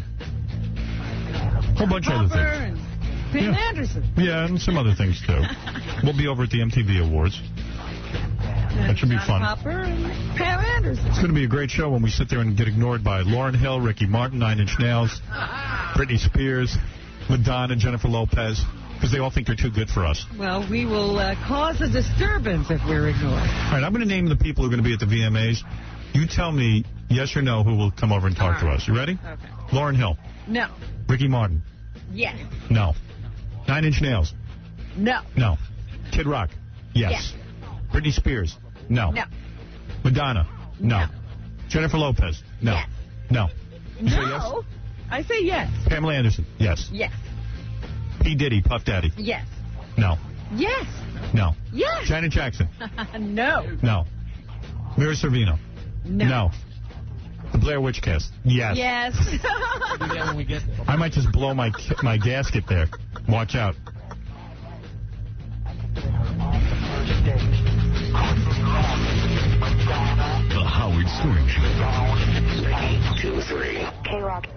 whole bunch of other things. And Pam Anderson. Yeah, and some other things, too. We'll be over at the MTV Awards. That should be fun. Popper and Pam Anderson. It's going to be a great show when we sit there and get ignored by Lauryn Hill, Ricky Martin, 9 Inch Nails, Britney Spears, Madonna, Jennifer Lopez, because they all think they're too good for us. Well, we will cause a disturbance if we're ignored. All right, I'm going to name the people who are going to be at the VMAs. You tell me yes or no who will come over and talk to us. You ready? Okay. Lauryn Hill. No. Ricky Martin. Yes. No. 9 Inch Nails. No. No. Kid Rock. Yes. Britney Spears. No. No. Madonna. No. Jennifer Lopez. No. Yes. No. You say yes? No. I say yes. Pamela Anderson. Yes. Yes. P. Diddy, Puff Daddy. Yes. No. Yes. No. Yes. Janet Jackson. No. No. Mira Sorvino. No. The Blair Witch Cast. Yes. Yes. when we get there. I might just blow my gasket there. Watch out. The Howard Stern Show. 2, 3. K-Rock.